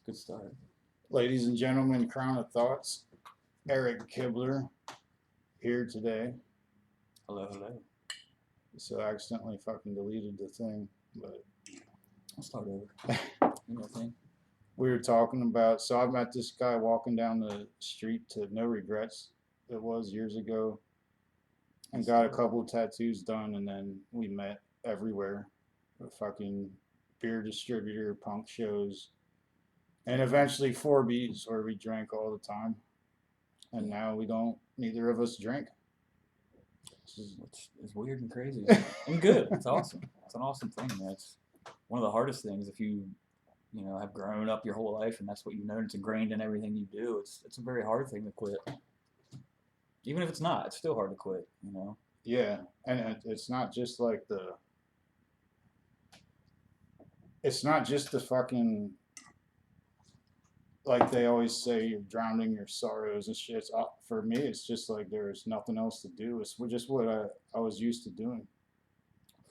Good start. Ladies and gentlemen, Crown of Thoughts, Erik Kibler here today. Hello, hello. So I accidentally fucking deleted the thing, but I'll start over. You know thing. we were talking about. So I met this guy walking down the street to No Regrets. It was years ago, and got a couple tattoos done, and then we met everywhere. A fucking beer distributor, punk shows, and eventually 4Bs where we drank all the time. And now we don't. Neither of us drink. Which is weird and crazy. And good. It's awesome. It's an awesome thing. That's one of the hardest things if you have grown up your whole life and that's what you know and it's ingrained in everything you do. It's a very hard thing to quit. Even if it's not, it's still hard to quit. Yeah, and it's not just like the. It's not just the fucking. Like they always say, you're drowning your sorrows and shit. For me, it's just like there's nothing else to do. It's just what I was used to doing.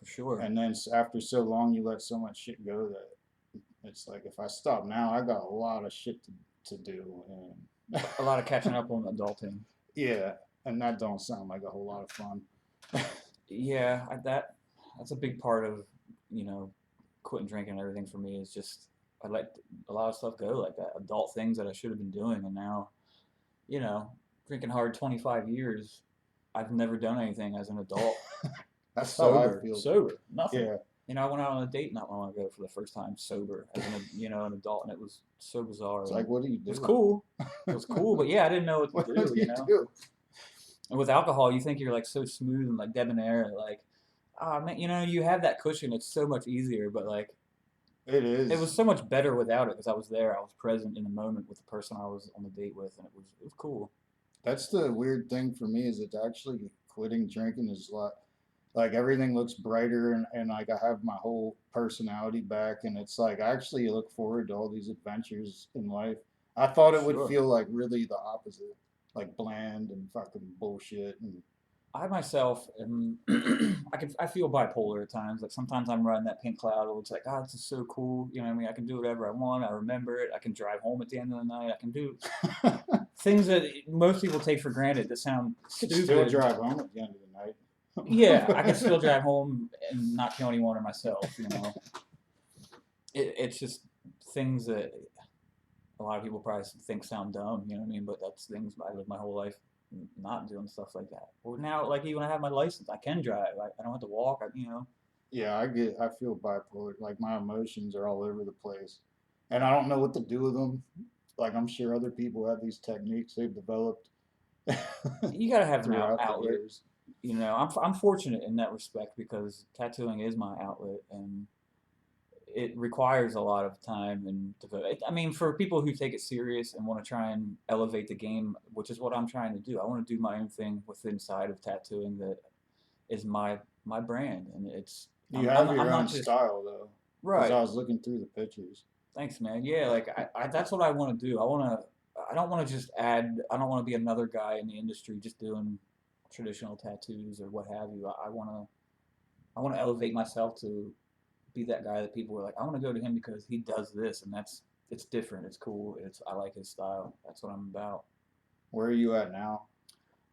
For sure. And then after so long, you let so much shit go that it's like if I stop now, I got a lot of shit to do. And A lot of catching up on adulting. yeah, and that don't sound like a whole lot of fun. Yeah, that's a big part of, quitting drinking and everything for me is just I let a lot of stuff go like that. Adult things that I should have been doing and now, you know, drinking hard 25 years, I've never done anything as an adult. That's sober, how I feel. sober, nothing. Yeah. I went out on a date not long ago for the first time sober as an adult, and it was so bizarre. It's like, what do you It do? was cool. It was cool, but yeah, I didn't know what What to do you do? And with alcohol, you think you're like so smooth and like debonair, and like, ah man, you have that cushion. It's so much easier, but like, It is. it was so much better without it because I was there. I was present in the moment with the person I was on the date with, and it was cool. That's the weird thing for me is it's actually quitting drinking is a lot like everything looks brighter and like I have my whole personality back and it's like I actually look forward to all these adventures in life. I thought it would Sure. feel like really the opposite, like bland and fucking bullshit and I myself am I feel bipolar at times. Like sometimes I'm riding that pink cloud where it's like, oh, this is so cool. You know what I mean? I can do whatever I want. I remember it. I can drive home at the end of the night. I can do things that most people take for granted that sound stupid. Still drive home at the end of the night. Yeah, I can still drive home and not kill anyone or myself. It's just things that a lot of people probably think sound dumb, you know what I mean? But that's things I lived my whole life not doing stuff like that. Well, now, like even I have my license, I can drive. I don't have to walk. Yeah, I feel bipolar. Like my emotions are all over the place. And I don't know what to do with them. Like I'm sure other people have these techniques they've developed You gotta have an throughout the outlet. years. I'm fortunate in that respect because tattooing is my outlet and it requires a lot of time and I mean, for people who take it serious and want to try and elevate the game, which is what I'm trying to do. I want to do my own thing within side of tattooing that is my brand, and it's You have your I'm own not just style though. Because right. I was looking through the pictures. Thanks, man. Yeah, like that's what I want to do. I don't want to just add. I don't want to be another guy in the industry just doing traditional tattoos or what have you. I want to elevate myself to be that guy that people are like, I want to go to him because he does this, and it's different. It's cool. I like his style. That's what I'm about. Where are you at now?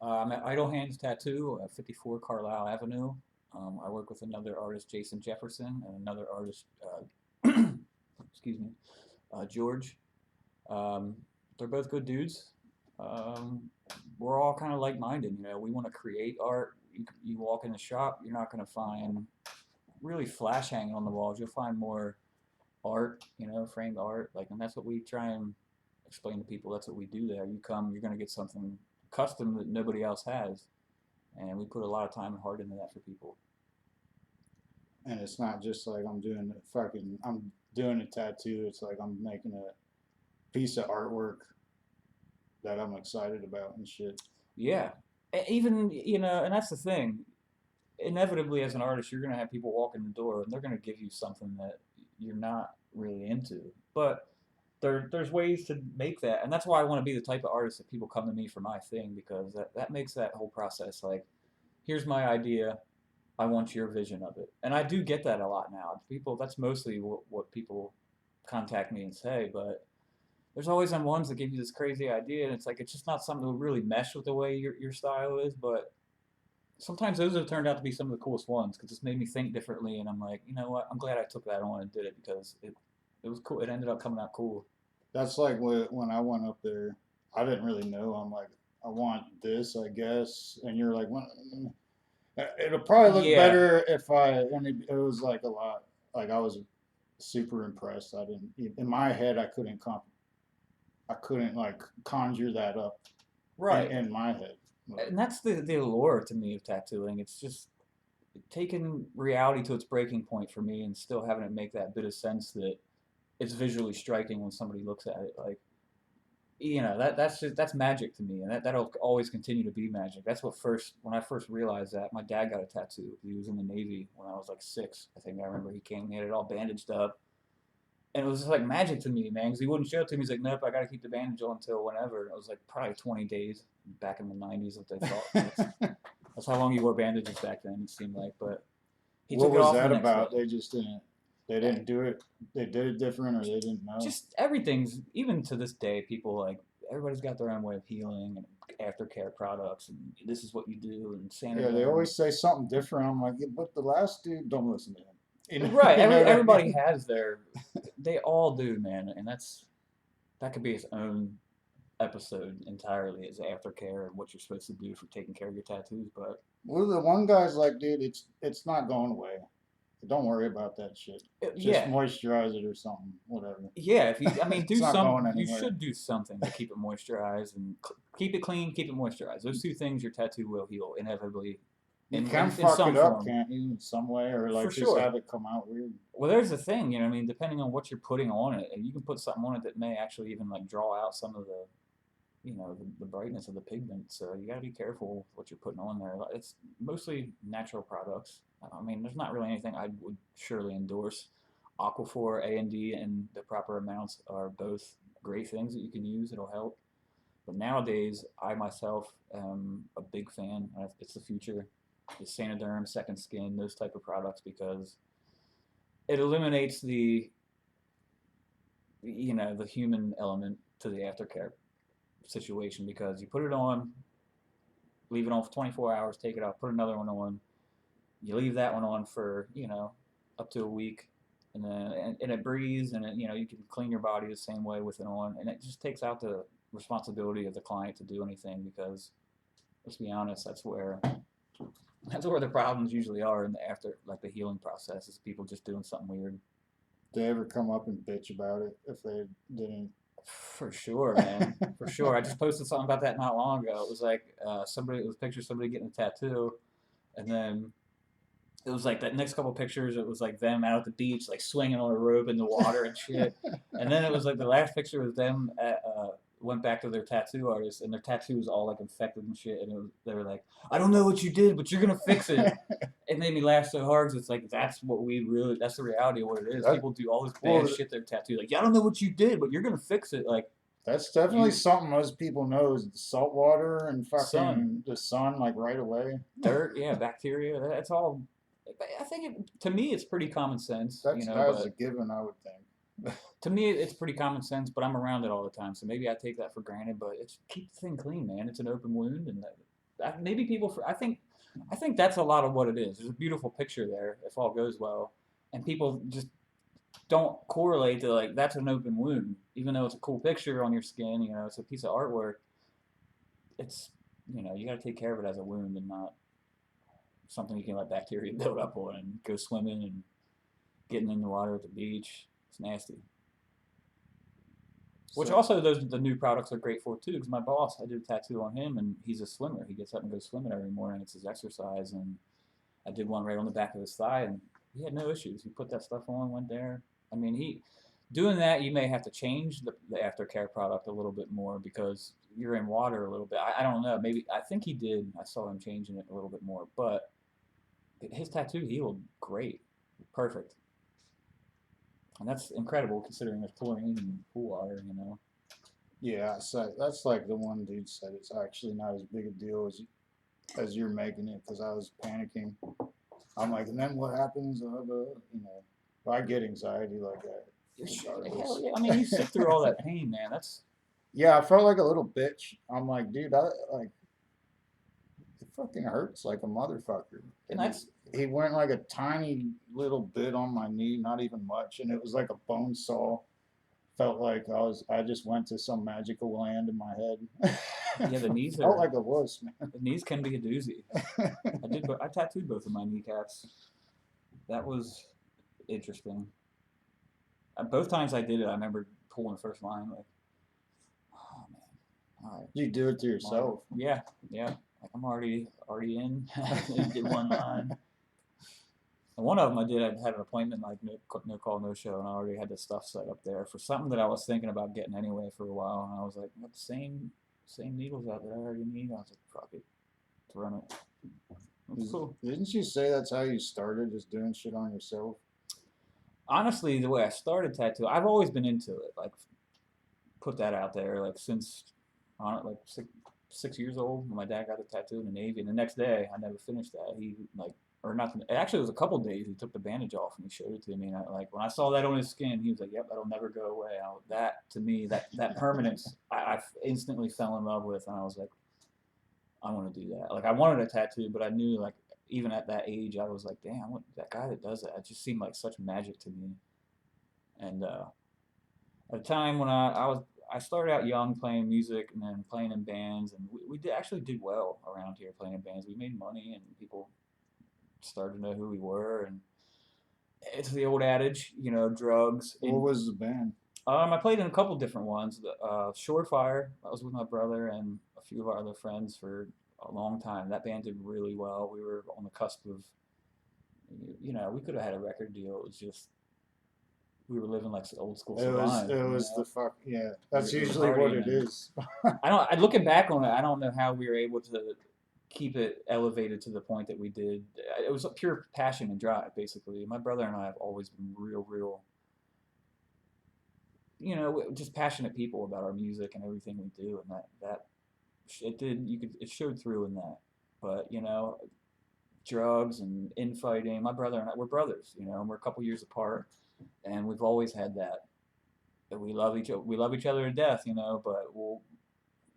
I'm at Idle Hands Tattoo at 54 Carlisle Avenue. I work with another artist, Jason Jefferson, and another artist, excuse me, George. Um, they're both good dudes. Um, we're all kind of like-minded. We want to create art. You walk in the shop, you're not going to find really flash hanging on the walls. You'll find more art, framed art. And that's what we try and explain to people. That's what we do there. You come, you're going to get something custom that nobody else has. And we put a lot of time and heart into that for people. And it's not just like I'm doing a tattoo. It's like I'm making a piece of artwork that I'm excited about and shit. Yeah. Even, and that's the thing. Inevitably, as an artist, you're going to have people walk in the door and they're going to give you something that you're not really into. But there's ways to make that. And that's why I want to be the type of artist that people come to me for my thing because that makes that whole process like, here's my idea. I want your vision of it. And I do get that a lot now. That's mostly what people contact me and say. But there's always some ones that give you this crazy idea, and it's like it's just not something that would really mesh with the way your style is. But sometimes those have turned out to be some of the coolest ones because it's made me think differently, and I'm like, you know what? I'm glad I took that on and did it because it was cool. It ended up coming out cool. That's like when I went up there. I didn't really know. I'm like, I want this, I guess. And you're like, well, it'll probably look Yeah, better if I. And it was like a lot. Like I was super impressed. I didn't in my head. I couldn't like conjure that up right. in my head. But And that's the allure to me of tattooing. It's just taking reality to its breaking point for me and still having it make that bit of sense that it's visually striking when somebody looks at it. Like, that's magic to me, and that'll always continue to be magic. That's what first when I first realized that my dad got a tattoo. He was in the Navy when I was like 6. I think I remember he came, he had it all bandaged up, and it was just like magic to me, man. Because he wouldn't show it to me. He's like, "Nope, I got to keep the bandage on until whenever." And it was like probably 20 days back in the 90s that they thought. That's how long you wore bandages back then. It seemed like, but he what took it was off the that next day. about? They just didn't. They didn't do it. They did it different, or they didn't know. Just everything's even to this day. People like everybody's got their own way of healing and aftercare products, and this is what you do and Yeah, they Santaderm. always say something different. I'm like, yeah, but the last dude, don't listen to him. Right. You know what I Everybody mean? has their. They all do, man, and that could be its own episode entirely as aftercare and what you're supposed to do for taking care of your tattoos. But Well, the one guy's like, dude, it's not going away. Don't worry about that shit. Just yeah, moisturize it or something, whatever. yeah. If you, I mean, It's not going you anywhere. should do something to keep it moisturized and keep it clean, keep it moisturized. Those two things, your tattoo will heal inevitably, You can in fuck some it up, form, can't you, in some way, or for like just sure. have it come out weird. Well, there's the thing, I mean, depending on what you're putting on it, and you can put something on it that may actually even like draw out some of the, the brightness of the pigment. So you got to be careful with what you're putting on there. It's mostly natural products. I mean, there's not really anything I would surely endorse. Aquaphor, A&D, and the proper amounts are both great things that you can use. It'll help. But nowadays, I myself am a big fan. It's the future. The Santaderm, Second Skin, those type of products because it eliminates the human element to the aftercare situation because you put it on, leave it on for 24 hours, take it off, put another one on. You leave that one on for up to a week, and then and it breathes, and you can clean your body the same way with it on, and it just takes out the responsibility of the client to do anything because let's be honest, that's where the problems usually are in the after like the healing process is people just doing something weird. They ever come up and bitch about it if they didn't? For sure, man. For sure. I just posted something about that not long ago. It was like it was a picture of somebody getting a tattoo, and then it was like that next couple pictures. It was like them out at the beach, like swinging on a rope in the water and shit. And then it was like the last picture was them went back to their tattoo artist, and their tattoo was all like infected and shit. And they were like, "I don't know what you did, but you're gonna fix it." It made me laugh so hard because it's like that's the reality of what it is. That People do all this bad well, shit to their tattoo. Like, yeah, I don't know what you did, but you're gonna fix it. Like that's definitely you, something most people know is the salt water and sun, fucking the sun, like right away. dirt, yeah, bacteria. That's all. I think to me it's pretty common sense, That's a but given, I would think. to me it's pretty common sense. But I'm around it all the time, so maybe I take that for granted. But it's keep the thing clean, man. It's an open wound, and maybe I think that's a lot of what it is. There's a beautiful picture there if all goes well, and people just don't correlate to like that's an open wound, even though it's a cool picture on your skin. It's a piece of artwork. It's you got to take care of it as a wound and not something you can let bacteria build up on and go swimming and getting in the water at the beach. It's nasty. Which So also the new products are great for too. Because my boss, I did a tattoo on him, and he's a swimmer. He gets up and goes swimming every morning. It's his exercise, and I did one right on the back of his thigh, and he had no issues. He put that stuff on, went there. I mean, he doing that. You may have to change the aftercare product a little bit more because you're in water a little bit. I don't know. Maybe I think he did. I saw him changing it a little bit more, but his tattoo healed great, perfect, and that's incredible considering there's chlorine in pool water. yeah, so that's like the one dude said it's actually not as big a deal as you're making it because I was panicking. I'm like, and then what happens? I get anxiety like that. Hell yeah! I mean, you sit through all that pain, man. That's Yeah, I felt like a little bitch. I'm like, dude, like it fucking hurts like a motherfucker. and And he went like a tiny little bit on my knee, not even much, and it was like a bone saw. Felt like I just went to some magical land in my head. yeah. The knees Felt are like a wuss, the knees can be a doozy. man. I tattooed both of my kneecaps. That was interesting. Both times I did it, I remember pulling the first line like, oh man, all right. You do it to yourself. Yeah, yeah. Like I'm already in. Did one line. And one of them I did. I had an appointment like no call no show, and I already had the stuff set up there for something that I was thinking about getting anyway for a while. And I was like, "What the same needles out that I already need?" I was like, "Fuck it, to run it." That's cool. Didn't you say that's how you started, just doing shit on yourself? Honestly, the way I started tattoo, I've always been into it. Like, put that out there. Like since, like 6 years old, when my dad got a tattoo in the Navy, and the next day I never finished that. He like, or not. Actually, it was a couple days. He took the bandage off and he showed it to me. And like when I saw that on his skin, he was like, "Yep, that'll never go away." That to me, that permanence, I instantly fell in love with, and I was like, I want to do that. Like I wanted a tattoo, but I knew like even at that age, I was like, damn, what, that guy that does that, it just seemed like such magic to me. And at the time when I started out young playing music and then playing in bands, and we actually did well around here playing in bands. We made money and people started to know who we were. And it's the old adage, drugs. What was the band? I played in a couple different ones. Shorefire, I was with my brother and a few of our other friends for a long time. That band did really well. We were on the cusp of, we could have had a record deal. It was just, we were living like old school Sublime. It was the fuck, yeah. That's We were usually what it partying, is. looking back on it, I don't know how we were able to keep it elevated to the point that we did. It was a pure passion and drive, basically. My brother and I have always been real, just passionate people about our music and everything we do, and that it showed through in that. But drugs and infighting. My brother and I, we're brothers, and we're a couple years apart, and we've always had that. That we love each other to death, But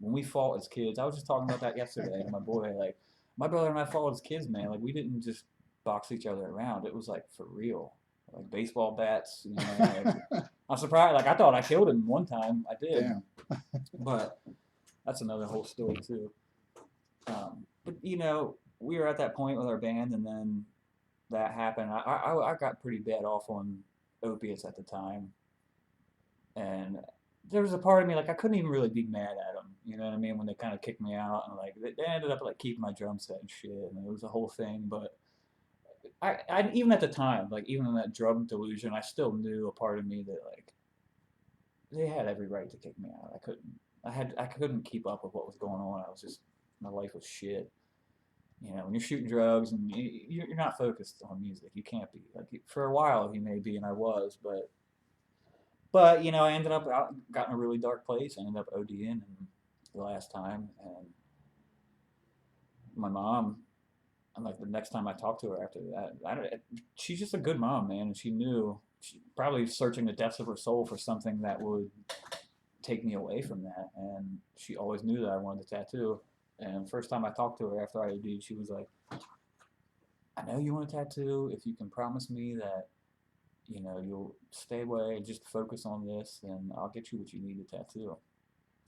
when we fought as kids, I was just talking about that yesterday to my boy. Like my brother and I fought as kids, man. Like we didn't just box each other around. It was like for real, like baseball bats. Like, I'm surprised. Like I thought I killed him one time. I did. Damn. But that's another whole story too. But we were at that point with our band, and then that happened. I got pretty bad off on opiates at the time, and there was a part of me like I couldn't even really be mad at them. You know what I mean? When they kind of kicked me out, and like they ended up like keeping my drum set and shit, and it was a whole thing. But I even at the time, like even in that drug delusion, I still knew a part of me that like they had every right to kick me out. I couldn't keep up with what was going on. My life was shit. When you're shooting drugs and you're not focused on music, you can't be. Like for a while, you may be, and I was, but I ended up got in a really dark place. I ended up ODing the last time, and my mom. And like the next time I talked to her after that, she's just a good mom, man, and she knew she probably searching the depths of her soul for something that would take me away from that, and she always knew that I wanted a tattoo. And first time I talked to her after I OD'd, she was like, "I know you want a tattoo. If you can promise me that, you'll stay away and just focus on this, then I'll get you what you need to tattoo."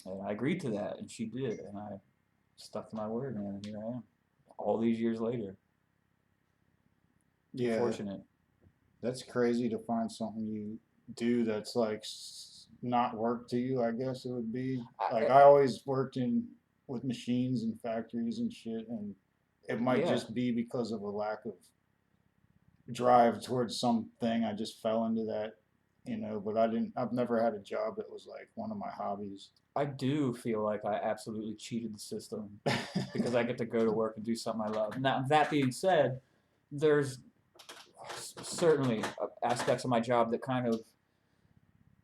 And I agreed to that, and she did, and I stuck to my word, man, and here I am, all these years later. Yeah. Fortunate. That's crazy to find something you do that's like not work to you, I guess it would be. Like I always worked with machines and factories and shit, and it might just be because of a lack of drive towards something. I just fell into that, but I've never had a job that was like one of my hobbies. I do feel like I absolutely cheated the system because I get to go to work and do something I love. Now, that being said, there's certainly aspects of my job that kind of,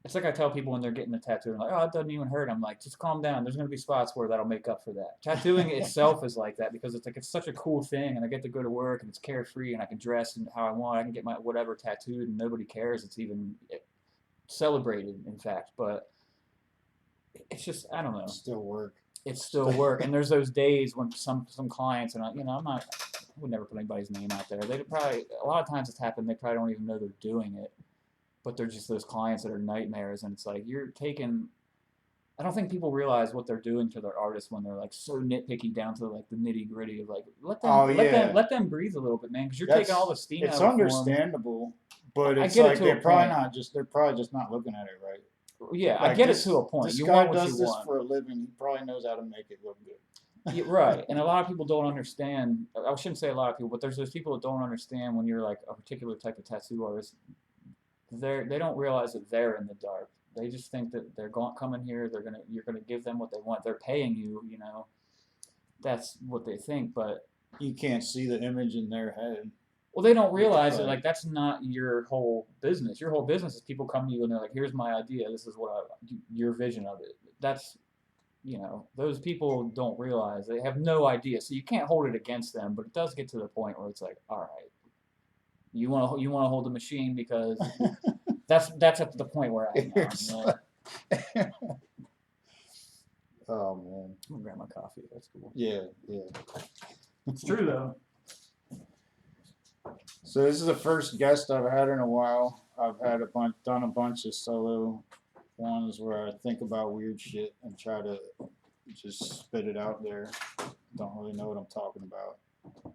it's like I tell people when they're getting a tattoo, and like, oh, it doesn't even hurt. I'm like, just calm down. There's going to be spots where that'll make up for that. Tattooing itself is like that because it's such a cool thing, and I get to go to work, and it's carefree, and I can dress and how I want. I can get my whatever tattooed, and nobody cares. celebrated, in fact. But it's just, I don't know. Still work. It's still work, and there's those days when some clients, and I'm not, I would never put anybody's name out there. They probably, a lot of times it's happened, they probably don't even know they're doing it, but they're just those clients that are nightmares, and it's like you're taking. I don't think people realize what they're doing to their artists when they're like so nitpicky down to like the nitty gritty of like let them breathe a little bit, man, because you're taking all the steam out of It's them. understandable, but I it's get it like to a they're probably point. not just they're probably just not looking at it right. Yeah, I Like get it this, to a point. this You guy want what does you this want. for a living. He probably knows how to make it look good. Yeah, right, and a lot of people don't understand. I shouldn't say a lot of people, but there's those people that don't understand when you're like a particular type of tattoo artist. They don't realize that they're in the dark. They just think that they're going coming here. You're gonna give them what they want. They're paying you. That's what they think. But You can't see the image in their head. well, they don't realize that Right. like that's not your whole business. Your whole business is people come to you and they're like, "Here's my idea. This is your vision of it." That's those people don't realize. They have no idea. So you can't hold it against them. But it does get to the point where it's like, all right, you want to hold the machine because that's at the point where I am now. It's Oh man. I'm gonna grab my coffee. That's cool. Yeah. It's true though. So this is the first guest I've had in a while. I've had done a bunch of solo ones where I think about weird shit and try to just spit it out there. Don't really know what I'm talking about.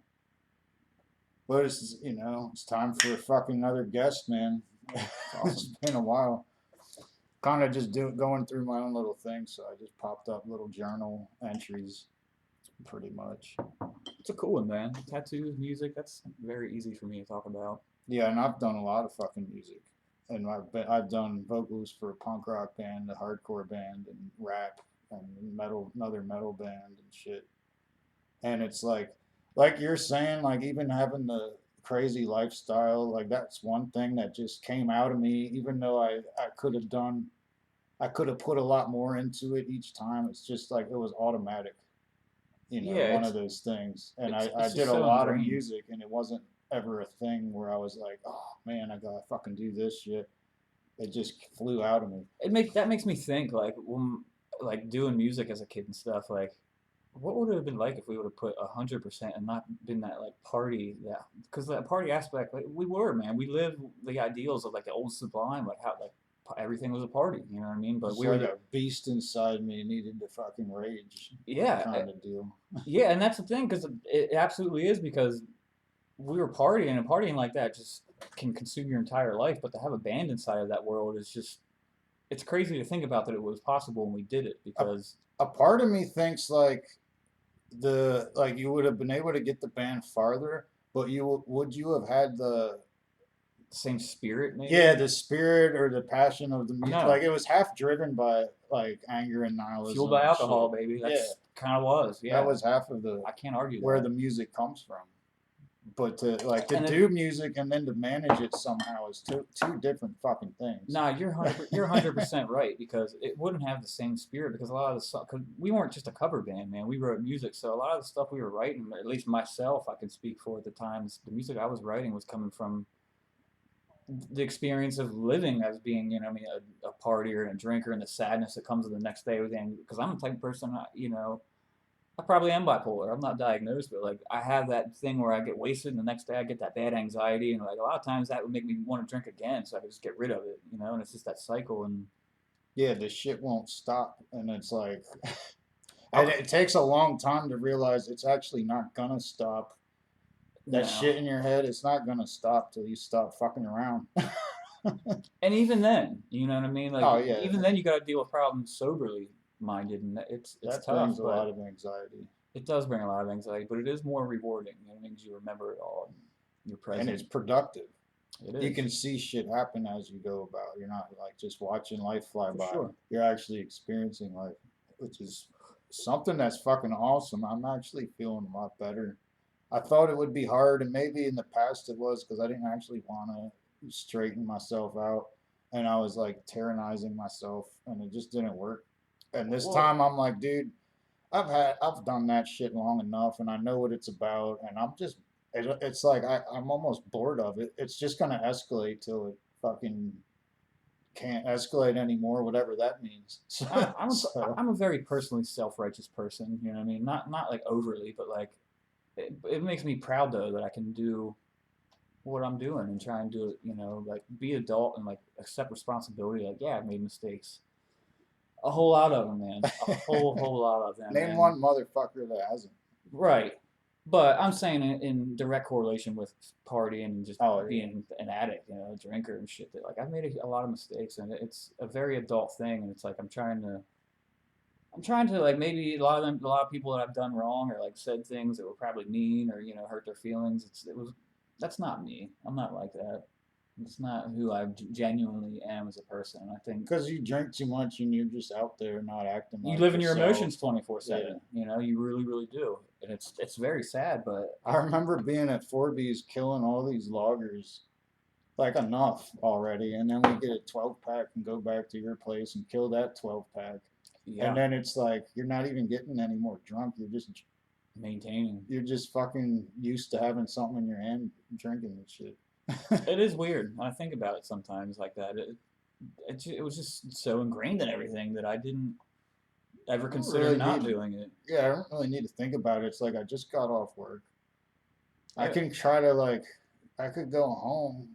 But it's time for fucking another guest, man. It's been a while. Kind of just going through my own little thing, so I just popped up little journal entries, pretty much. It's a cool one, man. Tattoos, music, that's very easy for me to talk about. Yeah, and I've done a lot of fucking music, and I've done vocals for a punk rock band, a hardcore band, and rap, and another metal band and shit. And it's like you're saying, like even having the crazy lifestyle, like that's one thing that just came out of me, even though I could have put a lot more into it each time. It's just like it was automatic, Yeah, one of those things. And I it's did just a so lot of ingrained. music, and it wasn't ever a thing where I was like, oh man, I gotta fucking do this shit. It just flew out of me. That makes me think like when like doing music as a kid and stuff like what would it have been like if we would have put 100% and not been that like party that because that party aspect like we were man we lived the ideals of like the old Sublime like how like everything was a party, you know what I mean? But It's we were like a beast inside me needed to fucking rage yeah kind of deal. yeah, and that's the thing because it absolutely is because we were partying and partying like that just can consume your entire life. But to have a band inside of that world is just it's crazy to think about that it was possible when we did it because A part of me thinks like you would have been able to get the band farther, but would you have had the same spirit maybe. yeah, the spirit or the passion of the music? No. Like it was half driven by like anger and nihilism. Fueled by and alcohol, shit. baby. Yeah, That's kind of was. Yeah, that was half of the I can't argue where that. the music comes from. But to And do music and then to manage it somehow is two different fucking things. Nah, you're 100% right because it wouldn't have the same spirit because a lot of the stuff because we weren't just a cover band, man. We wrote music, so a lot of the stuff we were writing, at least myself, I can speak for at the times. The music I was writing was coming from the experience of living as being, I mean, a partier and a drinker and the sadness that comes with the next day with because I'm the type of person, I probably am bipolar. I'm not diagnosed, but like I have that thing where I get wasted, and the next day I get that bad anxiety, and like a lot of times that would make me want to drink again, so I could just get rid of it, and it's just that cycle. And Yeah, the shit won't stop, and it's like, and it takes a long time to realize it's actually not gonna stop. That shit in your head, it's not gonna stop till you stop fucking around. and even then, you know what I mean? Like Oh yeah, even then, you got to deal with problems soberly minded, and it's that tough, brings a but lot of anxiety, it does bring a lot of anxiety, but it is more rewarding. You know what I mean? 'Cause you remember it all, and you're present. and it's productive. It is. You can see shit happen as you go about. You're not like just watching life fly For by. sure. You're actually experiencing life, which is something that's fucking awesome. I'm actually feeling a lot better. I thought it would be hard, and maybe in the past it was because I didn't actually want to straighten myself out, and I was like tyrannizing myself, and it just didn't work. And this Well, time I'm like, dude, I've done that shit long enough, and I know what it's about, and it's like I'm almost bored of it. It's just gonna escalate till it fucking can't escalate anymore, whatever that means. I'm a very personally self-righteous person. You know what I mean? Not like overly, but like it makes me proud though that I can do what I'm doing and try and do it. You know, like be adult and like accept responsibility. Like yeah, I made mistakes. A whole lot of them, man. A whole lot of them. Name one motherfucker that hasn't. Right. But I'm saying in direct correlation with partying and just Oh, yeah. being an addict, you know, a drinker and shit. That like I've made a lot of mistakes, and it's a very adult thing. And it's like I'm trying to like maybe a lot of people that I've done wrong or like said things that were probably mean or you know hurt their feelings. That's not me. I'm not like that. It's not who I genuinely am as a person. I think Because you drink too much and you're just out there not acting you like live in your yourself. emotions 24/7. You know, you really do, and it's very sad. But I remember being at 4B's killing all these loggers, like enough already, and then we get a 12 pack and go back to your place and kill that 12 pack. yeah, And then it's like you're not even getting any more drunk. maintaining. You're just fucking used to having something in your hand, drinking and shit. It is weird. When I think about it sometimes like that. It was just so ingrained in everything that I didn't ever consider really not need- doing it. Yeah, I don't really need to think about it. It's like I just got off work. I Yeah. can try to like, I could go home,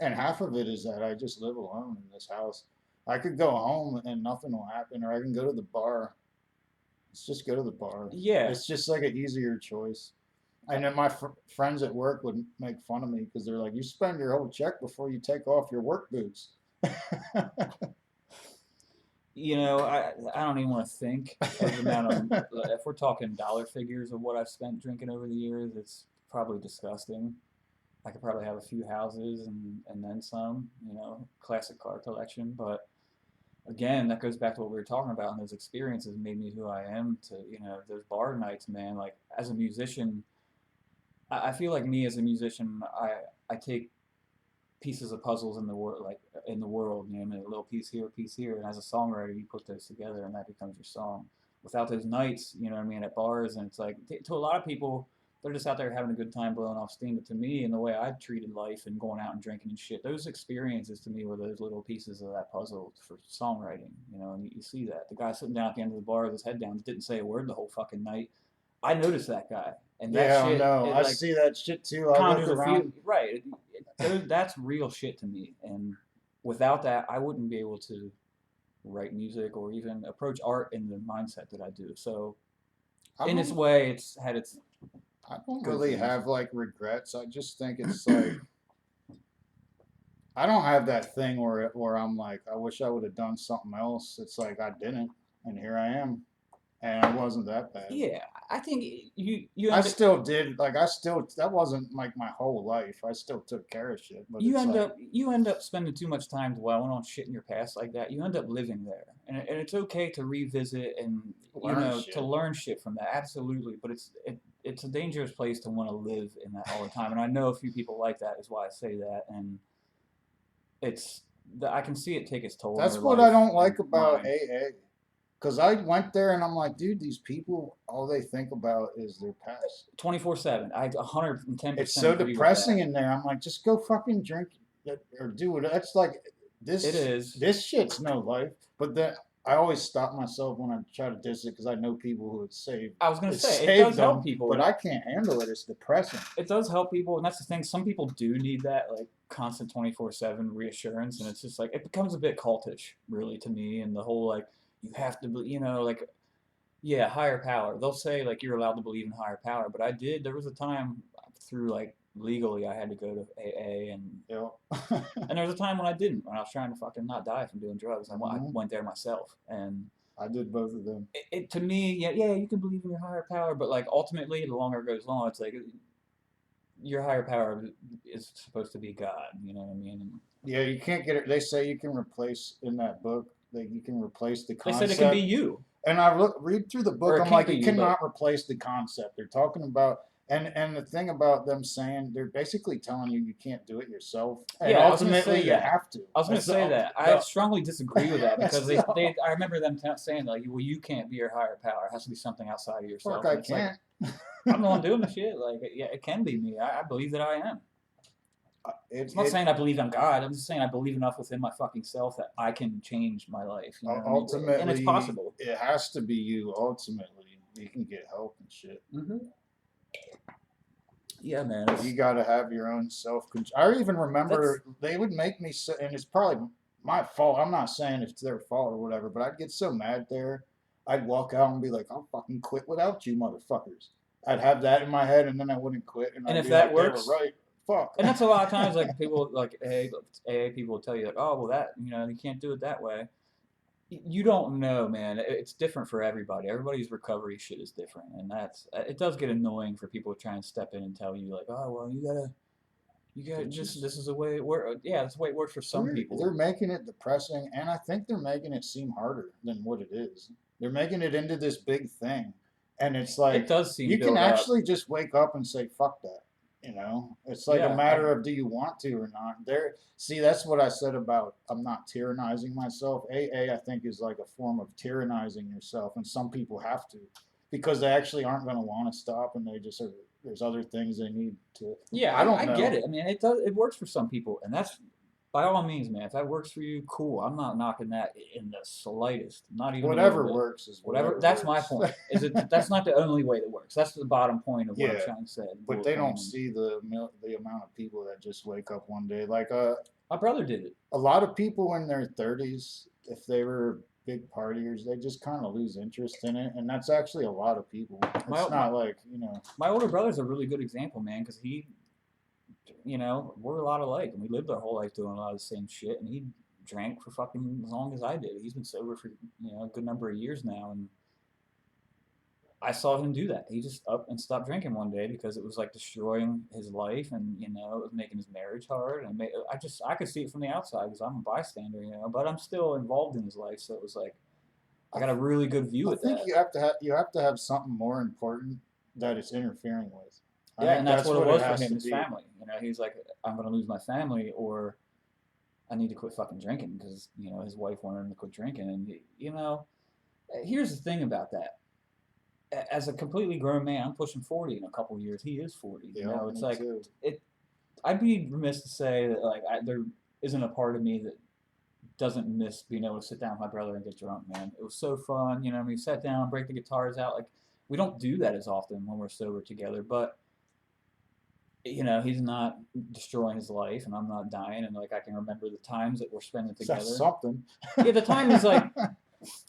and half of it is that I just live alone in this house. I could go home and nothing will happen, or I can go to the bar. Let's just go to the bar. Yeah. It's just like an easier choice. And then my friends at work would make fun of me because they're like, "You spend your whole check before you take off your work boots." You know, I don't even want to think of the amount of if we're talking dollar figures of what I've spent drinking over the years, it's probably disgusting. I could probably have a few houses and then some, you know, classic car collection. But again, that goes back to what we were talking about, and those experiences made me who I am. To you know, those bar nights, man. Like as a musician, I feel like me as a musician, I take pieces of puzzles in the world, like in the world. You know, I mean, a little piece here, a piece here, and as a songwriter, you put those together, and that becomes your song. Without those nights, you know what I mean, at bars, and it's like to a lot of people, they're just out there having a good time, blowing off steam. But to me, and the way I treated life and going out and drinking and shit, those experiences to me were those little pieces of that puzzle for songwriting. You know, and you see that the guy sitting down at the end of the bar with his head down didn't say a word the whole fucking night. I noticed that guy, and that Yeah, shit. no, it, I like, see that shit too. I conjures look a around. few, right? That's real shit to me, and without that, I wouldn't be able to write music or even approach art in the mindset that I do. So, I in don't- its way, it's had its. I don't good really things. have like regrets. I just think it's like I don't have that thing where I'm like, I wish I would have done something else. It's like I didn't, and here I am, and it wasn't that bad. Yeah, I think you I end, still did like that wasn't like my whole life. I still took care of shit, but you it's end like, up you end up spending too much time dwelling on shit in your past like that. You end up living there, and it's okay to revisit and Learn shit. to learn shit from that. Absolutely, but it's a dangerous place to want to live in that all the time. And I know a few people like that. Is why I say that, and I can see it take its toll. That's on what your I life don't like and about mind. AA. Because I went there and I'm like, dude, these people, all they think about is their past. 24/7. I 110%. It's so agree with depressing that. in there. I'm like, just go fucking drink or do it. That's like this. It is. This shit's no life. But then I always stop myself when I try to diss it because I know people who would save. I was gonna it say it saved does help them, people, but I can't handle it. It's depressing. it does help people, and that's the thing. Some people do need that like constant 24/7 reassurance, and it's just like it becomes a bit cultish, really, to me. And the whole like you have to, like yeah, higher power. They'll say like you're allowed to believe in higher power, but I did. There was a time through like legally I had to go to AA, and You know? and there was a time when I didn't, when I was trying to fucking not die from doing drugs. I Mhm. went there myself, and I did both of them. it to me, yeah, you can believe in your higher power, but like ultimately, the longer it goes on, it's like your higher power is supposed to be God. You know what I mean? And Yeah, you can't get it. They say you can replace in that book. Like you can replace the they concept. said it can be you. And I read through the Or book. it I'm can't like, be you you, cannot replace the concept. They're talking about, and the thing about them saying, they're basically telling you can't do it yourself, and Yeah, I was gonna ultimately say you that. have to. I was going to say that. I strongly disagree with that because No. I remember them saying like, well, you can't be your higher power. It has to be something outside of yourself. Fuck, I And it's like, can't. I'm the one doing the shit. Like, yeah, it can be me. I believe that I am. I'm not saying I believe in God. I'm just saying I believe enough within my fucking self that I can change my life. You know what I mean? ultimately, And it's possible. it has to be you. Ultimately, you can get help and shit. Mm-hmm. Yeah, man. You got to have your own self control. I even remember they would make me, and it's probably my fault. I'm not saying it's their fault or whatever, but I'd get so mad there. I'd walk out and be like, "I'll fucking quit without you, motherfuckers." I'd have that in my head, and then I wouldn't quit, and And I'd if be that like, works, "They were right." Fuck. and that's a lot of times like people like AA people will tell you like, oh well that you can't do it that way. You don't know, man. It's different for everybody. Everybody's recovery shit is different, and that's it does get annoying for people to try and step in and tell you like, oh well, you gotta this is the way it works. Yeah, that's the way it works for some people. They're making it depressing, and I think they're making it seem harder than what it is. They're making it into this big thing, and it's like It does seem you can built up. actually just wake up and say fuck that. It's like a Yeah, matter of do you want to or not. See, that's what I said about I'm not tyrannizing myself. AA, I think, is like a form of tyrannizing yourself, and some people have to because they actually aren't going to want to stop, and they just are. There's other things they need to. yeah, I don't I know. get it. I mean, it works for some people, and that's by all means, man. If that works for you, cool. I'm not knocking that in the slightest. Not even Whatever a little bit. works is Whatever. That's my works. point. That's not the only way that works. That's the bottom point of what I'm Yeah, trying to say. but they don't see the amount of people that just wake up one day. Like My brother did it. a lot of people in their 30s, if they were big partiers, they just kind of lose interest in it, and that's actually a lot of people. It's not like My older brother's a really good example, man, because he, we're a lot alike, and we lived our whole life doing a lot of the same shit, and he drank for fucking as long as I did. He's been sober for a good number of years now, and I saw him do that. He just up and stopped drinking one day because it was like destroying his life, and it was making his marriage hard. And I could see it from the outside because I'm a bystander, but I'm still involved in his life. So it was like I got a really good view I at think that. you have to have something more important that it's interfering with. Yeah, and that's what it was for him, his be. family. He's like, I'm gonna lose my family, or I need to quit fucking drinking because his wife wanted him to quit drinking, and here's the thing about that. As a completely grown man, I'm pushing 40 in a couple of years. He is 40. It's like too. I'd be remiss to say that like there isn't a part of me that doesn't miss being able to sit down with my brother and get drunk, man. It was so fun. We sat down, break the guitars out. Like we don't do that as often when we're sober together, but he's not destroying his life, and I'm not dying, and like I can remember the times that we're spending together. That's something. Yeah, the time is like.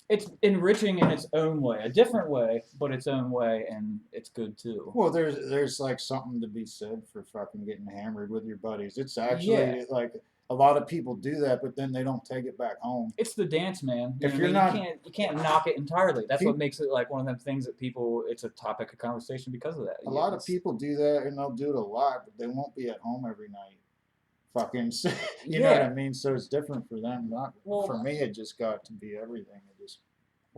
It's enriching in its own way, a different way, but its own way, and it's good too. Well, there's like something to be said for fucking getting hammered with your buddies. It's actually like a lot of people do that, but then they don't take it back home. It's the dance, man. If you're not, you can't knock it entirely. That's what makes it like one of them things that people. It's a topic of conversation because of that. A lot of people do that, and they'll do it a lot, but they won't be at home every night. Fucking, you know what I mean? So it's different for them. For me, it just got to be everything.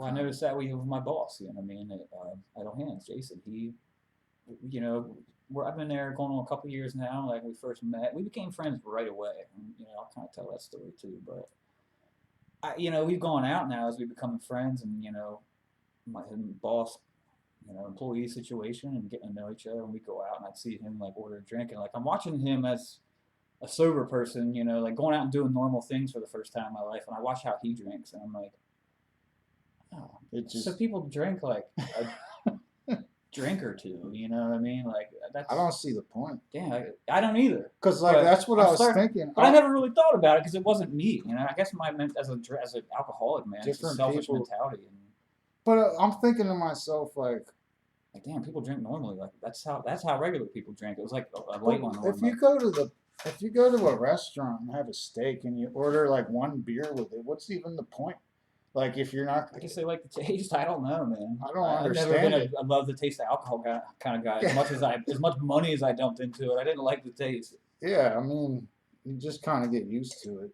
I noticed that with my boss. You know what I mean? At All Hands, Jason. He, I've been there going on a couple years now. Like we first met, we became friends right away. And, I'll kind of tell that story too. But we've gone out now as we become friends, and my boss, employee situation, and getting to know each other. And we go out, and I'd see him like order a drink, and like I'm watching him as a sober person, like going out and doing normal things for the first time in my life, and I watch how he drinks, and I'm like, oh, so people drink like a drink or two, you know what I mean? Like that's. I don't see the point. Yeah, I don't either. Because that's what I was thinking. But I never really thought about it because it wasn't me, I guess as an alcoholic, man, different it's a selfish people, mentality. But I'm thinking to myself like damn, people drink normally. Like that's how regular people drink. It was like a light one. If you go to a restaurant and have a steak and you order like one beer with it, what's even the point? Like if you're not, I guess they like the taste. I don't know, man. I don't understand. I've never been a love the taste of alcohol kind of guy. As much money as I dumped into it, I didn't like the taste. Yeah, I mean, you just kind of get used to it.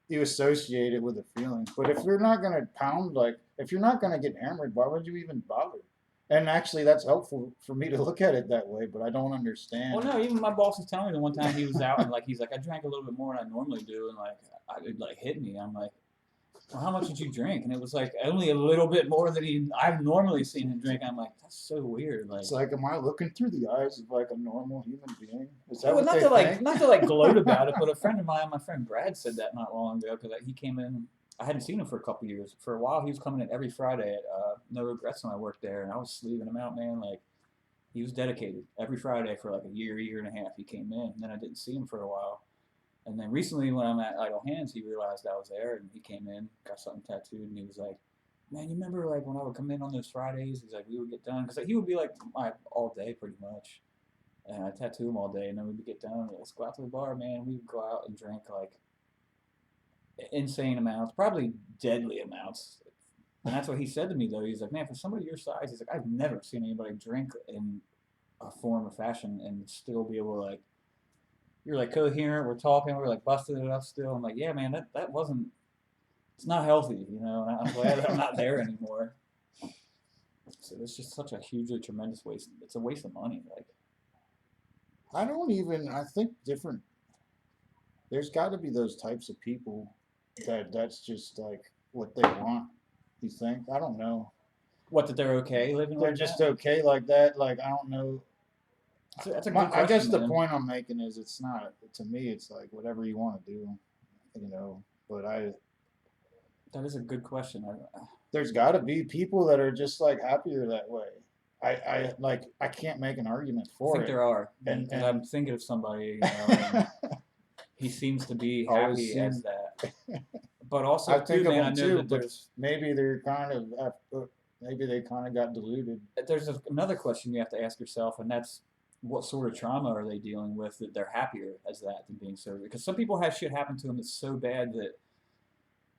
You associate it with the feelings. But if you're not gonna if you're not gonna get hammered, why would you even bother? And actually, that's helpful for me to look at it that way, but I don't understand. Well, no, even my boss was telling me the one time he was out and like he's like, I drank a little bit more than I normally do, and like it like hit me. I'm like, well, how much did you drink? And it was like only a little bit more than I've normally seen him drink. I'm like, that's so weird. Like, It's like, am I looking through the eyes of like a normal human being? Is that well, what they think? not to like gloat about it, but a friend of mine, my friend Brad, said that not long ago because he came in. I hadn't seen him for a couple years. For a while, he was coming in every Friday at No Regrets when I worked there, and I was sleeving him out, man. Like, he was dedicated every Friday for like a year and a half. He came in, and then I didn't see him for a while. And then recently, when I'm at Idle Hands, he realized I was there, and he came in, got something tattooed, and he was like, "Man, you remember like when I would come in on those Fridays?" He's like, "We would get done because like, he would be like my all day pretty much, and I tattoo him all day, and then we'd get done. Let's go out to the bar, man. We would go out and drink like insane amounts, probably deadly amounts." And that's what he said to me though. He's like, "Man, for somebody your size, he's like, I've never seen anybody drink in a form or fashion and still be able to like." You're like coherent. We're talking. We're like busting it up still. I'm like, yeah, man, that wasn't. It's not healthy, you know. And I'm glad that I'm not there anymore. So it's just such a hugely tremendous waste. It's a waste of money. Like, I don't even. I think different. There's got to be those types of people that's just like what they want. You think? I don't know. what that they're okay living They're like just that. okay like that. Like I don't know. That's a good I guess question, the man. point I'm making is it's not to me. It's like whatever you want to do, you know. But That is a good question. there's got to be people that are just like happier that way. I like I can't make an argument I for think it. there are, And because I'm thinking of somebody, you know, and he seems to be always happy as seem that. But also I too, think of man, I them know too, that but maybe they're kind of maybe they kind of got diluted. there's another question you have to ask yourself, and that's what sort of trauma are they dealing with that they're happier as that than being sober? Because some people have shit happen to them that's so bad that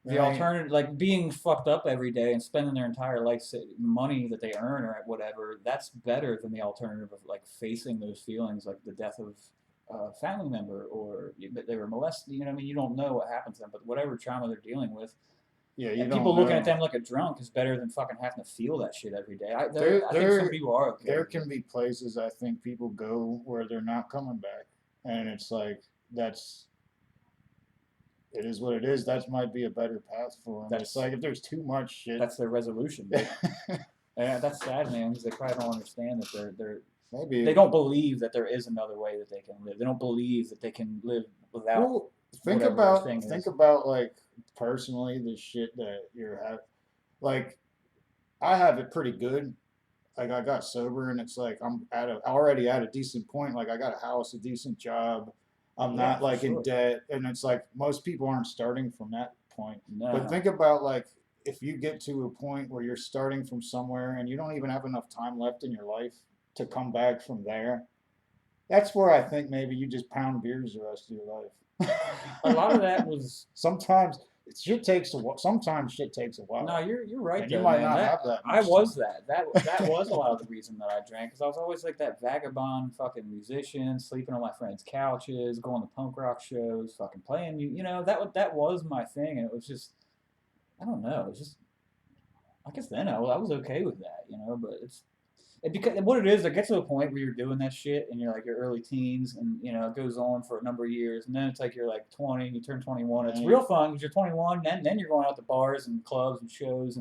the Right? alternative, like being fucked up every day and spending their entire life money that they earn or whatever, that's better than the alternative of like facing those feelings, like the death of a family member or that they were molested. You know what I mean? You don't know what happened to them, but whatever trauma they're dealing with, Yeah, you and don't people looking at know. them like a drunk is better than fucking having to feel that shit every day. There, I think some there, people are okay there with it. can be places I think people go where they're not coming back, and it's like that's it is what it is. That might be a better path for them. It's That's like if there's too much shit, that's their resolution. Yeah, that's sad, man, because they probably don't understand that they maybe. don't believe that there is another way that they can live. They don't believe that they can live without Well, whatever their thing think is. about like personally the shit that you're having. Like I have it pretty good. Like I got sober, and it's like I'm already at a decent point. Like I got a house, a decent job. I'm Yeah, not for like in sure. debt, and it's like most people aren't starting from that point. But No, think about like if you get to a point where you're starting from somewhere and you don't even have enough time left in your life to come back from there. That's where I think maybe you just pound beers the rest of your a lot of that life. was Sometimes shit takes a while. Sometimes shit takes a no. while, You're right and you though, might man. not That have that I much was time. that was a lot of the reason that I drank because I was always like that vagabond fucking musician, sleeping on my friends' couches, going to punk rock shows, fucking playing. You know that was my thing, and it was just I don't know. It was just I guess then I was okay with that, you know. But because what it is, it gets to a point where you're doing that shit and you're like your early teens, and you know it goes on for a number of years, and then it's like you're like 20, and you turn 21. It's Right. real fun because you're 21, then you're going out to bars and clubs and shows,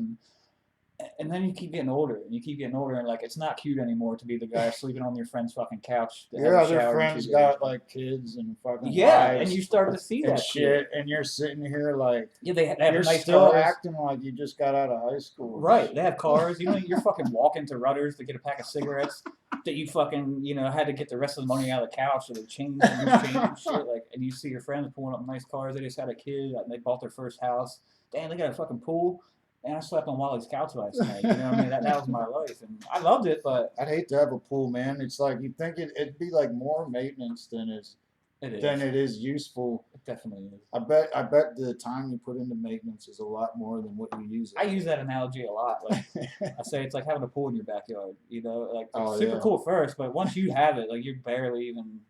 and then you keep getting older and you keep getting older, and like it's not cute anymore to be the guy sleeping on your friend's fucking couch that Your hasn't other showered in friends 2 days. got like kids and fucking Yeah, and wives you start to see and that shit. shit, and you're sitting here like Yeah, they have you're nice still cars. acting like you just got out of high school and Right, they have shit. cars. You know, you're fucking walking to Rudders to get a pack of cigarettes that you fucking, you know, had to get the rest of the money out of the couch so they changed and new change and shit. Like, and you see your friends pulling up nice cars. They just had a kid and they bought their first house. Damn, they got a fucking pool. And I slept on Wally's couch last night. You know what I mean? That was my life, and I loved it. But I'd hate to have a pool, man. It's like you think it'd be like more maintenance it than is. it is useful. It definitely is. I bet the time you put into maintenance is a lot more than what you use I it use that analogy a lot. Like for. I say, it's like having a pool in your backyard. You know, like it's Oh super yeah. cool at first, but once you have it, like you're barely even.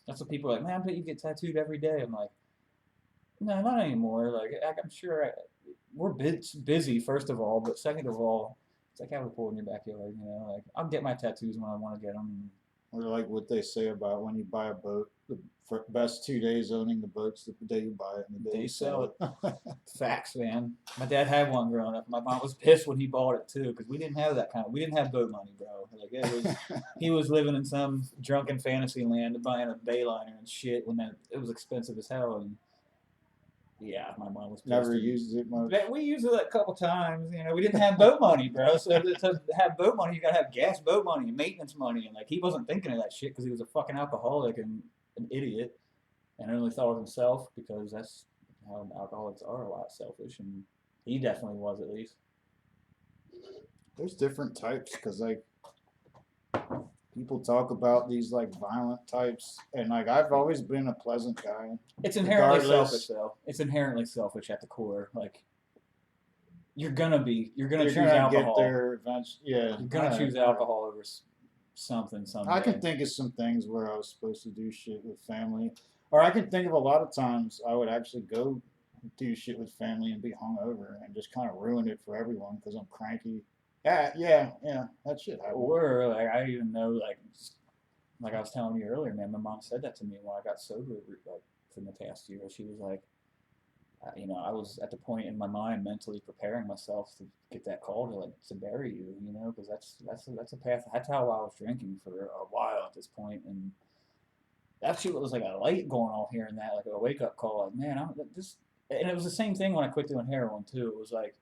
That's what people are like. Man, I bet you get tattooed every day. I'm like, no, not anymore. Like I'm sure we're busy first of all, but second of all, it's like having a pool in your backyard. You know, like I'll get my tattoos when I want to get them. Or like what they say about when you buy a boat, the best 2 days owning the boat's the day you buy it and the day you sell it. Facts, man. My dad had one growing up. My mom was pissed when he bought it too, because we didn't have that kind of. We didn't have boat money, bro. Like it was, he was living in some drunken fantasy land, buying a Bayliner and shit when it was expensive as hell. And yeah, my mom was pissed. Never used it much. We used it a couple times. You know, we didn't have boat money, bro. So to have boat money, you gotta have gas boat money and maintenance money. And like he wasn't thinking of that shit because he was a fucking alcoholic and an idiot, and only thought of himself because that's how alcoholics are, a lot selfish, and he definitely was at least. There's different types because like people talk about these like violent types, and like I've always been a pleasant guy. It's inherently Regardless. selfish, though. It's inherently selfish at the core. Like you're gonna choose gonna alcohol. Get there eventually. Yeah, You're gonna choose alcohol over something someday. I can think of some things where I was supposed to do shit with family, or I can think of a lot of times I would actually go do shit with family and be hungover and just kind of ruin it for everyone because I'm cranky. Yeah, that shit happened. Or like I even know like I was telling you earlier, man. My mom said that to me when I got sober, like from the past year. She was like, you know, I was at the point in my mind mentally preparing myself to get that call to bury you, you know, because that's a path. That's how I was drinking for a while at this point, and that shit was like a light going off here and that, like a wake up call. Like, man, and it was the same thing when I quit doing heroin too. It was like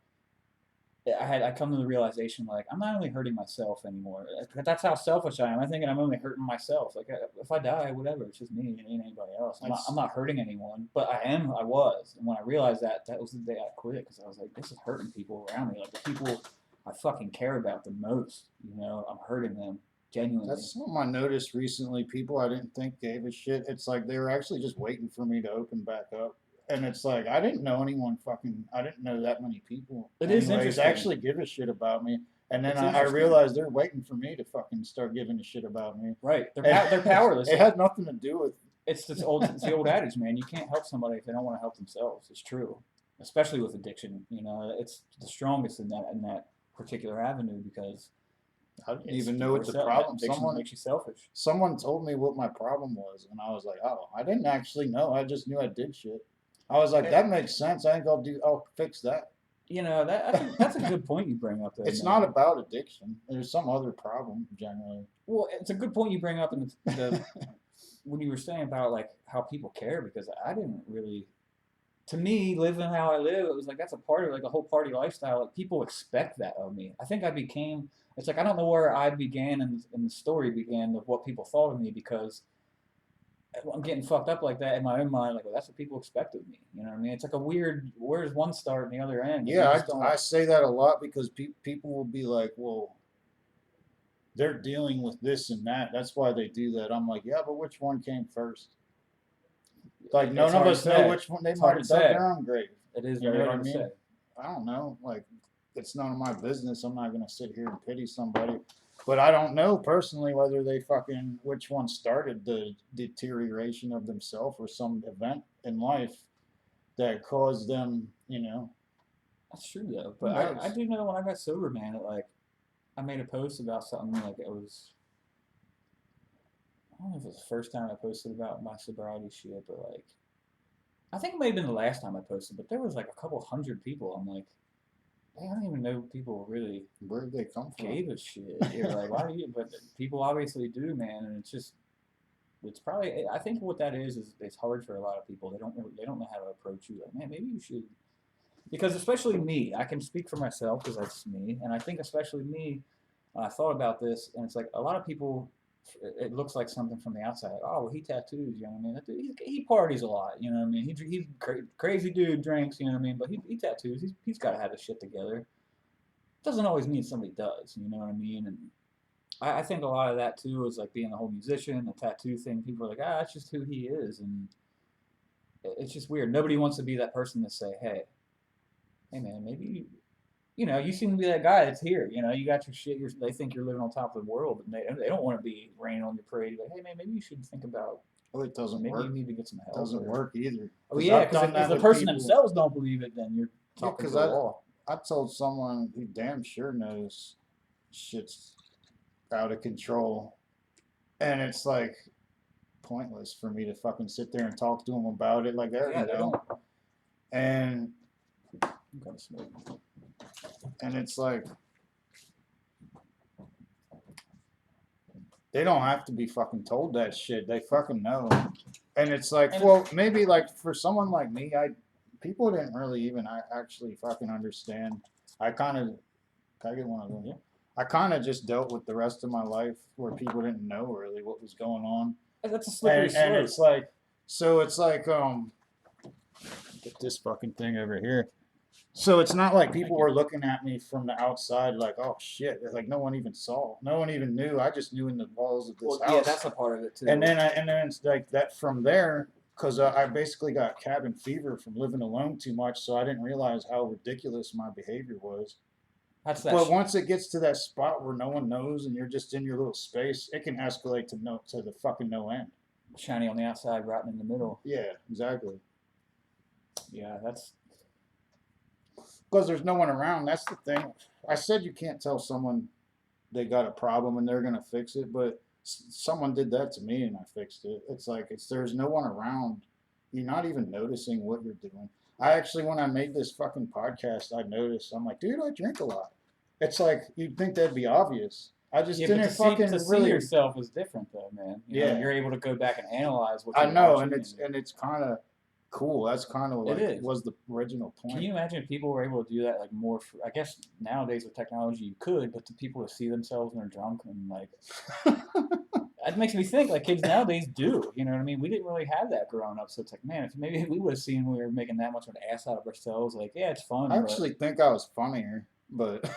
I come to the realization like I'm not only hurting myself anymore. That's how selfish I am. I'm thinking I'm only hurting myself. Like if I die, whatever, it's just me. It ain't anybody else. I'm not hurting anyone, but I was. And when I realized that, that was the day I quit because I was like, this is hurting people around me. Like the people I fucking care about the most. You know, I'm hurting them genuinely. That's something I noticed recently. People I didn't think gave a shit. It's like they were actually just waiting for me to open back up. And it's like I didn't know I didn't know that many people. It is interesting. Actually give a shit about me. And then I realized they're waiting for me to fucking start giving a shit about me. Right. They're powerless. It had nothing to do with. It's the old adage, man. You can't help somebody if they don't want to help themselves. It's true, especially with addiction. You know, it's the strongest in that particular avenue because I didn't even know what the problem. Someone makes you selfish. Someone told me what my problem was, and I was like, oh, I didn't actually know. I just knew I did shit. I was like, that makes sense. I think I'll fix that. You know, that's a good point you bring up there. It's not about addiction. There's some other problem generally. Well, it's a good point you bring up in the when you were saying about like how people care because I didn't really. To me, living how I live, it was like that's a part of like a whole party lifestyle. Like people expect that of me. I think I became. It's like I don't know where I began and the story began of what people thought of me because. I'm getting fucked up like that in my own mind. Like, well, that's what people expect of me. You know what I mean? It's like a weird. Where does one start and the other end? Yeah, I say that a lot because people will be like, well, they're dealing with this and that. That's why they do that. I'm like, yeah, but which one came first? Like none of us know which one. They might have dug their own grave. It is very hard to say. I don't know. Like, it's none of my business. I'm not gonna sit here and pity somebody. But I don't know personally whether they which one started the deterioration of themselves or some event in life that caused them, you know. That's true though. But I do know when I got sober, man, I made a post about something like it was. I don't know if it was the first time I posted about my sobriety shit, but like, I think it may have been the last time I posted. But there was like a couple hundred people. I'm like. I don't even know people really. Where did they come from? Gave a shit. You're like, why do you? But people obviously do, man. And it's probably. I think what that is it's hard for a lot of people. They don't know how to approach you. Like, man, maybe you should. Because especially me, I can speak for myself because that's me, and I think especially me. I thought about this, and it's like a lot of people. It looks like something from the outside. Like, oh, well, he tattoos, you know what I mean? He parties a lot, you know what I mean? He's crazy dude, drinks, you know what I mean? But he tattoos. He's got to have his shit together. Doesn't always mean somebody does, you know what I mean? And I think a lot of that too is like being the whole musician, the tattoo thing. People are like, that's just who he is, and it's just weird. Nobody wants to be that person to say, hey man, maybe. You know, you seem to be that guy that's here. You know, you got your shit. They think you're living on top of the world, and they don't want to be raining on your parade. Like, hey man, maybe you should think about. Well, it doesn't maybe work. you need to get some help. It doesn't work either. Oh yeah, because if the person themselves don't believe it, then you're talking to the wall. I told someone who damn sure knows shit's out of control, and it's like pointless for me to fucking sit there and talk to them about it. Like, they already Yeah, they know. don't. And I'm gonna smoke. it's like they don't have to be fucking told that shit. They fucking know. And it's like, And well, maybe like for someone like me, people didn't really even actually fucking understand. I kind of, can I get one of them? yeah, I kind of just dealt with the rest of my life where people didn't know really what was going on. that's a slippery And slope. it's like, so it's like, get this fucking thing over here. So it's not like people were looking at me from the outside like, oh shit, like no one even saw, no one even knew. I just knew in the walls of this Well, house. yeah, that's a part of it too. And then it's like that from there, because I basically got cabin fever from living alone too much, so I didn't realize how ridiculous my behavior was. That's that. But once it gets to that spot where no one knows and you're just in your little space, it can escalate to the fucking no end. Shiny on the outside, rotten in the middle. Yeah, exactly. Yeah, that's Because there's no one around. That's the thing. I said you can't tell someone they got a problem and they're gonna fix it, but someone did that to me and I fixed it. It's like there's no one around. You're not even noticing what you're doing. I actually, when I made this fucking podcast, I noticed. I'm like, dude, I drink a lot. It's like you'd think that'd be obvious. I just yeah, but didn't to fucking see really. yourself is different though, man. You know, Yeah. you're able to go back and analyze what I you're know, watching and it's kind of cool. That's kind of It like is. was the original point. Can you imagine if people were able to do that like more? I guess nowadays with technology you could, but to people to see themselves when they're drunk and like, it makes me think like kids nowadays do. You know what I mean? We didn't really have that growing up, so it's like, man, if maybe we would have seen we were making that much of an ass out of ourselves, like, yeah, it's fun. I actually think I was funnier, but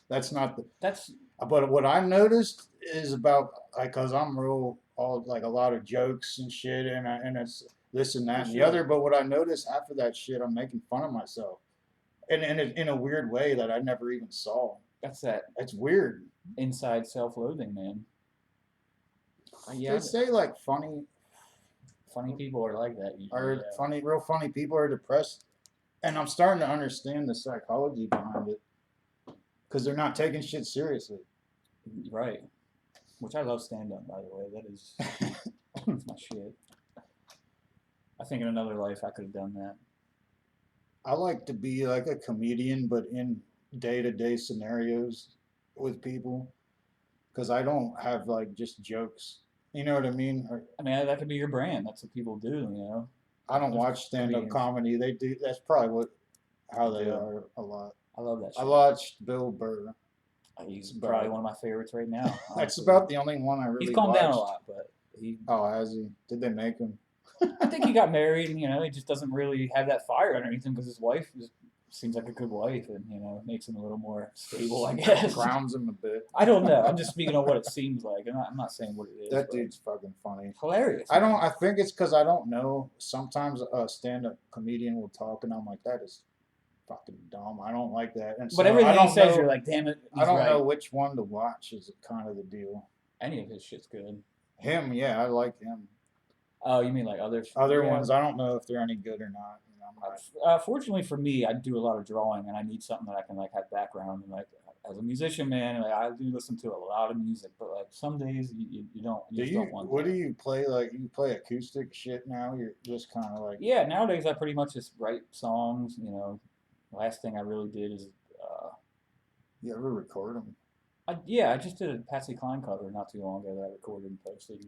that's not the. That's But what I noticed is about like, cause I'm real all like a lot of jokes and shit, and it's this and that and the Sure. other. But what I noticed after that shit, I'm making fun of myself, and in a weird way that I never even saw. that's that It's weird. inside self-loathing, man. Yeah, They say like funny people are like that. or Usually, real funny people are depressed, and I'm starting to understand the psychology behind it, because they're not taking shit seriously. right. Which I love stand-up, by the way. That is that's my shit. I think in another life I could have done that. I like to be like a comedian, but in day-to-day scenarios with people, because I don't have like just jokes. You know what I mean? Or, I mean, that could be your brand. That's what people do, you know. I don't There's watch stand-up comedians. comedy. They do. That's probably how they Yeah. are a lot. I love that I shit. watched Bill Burr. He's probably one of my favorites right now. That's honestly. about the only one I really. He's calmed watched. down a lot, but he. Oh, has he? Did they make him? I think he got married, and you know, he just doesn't really have that fire underneath him because his wife seems like a good wife, and you know, makes him a little more stable, I guess. Grounds him a bit. I don't know. I'm just speaking on what it seems like. I'm not saying what it is. That but dude's fucking funny. hilarious. I don't. man. I think it's because I don't know. Sometimes a stand-up comedian will talk, and I'm like, that is fucking dumb. I don't like that. And so But everything I don't he says, know, you're like, damn it. I don't right. know which one to watch. Is kind of the deal. Any of his shit's good. Him, yeah, I like him. Oh, you mean like others? Other Yeah. ones, I don't know if they're any good or not. You know, I'm not. Fortunately for me, I do a lot of drawing, and I need something that I can like have background. And like as a musician, man, like, I do listen to a lot of music, but like some days you don't. You Do just you? don't want What that. do you play? Like you play acoustic shit now? You're just kind of like. Yeah, nowadays I pretty much just write songs. You know, last thing I really did is. You ever record them? I just did a Patsy Cline cover not too long ago that I recorded and posted.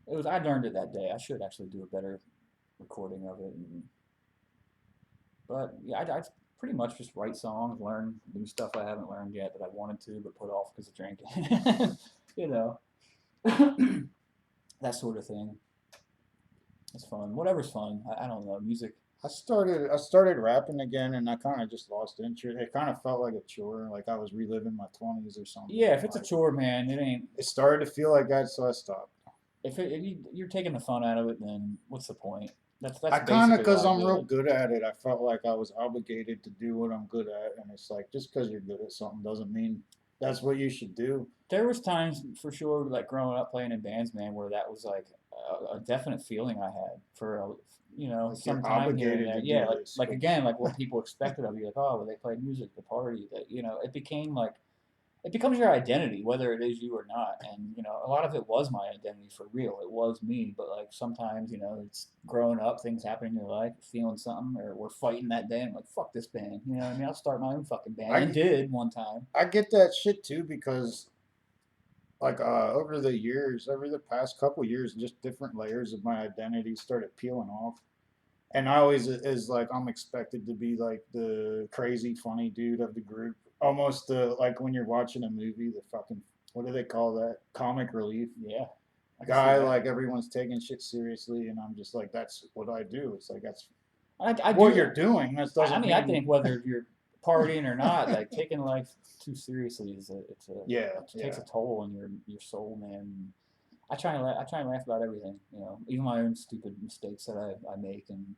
I learned it that day. I should actually do a better recording of it. But yeah, I pretty much just write songs, learn new stuff I haven't learned yet that I wanted to but put off because of drinking. You know, that sort of thing. It's fun. Whatever's fun. I don't know. Music. I started rapping again, and I kind of just lost interest. It kind of felt like a chore, like I was reliving my 20s or something. Yeah, if it's a Like, chore, man, it ain't. it started to feel like that, so I stopped. If you're taking the fun out of it, then what's the point? That's I kind of, basically because why I I'm did real it. good at it, I felt like I was obligated to do what I'm good at, and it's like just because you're good at something doesn't mean that's what you should do. There was times for sure, like growing up playing in bands, man, where that was like a definite feeling I had for you know, Like you're some time here and obligated there. to do Yeah, this, like but- again, like what people expected of you, like, oh, well, they play music, the party, that you know, it became like it becomes your identity, whether it is you or not. And a lot of it was my identity for real. It was me. But like sometimes, it's growing up, things happen in your life, feeling something, or we're fighting that day. And I'm like, fuck this band. You know what I mean? I'll start my own fucking band. I I did one time. I get that shit too because like over the years, over the past couple years, just different layers of my identity started peeling off. And I always is like I'm expected to be like the crazy funny dude of the group, almost the like when you're watching a movie, the fucking what do they call that? Comic relief Yeah, I can see guy. that. Like everyone's taking shit seriously, and I'm just like that's what I do. It's like that's I what do. you're doing. That I doesn't mean, I mean think whether you're partying or not, like taking life too seriously yeah, it takes yeah. a toll on your soul, man. I try and laugh about everything, even my own stupid mistakes that I make, and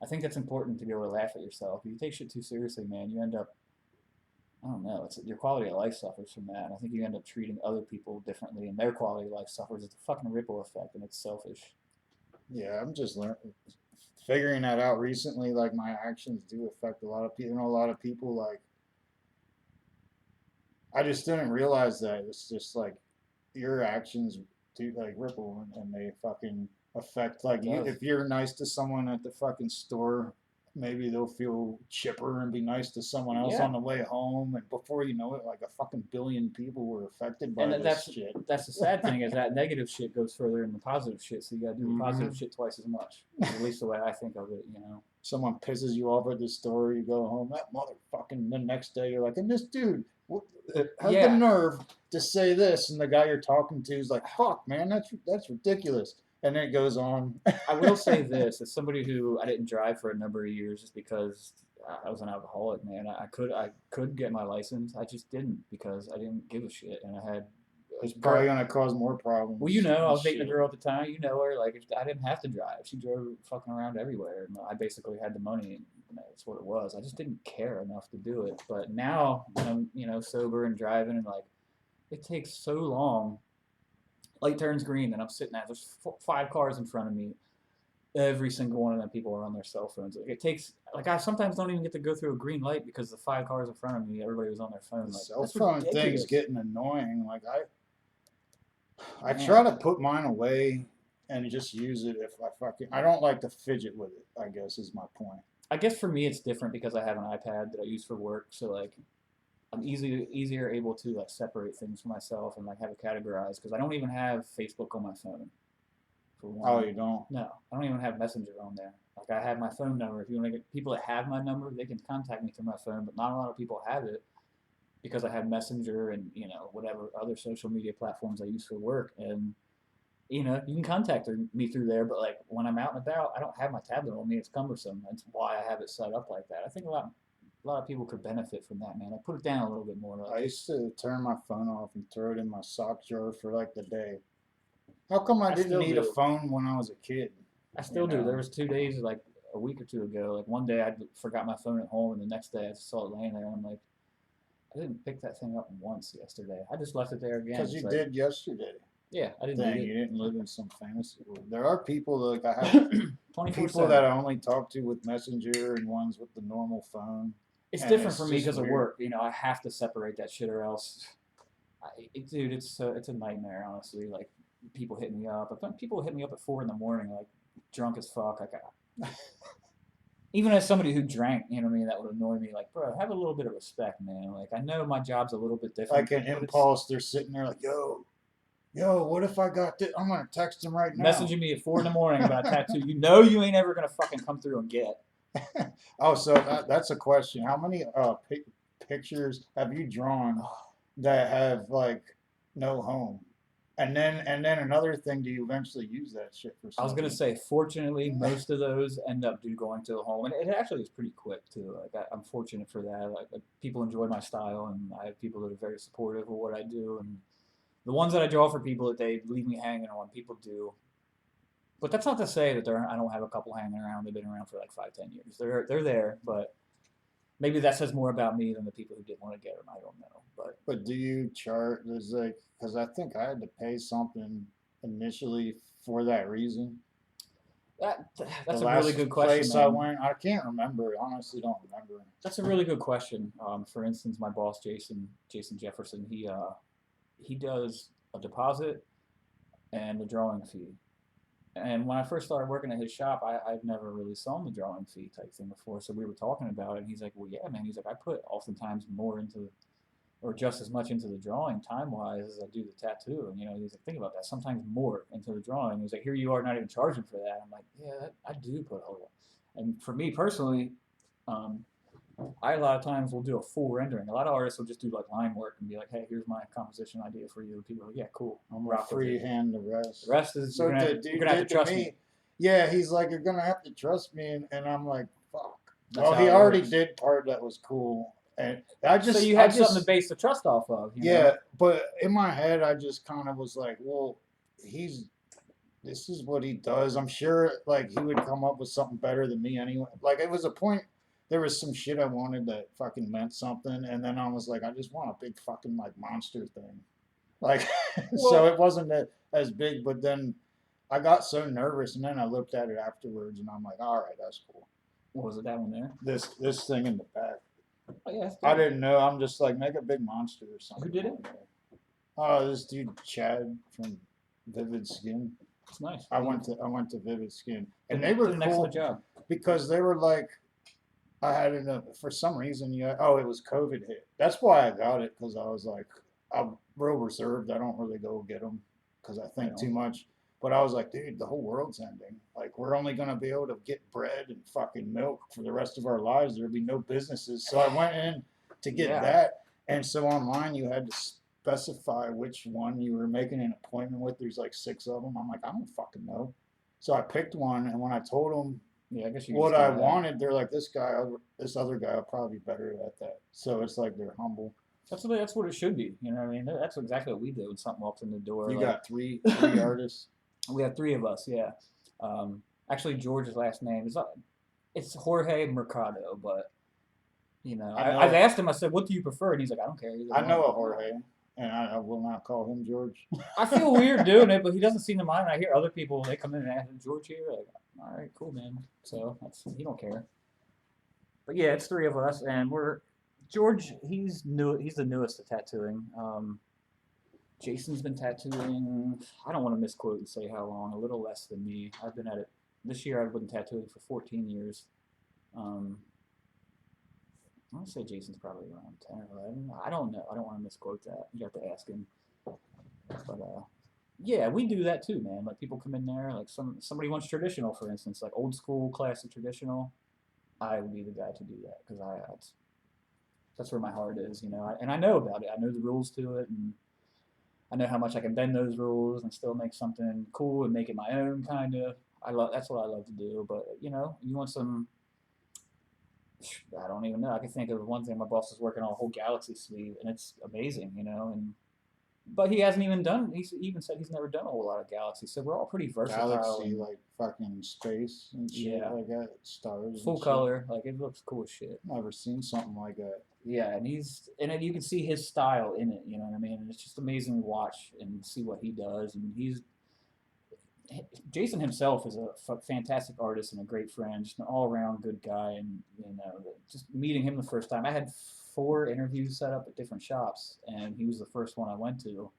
I think that's important to be able to laugh at yourself. If you take shit too seriously, man, you end up, I don't know, it's your quality of life suffers from that. And I think you end up treating other people differently, and their quality of life suffers. It's a fucking ripple effect, and it's selfish. Yeah, I'm just learning, figuring that out recently. Like my actions do affect a lot of people. You know, a lot of people like I just didn't realize that. It's just like your actions do like ripple and they fucking affect It like you does. if you're nice to someone at the fucking store, maybe they'll feel chipper and be nice to someone else Yeah, on the way home and before you know it like a fucking billion people were affected and by this shit. that's the sad thing is that negative shit goes further than the positive shit. So you got to do the Hmm. positive shit twice as much. At least the way I think of it. Someone pisses you off at the store, you go home, that motherfucking. The next day, you're like, and this dude has the Yeah, nerve to say this, and the guy you're talking to is like, fuck, man, that's ridiculous. And then it goes on. I will say this: as somebody who I didn't drive for a number of years just because I was an alcoholic, man. I could get my license. I just didn't because I didn't give a shit, and I had a It's probably girl. gonna cause more Well, problems I and was dating a shit. girl at the time. You know her. Like, if I didn't have to drive. She drove fucking around everywhere, and I basically had the money, and that's what it was. I just didn't care enough to do it. But now, when I'm sober and driving, and like, it takes so long. Light turns green, and I'm sitting there. There's five cars in front of me. Every single one of them people are on their cell phones. Like, it takes like I sometimes don't even get to go through a green light because the five cars in front of me, everybody was on their phone. The Like, cell that's phone thing's ridiculous, getting annoying. Like I try man. to put mine away and just use it if I fucking. I don't like to fidget with it. I guess is my point. I guess for me it's different because I have an iPad that I use for work. So like I'm easier able to like separate things for myself and like have it categorized because I don't even have Facebook on my phone. For Oh, one, you don't. no, I don't even have Messenger on there. Like I have my phone number. If you want to get people that have my number, they can contact me through my phone. But not a lot of people have it because I have Messenger and whatever other social media platforms I use for work. And you can contact me through there. But like when I'm out and about, I don't have my tablet on me. It's cumbersome. That's why I have it set up like that. I think a lot of people could benefit from that, man. I put it down a little bit more. I Like used to turn my phone off and throw it in my sock drawer for like the day. How come I I didn't still need a do. phone when I was a kid? I You still do. There know, was 2 days, like a week or two ago. Like one day I forgot my phone at home, and the next day I just saw it laying there. And I'm like, I didn't pick that thing up once yesterday. I just left it there again. because you It's like, did yesterday. yeah, I didn't Thing need you didn't live in some fantasy world. There are people like I have it. people 24/7. that I only talk to with Messenger and ones with the normal phone, It's and different it's for me just because of weird. work. I have to separate that shit, or else, dude, it's a nightmare. Honestly, like people hit me up. If people hit me up at 4 in the morning, like drunk as fuck. Like even as somebody who drank, you know what I mean, that would annoy me. Like, bro, have a little bit of respect, man. Like, I know my job's a little bit different, Like an but it's impulse, they're sitting there like, yo, what if I got this? I'm gonna text him right now. messaging me at 4 in the morning about a tattoo. You know, you ain't ever gonna fucking come through and get. Oh, so that's a question. How many pictures have you drawn that have like no home? And then another thing, do you eventually use that shit for I was gonna something? say, fortunately, most of those end up going to a home, and it actually is pretty quick too. Like I'm fortunate for that. Like people enjoy my style, and I have people that are very supportive of what I do, and the ones that I draw for people that they leave me hanging on, people do. But that's not to say that I don't have a couple hanging around. They've been around for like 5, 10 years. They're there, but maybe that says more about me than the people who didn't want to get them. I don't know, but But do you chart? There's like, because I think I had to pay something initially for that reason. That's The a really last good question, place I man. went, I can't remember. I honestly don't remember. That's a really good question. For instance, my boss, Jason Jefferson, he does a deposit and the drawing fee. And when I first started working at his shop, I'd never really saw the drawing fee type thing before. So we were talking about it, and he's like, "Well, yeah, man." He's like, "I put oftentimes more into, or just as much into the drawing time wise as I do the tattoo." And he's like, "Think about that. Sometimes more into the drawing." He's like, "Here you are, not even charging for that." I'm like, "Yeah, I do put a lot." And for me personally, um, I a lot of times will do a full rendering. A lot of artists will just do like line work and be like, "Hey, here's my composition idea for you." People are like, "Yeah, cool. I'm gonna Rock with it." freehand the rest. The rest is So the you're dude gonna have to did to trust me. me. Yeah, he's like, you're gonna have to trust me, and I'm like, fuck. That's Well, how he it already works. did part that was cool, and So you I had something to just, base the trust off of, yeah. But in my head, I just kind of was like, well, he's this is what he does. I'm sure like he would come up with something better than me anyway. Like it was a point. There was some shit I wanted that fucking meant something, and then I was like, I just want a big fucking like monster thing. Like, so Well, it wasn't as big, but then I got so nervous, and then I looked at it afterwards, and I'm like, all right, that's cool. what was it, that one there? This thing in the back, Oh yeah, that's I good. didn't know. I'm just like make a big monster or something. Who did it? on there. Oh, this dude Chad from Vivid Skin. It's nice. I went to Vivid Skin, and Did- they were did an cool excellent job. because they were like, I had it for some reason. Yeah, oh, it was COVID hit. That's why I got it because I was like, I'm real reserved. I don't really go get them because I think too much. But I was like, dude, the whole world's ending. Like, we're only gonna be able to get bread and fucking milk for the rest of our lives. There'll be no businesses. So I went in to get Yeah. that, and so online you had to specify which one you were making an appointment with. There's like 6 of them. I'm like, I don't fucking know. So I picked one, and when I told them Yeah, I guess you what just I do that. wanted, they're like, this other guy will probably be better at that. So it's like they're humble. That's what it should be. You know what I mean? That's exactly what we do when something walks in the door. You like, got three artists. we have 3 of us. Yeah. Actually, George's last name is it's Jorge Mercado, but I've asked him. I said, "What do you prefer?" And he's like, "I don't care." I know a Jorge, and I will not call him George. I feel weird doing it, but he doesn't seem to mind. I hear other people, they come in and ask, "George here?" Like, all right, cool, man. So he don't care. But yeah, it's 3 of us, and George. He's new. He's the newest to tattooing. Jason's been tattooing. I don't want to misquote and say how long. A little less than me. I've been at it this year. I've been tattooing for 14 years. I want to say Jason's probably around 10 or 11. I don't know. I don't want to misquote that. You have to ask him. But yeah, we do that too, man. Like people come in there, like somebody wants traditional, for instance, like old school classic traditional. I would be the guy to do that because that's where my heart is, and I know about it. I know the rules to it, and I know how much I can bend those rules and still make something cool and make it my own, kind of. That's what I love to do. But you want some. I don't even know. I can think of one thing. My boss is working on a whole galaxy sleeve, and it's amazing, but he hasn't even done. He's even said he's never done a whole lot of galaxy. So we're all pretty versatile. Galaxy, like fucking space and shit like that, stars. Full and color, like it looks cool as shit. Never seen something like that. Yeah, and you can see his style in it. You know what I mean? And it's just amazing to watch and see what he does. And Jason himself is a fantastic artist and a great friend, just an all-around good guy. And just meeting him the first time, I had 4 interviews set up at different shops, and he was the first one I went to,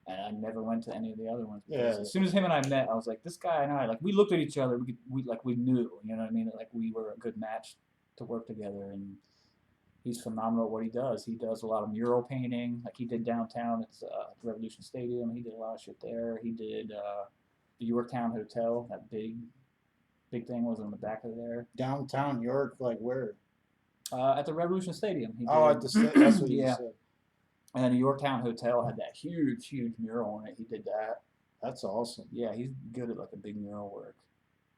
and I never went to any of the other ones. Yeah. As soon as him and I met, I was like, this guy and I, like, we looked at each other, we knew, you know what I mean? Like we were a good match to work together, and he's phenomenal at what he does. He does a lot of mural painting, like he did downtown at Revolution Stadium. He did a lot of shit there. He did the Yorktown Hotel, that big thing was on the back of there. Downtown York, like where? At the Revolution Stadium. He Oh, did. that's what you Yeah. said. And the Yorktown Hotel had that huge mural on it. He did that. That's awesome. Yeah, he's good at like a big mural work.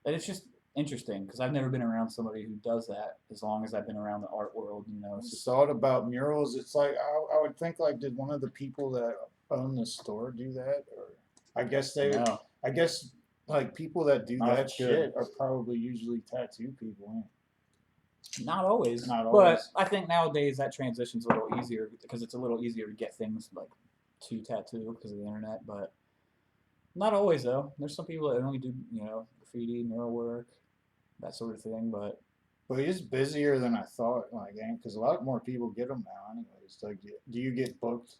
And it's just interesting because I've never been around somebody who does that as long as I've been around the art world. It's just, Thought about murals. It's like I would think like, did one of the people that own the store do that, or I guess they. no. I guess like people that do Not that good. shit are probably usually tattoo people. Not always. Not But always. I think nowadays that transition's a little easier because it's a little easier to get things like to tattoo because of the internet. But Not always though. There's some people that only do, graffiti, mural work, that sort of thing. But But it's busier than I thought, like, because a lot more people get them now, anyways. Like, do you get booked?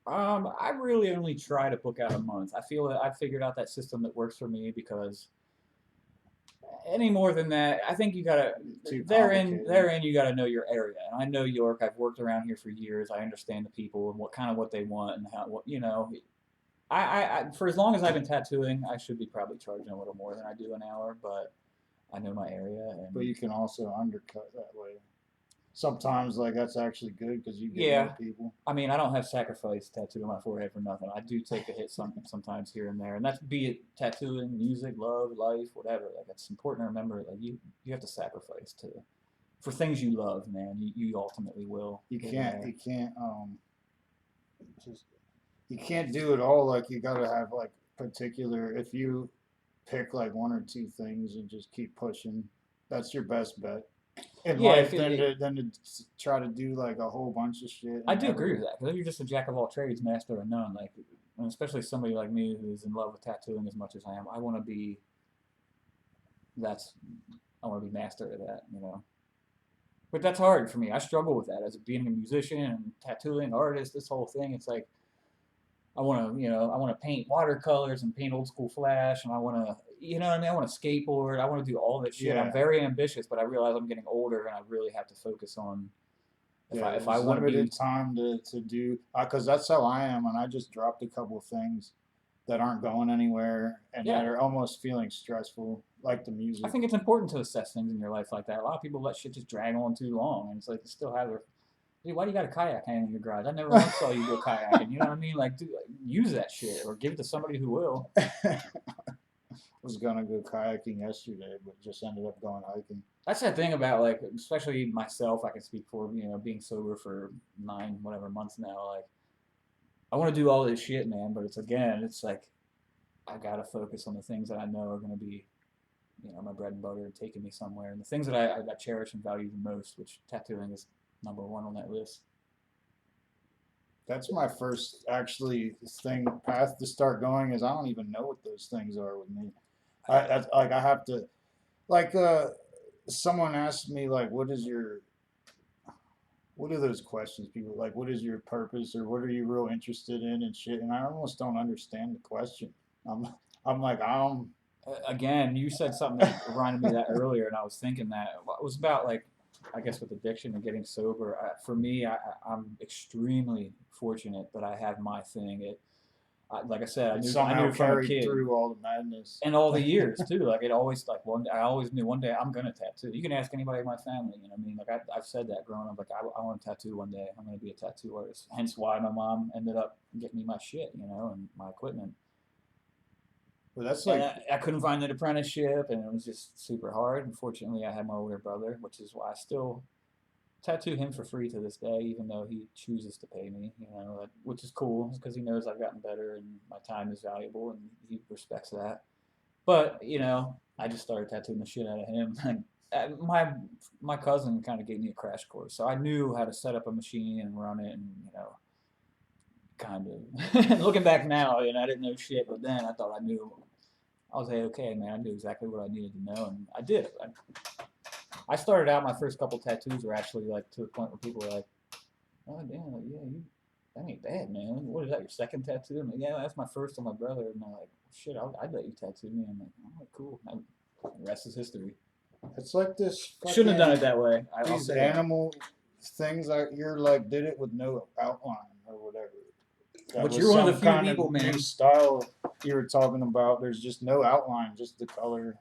I really only try to book out a month. I feel that I've figured out that system that works for me because any more than that, I think you gotta Too therein complicated. therein you gotta know your area. And I know York. I've worked around here for years. I understand the people and what they want and how what you know. I for as long as I've been tattooing, I should be probably charging a little more than I do an hour, but I know my area But and you can also undercut that way. Sometimes, like, that's actually good because you get yeah. more people. I mean, I don't have sacrifice tattooed on my forehead for nothing. I do take a hit sometimes here and there, and that's be it tattooing, music, love, life, whatever. Like it's important to remember. Like you have to sacrifice to for things you love, man. You ultimately will. You get can't, there. you can't, just you can't do it all. Like, you gotta have like particular. If you pick like one or two things and just keep pushing, that's your best bet in Yeah, life. if Than to try to do like a whole bunch of shit I and do agree never. with that because you're just a jack of all trades, master of none. Like, and especially somebody like me who's in love with tattooing as much as I am. I want to be. That's I want to be master of that. But that's hard for me. I struggle with that as being a musician and tattooing artist. This whole thing, it's like I want to paint watercolors and paint old school flash, and I want to, you know what I mean. I want to skateboard. I want to do all this shit. I'm Yeah, very ambitious, but I realize I'm getting older, and I really have to focus on yeah. if I There's want to be. limited time to do. Because that's how I am, and I just dropped a couple of things that aren't going anywhere and that Yeah, are almost feeling stressful, like the I music. think it's important to assess things in your life like that. A lot of people let shit just drag on too long, and it's like they still have their. Hey, why do you got a kayak hanging in your garage? I never once saw you go kayaking. You know what I mean? Like, use that shit or give it to somebody who will. Was gonna go kayaking yesterday, but just ended up going hiking. That's that thing about like, especially myself. I can speak for being sober for 9 whatever months now. Like, I want to do all this shit, man. But it's like I gotta focus on the things that I know are gonna be, my bread and butter and taking me somewhere, and the things that I cherish and value the most, which tattooing is number one on that list. That's my first actually thing path to start going is I don't even know what those things are with me. I have to like someone asked me like what are those questions people like what is your purpose or what are you real interested in and shit and I almost don't understand the question. I'm I'm like Again, you said something that reminded me of that earlier, and I was thinking that it was about like, I guess with addiction and getting sober. For me, I'm extremely fortunate that I have my thing. Like I said, it I somehow knew from a carried kid, through all the madness. and all the years too. Like it always like I always knew one day I'm gonna tattoo. You can ask anybody in my family. You know what I mean? Like I've said that growing up. Like I want to tattoo one day. I'm gonna be a tattoo artist. Hence why my mom ended up getting me my shit, and my equipment. But that's And like I couldn't find an apprenticeship, and it was just super hard. Unfortunately, I had my older brother, which is why I still tattoo him for free to this day, even though he chooses to pay me. Which is cool because he knows I've gotten better and my time is valuable, and he respects that. But I just started tattooing the shit out of him. My cousin kind of gave me a crash course, so I knew how to set up a machine and run it, and kind of. Looking back now, I didn't know shit, but then I thought I knew. I was like, okay, man, I knew exactly what I needed to know, and I did. I started out, my first couple tattoos were actually like to the point where people were like, oh damn, like, yeah, that ain't bad, man. What is that, your second tattoo? I'm like, yeah, that's my first on my brother. And they're like, shit, I'd let you tattoo me. I'm like, all right, cool. The rest is history. it's like this Shouldn't have done it fucking that way. I'll these say that. animal things that you're like did it with no outline or whatever. That But was you're one of the some few kind people, of man. new style you were talking about. There's just no outline, just the color.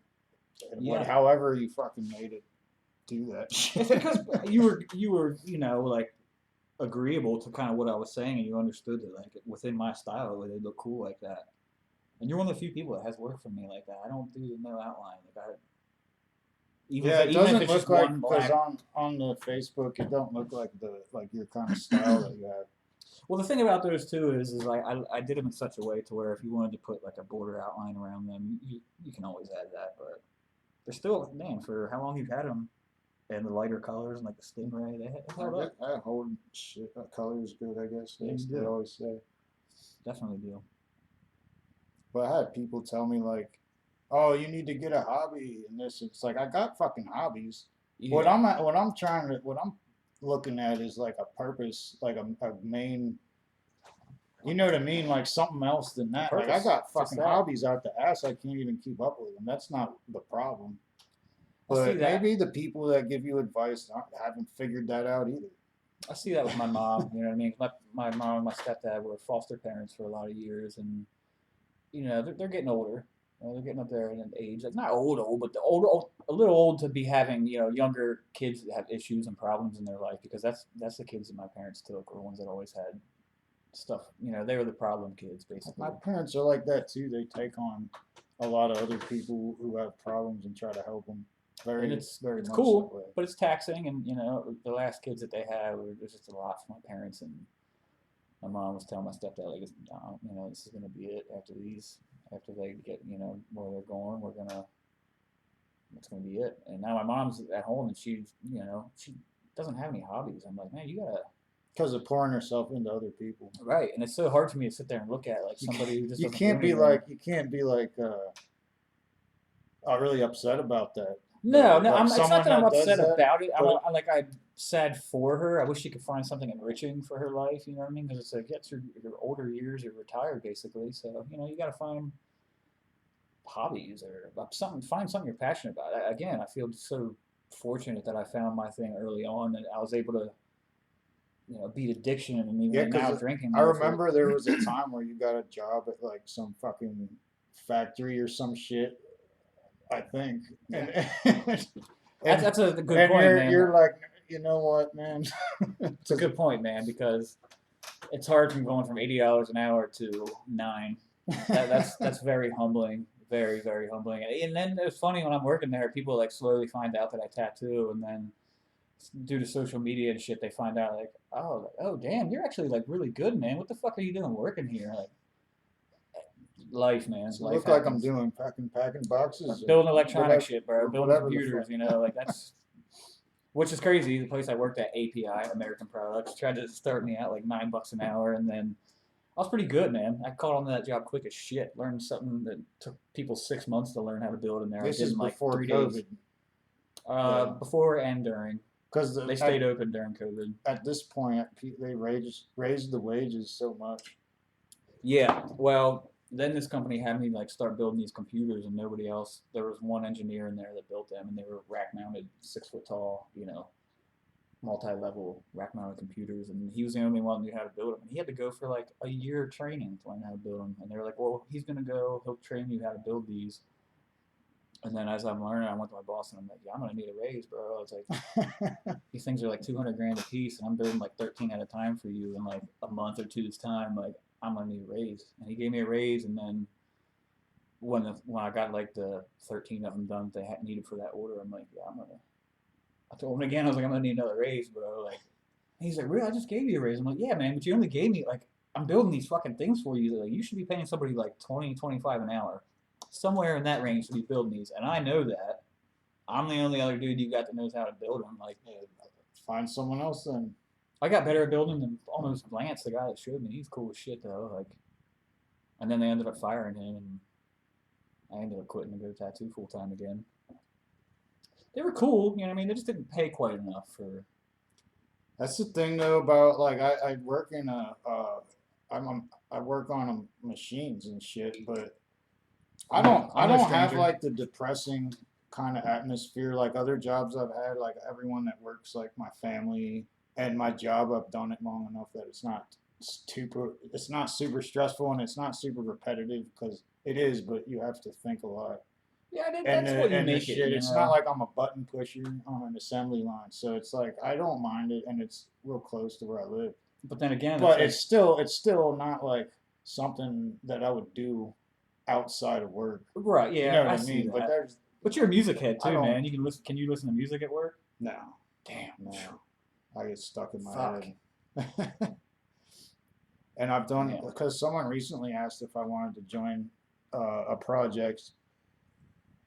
And Yeah. however you fucking made it do that shit. It's because you were like agreeable to kind of what I was saying, and you understood that like within my style, it would look cool like that. And you're one of the few people that has worked for me like that. I don't do no outline. Like Yeah, it even if doesn't it's look just like one because black. on the Facebook, it don't look like the like your kind of style that you have. Well, the thing about those two is like I did them in such a way to where if you wanted to put like a border outline around them, you can always add that. But they're still, man, for how long you've had them, and the lighter colors and like the stingray, they held up. That whole shit, that color is good, I guess. Yeah, you They do. always say. Definitely do. But I had people tell me like, "Oh, you need to get a hobby," and this. It's like I got fucking hobbies. Yeah, What I'm looking at is like a purpose, like a main. You know what I mean? Like something else than a that. Like I purpose. got Just fucking that. hobbies out the ass. I can't even keep up with them. That's not the problem. I see But that. maybe the people that give you advice haven't figured that out either. I see that with my mom. You know what I mean? My mom and my stepdad were foster parents for a lot of years, and they're getting older. They're getting up there in an age, like not old, but the old, a little old to be having younger kids that have issues and problems in their life because that's the kids that my parents took, were ones that always had stuff. They were the problem kids basically. My parents are like that too. They take on a lot of other people who have problems and try to help them. And Very, it's very it's much that cool, way. but it's taxing. And the last kids that they had were there's just a lot for my parents. And my mom was telling my stepdad like, this is gonna be it after these. After they get where they're going, it's gonna be it. And now my mom's at home and she doesn't have any hobbies. I'm like, man, you gotta. Because of pouring herself into other people. Right, and it's so hard for me to sit there and look at like somebody who just You doesn't do can't be anything. like really upset about that. No, no, Like it's not someone that I'm that does upset that, about it. but I'm sad for her. I wish she could find something enriching for her life. You know what I mean? Because it's like, yeah, through your older years, you're retired basically. So you got to find hobbies or something. Find something you're passionate about. Again, I feel so fortunate that I found my thing early on, and I was able to, beat addiction and even yeah, like now because drinking I with it. remember there was a time where you got a job at like some fucking factory or some shit. I think, Yeah, and that's and that's a good and point, man. you're like, you know what, man? It's a good point, man, because it's hard from going from $80 an hour to 9. That's very humbling, very very humbling. And then it's funny when I'm working there, people like slowly find out that I tattoo, and then due to social media and shit, they find out like, oh damn, you're actually like really good, man. What the fuck are you doing working here? Like life, man, So life look like I'm happens. doing packing boxes or Building electronic whatever, shit, bro. or Building whatever the computers, fuck. like that's which is crazy. The place I worked at, API, American Products, tried to start me out like $9 an hour, and then I was pretty good, man. I caught on to that job quick as shit. Learned something that took people 6 months to learn how to build in there. I This did is in like before 3 days. COVID, yeah. Before and during. Because They stayed open during COVID. at this point, they raised the wages so much. Yeah, well, then this company had me like start building these computers, and nobody else. There was one engineer in there that built them, and they were rack mounted, 6 foot tall, multi-level rack mounted computers, and he was the only one who knew how to build them. And he had to go for like a year of training to learn how to build them. And they were like, "Well, he's gonna go. He'll train you how to build these." And then as I'm learning, I went to my boss and I'm like, "Yeah, I'm gonna need a raise, bro." It's like these things are like 200 grand a piece, and I'm building like 13 at a time for you in like a month or two's time. Like I'm gonna need a raise. And he gave me a raise, and then when I got like the 13 of them done that they had needed for that order, I'm like, "Yeah, I'm gonna." I told him again, I was like, "I'm gonna need another raise, bro." Like he's like, "Really? I just gave you a raise." I'm like, "Yeah, man, but you only gave me like I'm building these fucking things for you. Like you should be paying somebody like 20, 25 an hour, somewhere in that range to be building these, and I know that. I'm the only other dude you got that knows how to build them. Like Yeah, find someone else then. I got better at building than almost Lance, the guy that showed me. He's cool as shit though. Like, and then they ended up firing him, and I ended up quitting to go tattoo full time again. They were cool, you know what I mean? They just didn't pay quite enough for. That's the thing though about like I work in I work on machines and shit, but I I'm no don't have stranger. like the depressing kind of atmosphere like other jobs I've had. Like everyone that works, like my family and my job, I've done it long enough that it's not super stressful and it's not super repetitive because it is, but you have to think a lot. Yeah, that's what you And the make it, shit, you it's not know. like I'm a button pusher on an assembly line, so it's like I don't mind it, and it's real close to where I live. But then again, it's But like, it's still not like something that I would do outside of work. right? You Yeah, know what I I see mean? But that. But you're a music head I too, don't man. You can listen. Can you listen to music at work? no Damn. no I get stuck in my Fuck. head. And I've done Yeah. because someone recently asked if I wanted to join a project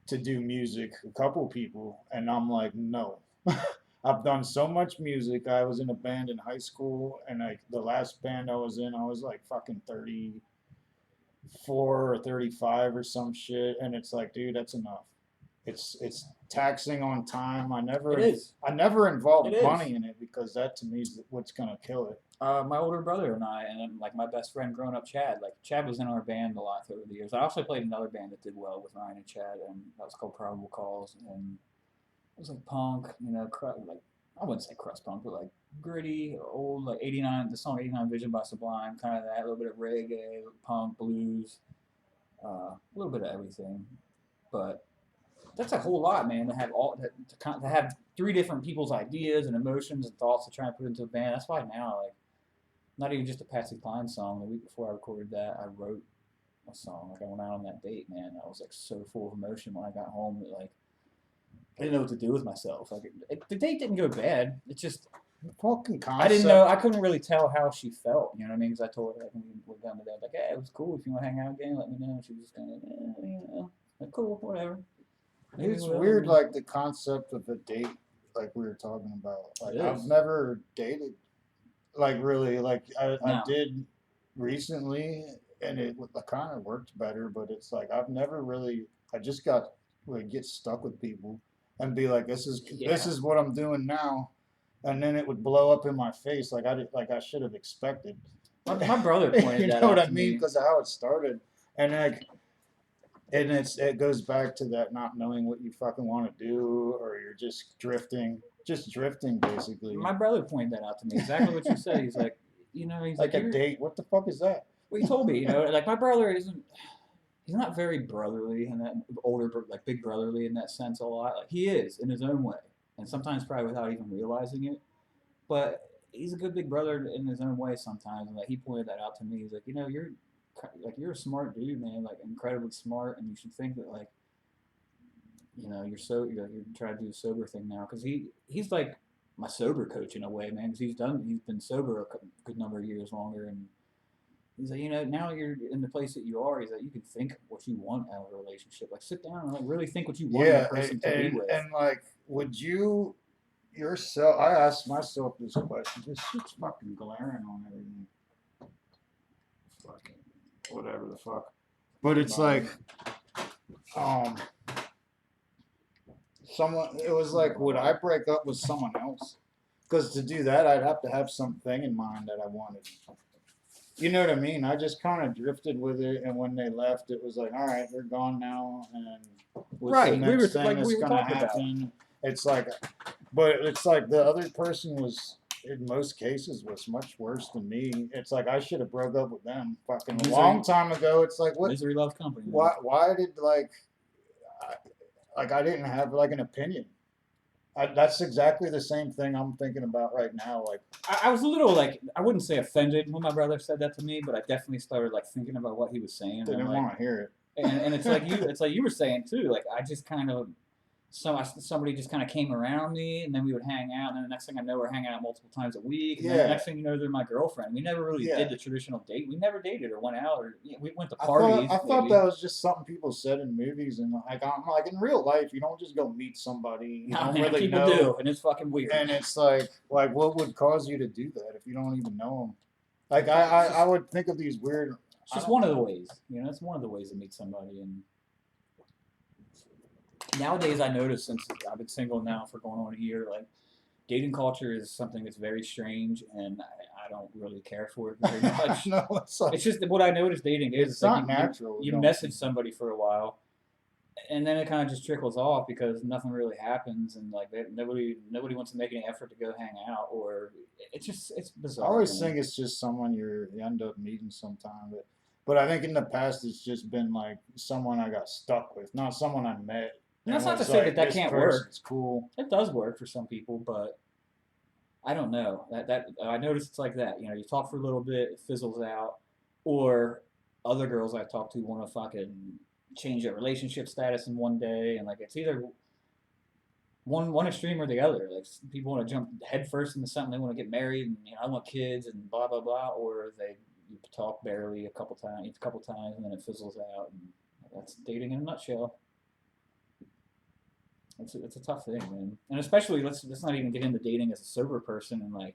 to do music, a couple people, and I'm like, no. I've done so much music. I was in a band in high school, and like the last band I was in, I was like fucking 34 or 35 or some shit, and it's like, dude, that's enough. It's taxing on time. It is. I never involved It is. money in it because that to me is what's gonna kill it. My older brother and I, and then, like my best friend growing up, Chad. Like Chad was in our band a lot over the years. I also played another band that did well with Ryan and Chad, and that was called Probable Cause, and it was like punk, you know, like I wouldn't say crust punk, but like gritty, old, like '89. The song '89 Vision by Sublime, kind of that. A little bit of reggae, punk, blues, a little bit of everything. But that's a whole lot, man. To have to have three different people's ideas and emotions and thoughts to try and put into a band. That's why now, like, not even just a Patsy Cline song. The week before I recorded that, I wrote a song. Like I went out on that date, man. I was like so full of emotion when I got home that like I didn't know what to do with myself. Like the date didn't go bad. It just The fucking I didn't concept. know. I couldn't really tell how she felt. You know what I mean? Because I told her like when we were done with that, like, hey, it was cool. If you want to hang out again, let me know. She was just kind of, you know, like cool, whatever. Maybe It's we'll- weird, like the concept of a date, like we were talking about. Like It I've is. never dated, like really, like I No. did recently, and it kind of worked better. But it's like I've never really. I just got like get stuck with people and be like, this Yeah. is what I'm doing now, and then it would blow up in my face, like I should have expected. My brother pointed You that know out what I to mean? me. Because of how it started, and like it goes back to that not knowing what you fucking want to do, or you're just drifting basically. My brother pointed that out to me. Exactly what you said. He's like, you know, he's Like like, a you're, date. What the fuck is that? well, he told me, you know, like my brother isn't. He's not very brotherly in that like big brotherly in that sense a lot. Like he is in his own way, and sometimes probably without even realizing it. But he's a good big brother in his own way sometimes. And like he pointed that out to me. He's like, you know, you're a smart dude, man. Like incredibly smart, and you should think that like, you know, you're trying to do the sober thing now because he's like my sober coach in a way, man. Because he's been sober a good number of years longer, and he's like, you know, now you're in the place that you are. He's like, you can think what you want out of a relationship. Like, sit down and like really think what you want Yeah, that person to be with. and like, would you yourself? I asked myself this question. This shit's fucking glaring on everything. Fucking whatever the fuck. But it's like, um, someone. It was like, would I break up with someone else? Because to do that, I'd have to have something in mind that I wanted. You know what I mean? I just kind of drifted with it, and when they left, it was like, all right, they're gone now, and what's Right, the we next were- thing like that's we were gonna talking about. happen? It's like, but it's like the other person was, in most cases, was much worse than me. It's like I should have broke up with them fucking a Misery- long time ago. It's like, what? Misery loves company. Man. Why did I didn't have like an opinion. That's exactly the same thing I'm thinking about right now. Like, I was a little like I wouldn't say offended when my brother said that to me, but I definitely started like thinking about what he was saying. didn't And, I'm like, want to hear it. and it's like you were saying too. Like I just kind of somebody just kind of came around me, and then we would hang out, and then the next thing I know, we're hanging out multiple times a week. And then Yeah. the next thing you know, they're my girlfriend. We never really Yeah. did the traditional date. We never dated or went out, or we went to I parties. thought maybe. that was just something people said in movies, and like I'm like in real life, you don't just go meet somebody you No, don't man, really people know, do, and it's fucking weird. and it's like what would cause you to do that if you don't even know them? Like I would think of these weird. It's just one of the ways, you know. It's one of the ways to meet somebody. And nowadays, I notice since I've been single now for going on a year, like dating culture is something that's very strange, and I don't really care for it very much. No, it's like It's just what I notice dating is. it's like not natural. You don't message somebody for a while, and then it kind of just trickles off because nothing really happens, and like nobody wants to make any effort to go hang out, or it's I bizarre. always man. think it's just someone you end up meeting sometime, but I think in the past it's just been like someone I got stuck with, not someone I met. And that's and not to was say like, that that this can't work. person's cool. It does work for some people, but I don't know. That I notice it's like that. You know, you talk for a little bit, it fizzles out, or other girls I've talked to want to fucking change their relationship status in one day, and like it's either one extreme or the other. Like people want to jump head first into something, they want to get married, and I want kids, and blah blah blah, or they talk barely a couple times, and then it fizzles out, and that's dating in a nutshell. It's a tough thing, man. And especially let's not even get into dating as a sober person and like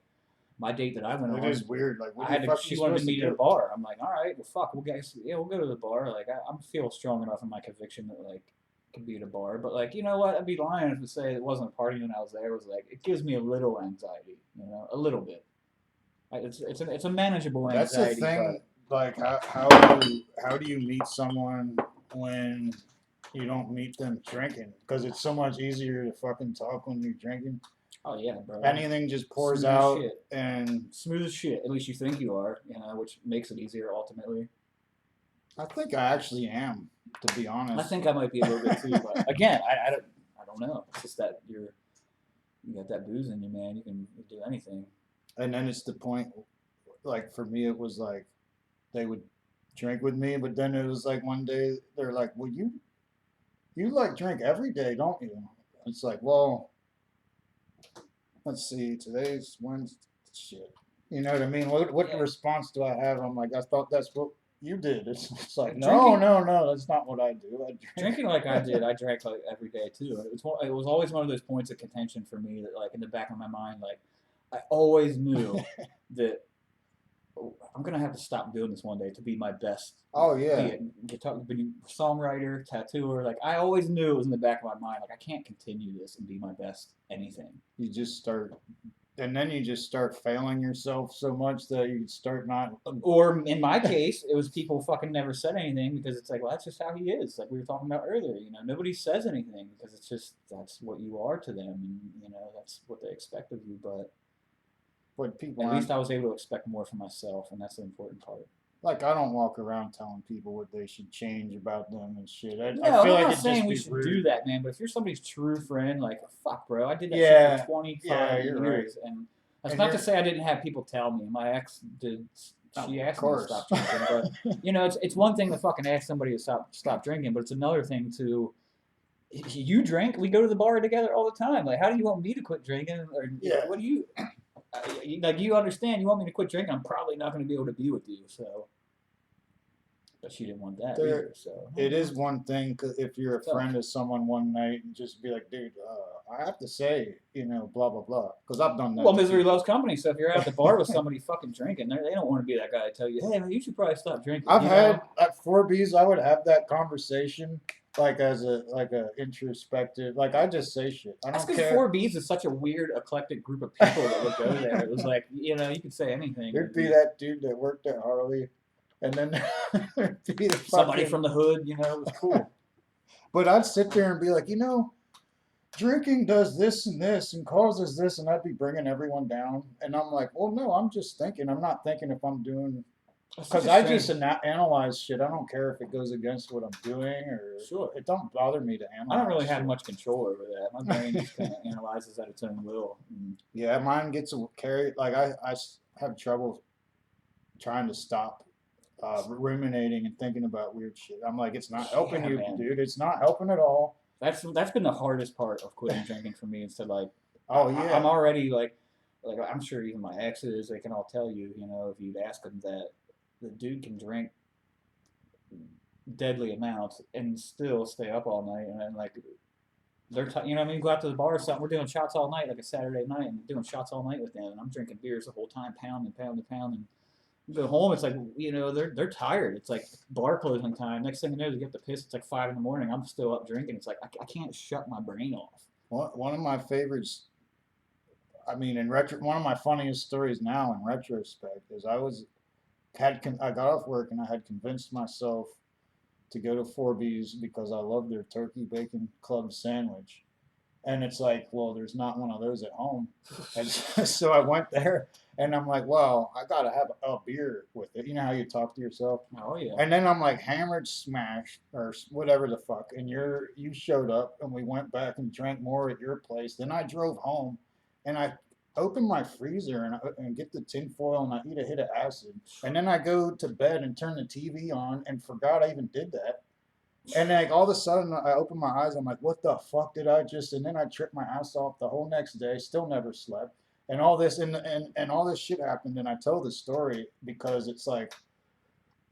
my date that I went It on, is weird. Like, what I the had to. fuck She you wanted to supposed to meet at a do? bar. I'm like, all right, well, fuck, we'll go to the bar. Like, I'm feel strong enough in my conviction that like could be at a bar, but like, you know what? I'd be lying if I say it wasn't a party when I was there. It was like it gives me a little anxiety, you know, a little bit. It's a manageable That's the anxiety, thing. but Like, how do you meet someone when you don't meet them drinking? Because it's so much easier to fucking talk when you're drinking. oh yeah, bro, Anything just pours smooth as out, shit, and smooth as shit. At least you think you are, you know, which makes it easier ultimately. I think I actually am, to be I honest. think I might be a little bit too, but again, I don't know. It's just that you got that booze in you, man. You can do anything. And then it's the point, like for me, it was like they would drink with me, but then it was like one day they're like, "Well, you like drink every day, don't you?" It's like, well, let's see, today's Wednesday. Shit, you know what I mean? What Yeah. response do I have? I'm like, I thought that's what you did. It's like, no, Drinking, no, no, that's not what I do. I drink. drinking like I did, I drank like every day too. It was always one of those points of contention for me that like in the back of my mind, like I always knew that I'm gonna have to stop doing this one day to be my best. Oh Be yeah, it guitar, be songwriter, tattooer. Like I always knew it was in the back of my mind. Like I can't continue this and be my best anything. you just start, and then you just start failing yourself so much that you start not. Or in my case, it was people fucking never said anything because it's like, well, that's just how he is. Like we were talking about earlier. You know, nobody says anything because it's just that's what you are to them, and you know that's what they expect of you. But But people at aren't least I was able to expect more from myself, and that's the important part. like, I don't walk around telling people what they should change about them and shit. I No, feel I'm like not it'd saying just we be should do rude. that, man. But if you're somebody's true friend, like fuck, bro, I did that shit Yeah, for 25 yeah, you're right. years, and that's And not to you're say I didn't have people tell me. My ex did. oh, She of asked me to course. stop drinking, but you know, it's one thing to fucking ask somebody to stop drinking, but it's another thing to you drink. We go to the bar together all the time. Like, how do you want me to quit drinking? Or Yeah, what do you like? You understand? You want me to quit drinking? I'm probably not going to be able to be with you. So, but she didn't want that there. either. So It is one thing 'cause if you're a tough. friend of someone one night and just be like, dude, I have to say, blah blah blah, because I've done Well, that to misery people. loves company. So if you're at the bar with somebody fucking drinking, they don't want to be that guy to tell you, "Hey, man, you should probably stop drinking." I've You had know, at 4Bs, I would have that conversation like as a introspective, like I just say shit. I that's don't because care. Four Bs is such a weird, eclectic group of people that would go there. It was like, you know, you could say anything. There'd be that dude that worked at Harley, and then there'd be the Somebody fucking. from the hood. You know, it was cool. But I'd sit there and be like, drinking does this and this and causes this, and I'd be bringing everyone down. And I'm like, well, no, I'm just thinking. I'm not thinking if I'm doing. It's such Because a I strange. just analyze shit. I don't care if it goes against what I'm doing or Sure. it don't bother me to analyze. I don't really have shit. much control over that. My brain just kind of analyzes at its own will. Yeah, mine gets carried. Like I have trouble trying to stop ruminating and thinking about weird shit. I'm like, it's not helping Yeah, you, man. dude. It's not helping at all. That's been the hardest part of quitting drinking for me. Instead, like, Oh I'm yeah, already like I'm sure even my exes, they can all tell you, you know, if you'd ask them that the dude can drink deadly amounts and still stay up all night, and then like you know what I mean, go out to the bar or something. We're doing shots all night, like a Saturday night, and doing shots all night with them, and I'm drinking beers the whole time, pound and pound and pound, and you go home. It's like you know they're tired. It's like bar closing time. Next thing you know, they get the piss. It's like 5 in the morning. I'm still up drinking. It's like I can't shut my brain off. one of my favorites. I mean, one of my funniest stories now in retrospect is I got off work and I had convinced myself to go to 4B's because I love their turkey bacon club sandwich. And it's like, well, there's not one of those at home. And so I went there and I'm like, well, I got to have a beer with it. You know how you talk to yourself? Oh yeah. And then I'm like hammered, smashed, or whatever the fuck. And you showed up and we went back and drank more at your place. Then I drove home and I open my freezer and get the tin foil and I eat a hit of acid. And then I go to bed and turn the TV on and forgot I even did that. And like all of a sudden I open my eyes, I'm like, what the fuck did I just? And then I tripped my ass off the whole next day, still never slept. And all this and all this shit happened. And I tell the story because it's like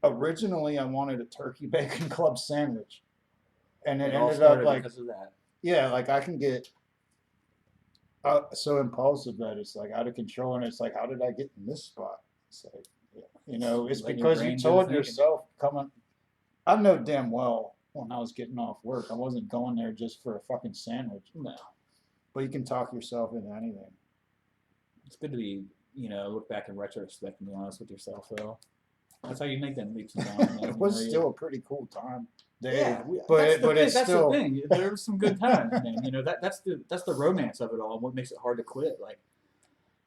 originally I wanted a turkey bacon club sandwich. And it It all ended up started like, because of that. yeah, like I can get so impulsive that it's like out of control, and it's like, how did I get in this spot? It's like, it's Letting your because you brain do the told thinking. yourself coming. I know damn well when I was getting off work, I wasn't going there just for a fucking sandwich. No, But you can talk yourself into anything. it's good to be, look back in retrospect and be honest with yourself, though. That's how you make them leaps and bounds. Man. It was still a pretty cool time. That's it's still the thing. There was some good times, man. That's the romance of it all. And what makes it hard to quit? Like,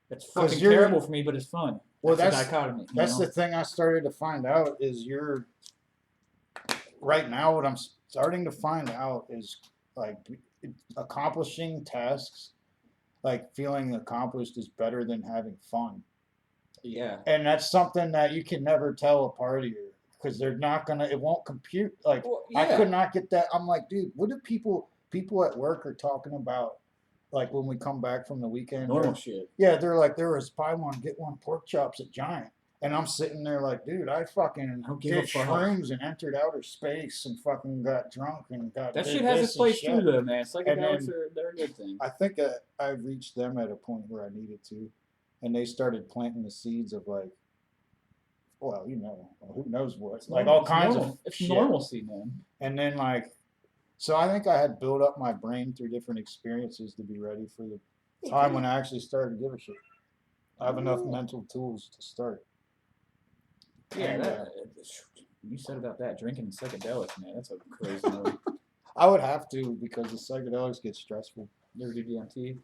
it's fucking terrible for me, but it's fun. Well, that's the dichotomy. That's the thing I started to find out is right now. What I'm starting to find out is like accomplishing tasks, like feeling accomplished is better than having fun. Yeah. And that's something that you can never tell a partier because they're not gonna. It won't compute. Like I could not get that. I'm like, dude, what do people at work are talking about? Like when we come back from the weekend, normal shit. Yeah, they're like, there was buy one get one pork chops at Giant, and I'm sitting there like, dude, I fucking did shrooms and entered outer space and fucking got drunk and got. That shit has its place too, though, man. Psychedelics they're a good thing. I think I reached them at a point where I needed to, and they started planting the seeds of like, well, who knows what, it's like all kinds of. It's normalcy, man. And then like. So I think I had built up my brain through different experiences to be ready for the time when I actually started to give a shit. I have enough mental tools to start. Yeah, you said about that drinking psychedelics, man. That's a crazy one. I would have to because the psychedelics get stressful. You ever do DMT?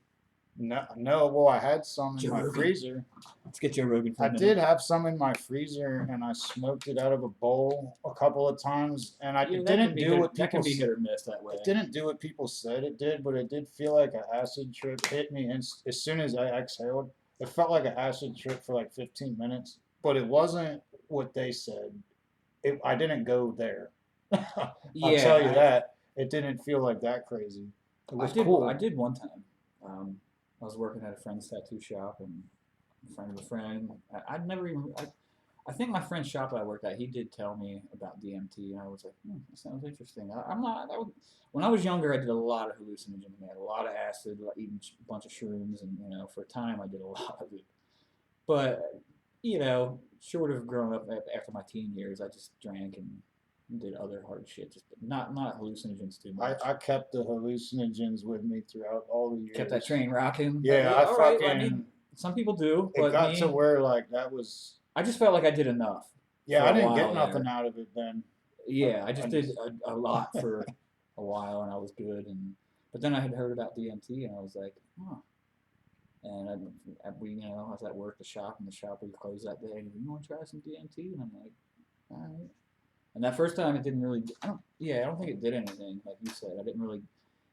No. Well, I had some in my freezer. Let's get Joe Rogan. I did have some in my freezer, and I smoked it out of a bowl a couple of times, and it didn't do what people. That can be hit or miss that way. It didn't do what people said it did, but it did feel like an acid trip hit me. And as soon as I exhaled, it felt like an acid trip for like 15 minutes, but it wasn't what they said. I didn't go there. I'll tell you that. It didn't feel like that crazy. It was cool. I did one time. I was working at a friend's tattoo shop, and a friend of a friend. I'd never even. I think my friend's shop that I worked at, he did tell me about DMT, and I was like, that sounds interesting. I'm not. When I was younger, I did a lot of hallucinogens. I had a lot of acid, eating a bunch of shrooms, and for a time, I did a lot of it. But short of growing up after my teen years, I just drank and did other hard shit, just not hallucinogens too much. I kept the hallucinogens with me throughout all the years. Kept that train rocking. Yeah, I mean, some people do, but it got to where like that was. I just felt like I did enough. Yeah, I didn't get nothing out of it then. Yeah, I just did a lot for a while, and I was good. But then I had heard about DMT, and I was like, huh. And I was at work, the shop was closed that day. And you want to try some DMT? And I'm like, all right. And that first time, it didn't really. I don't think it did anything. Like you said, I didn't really.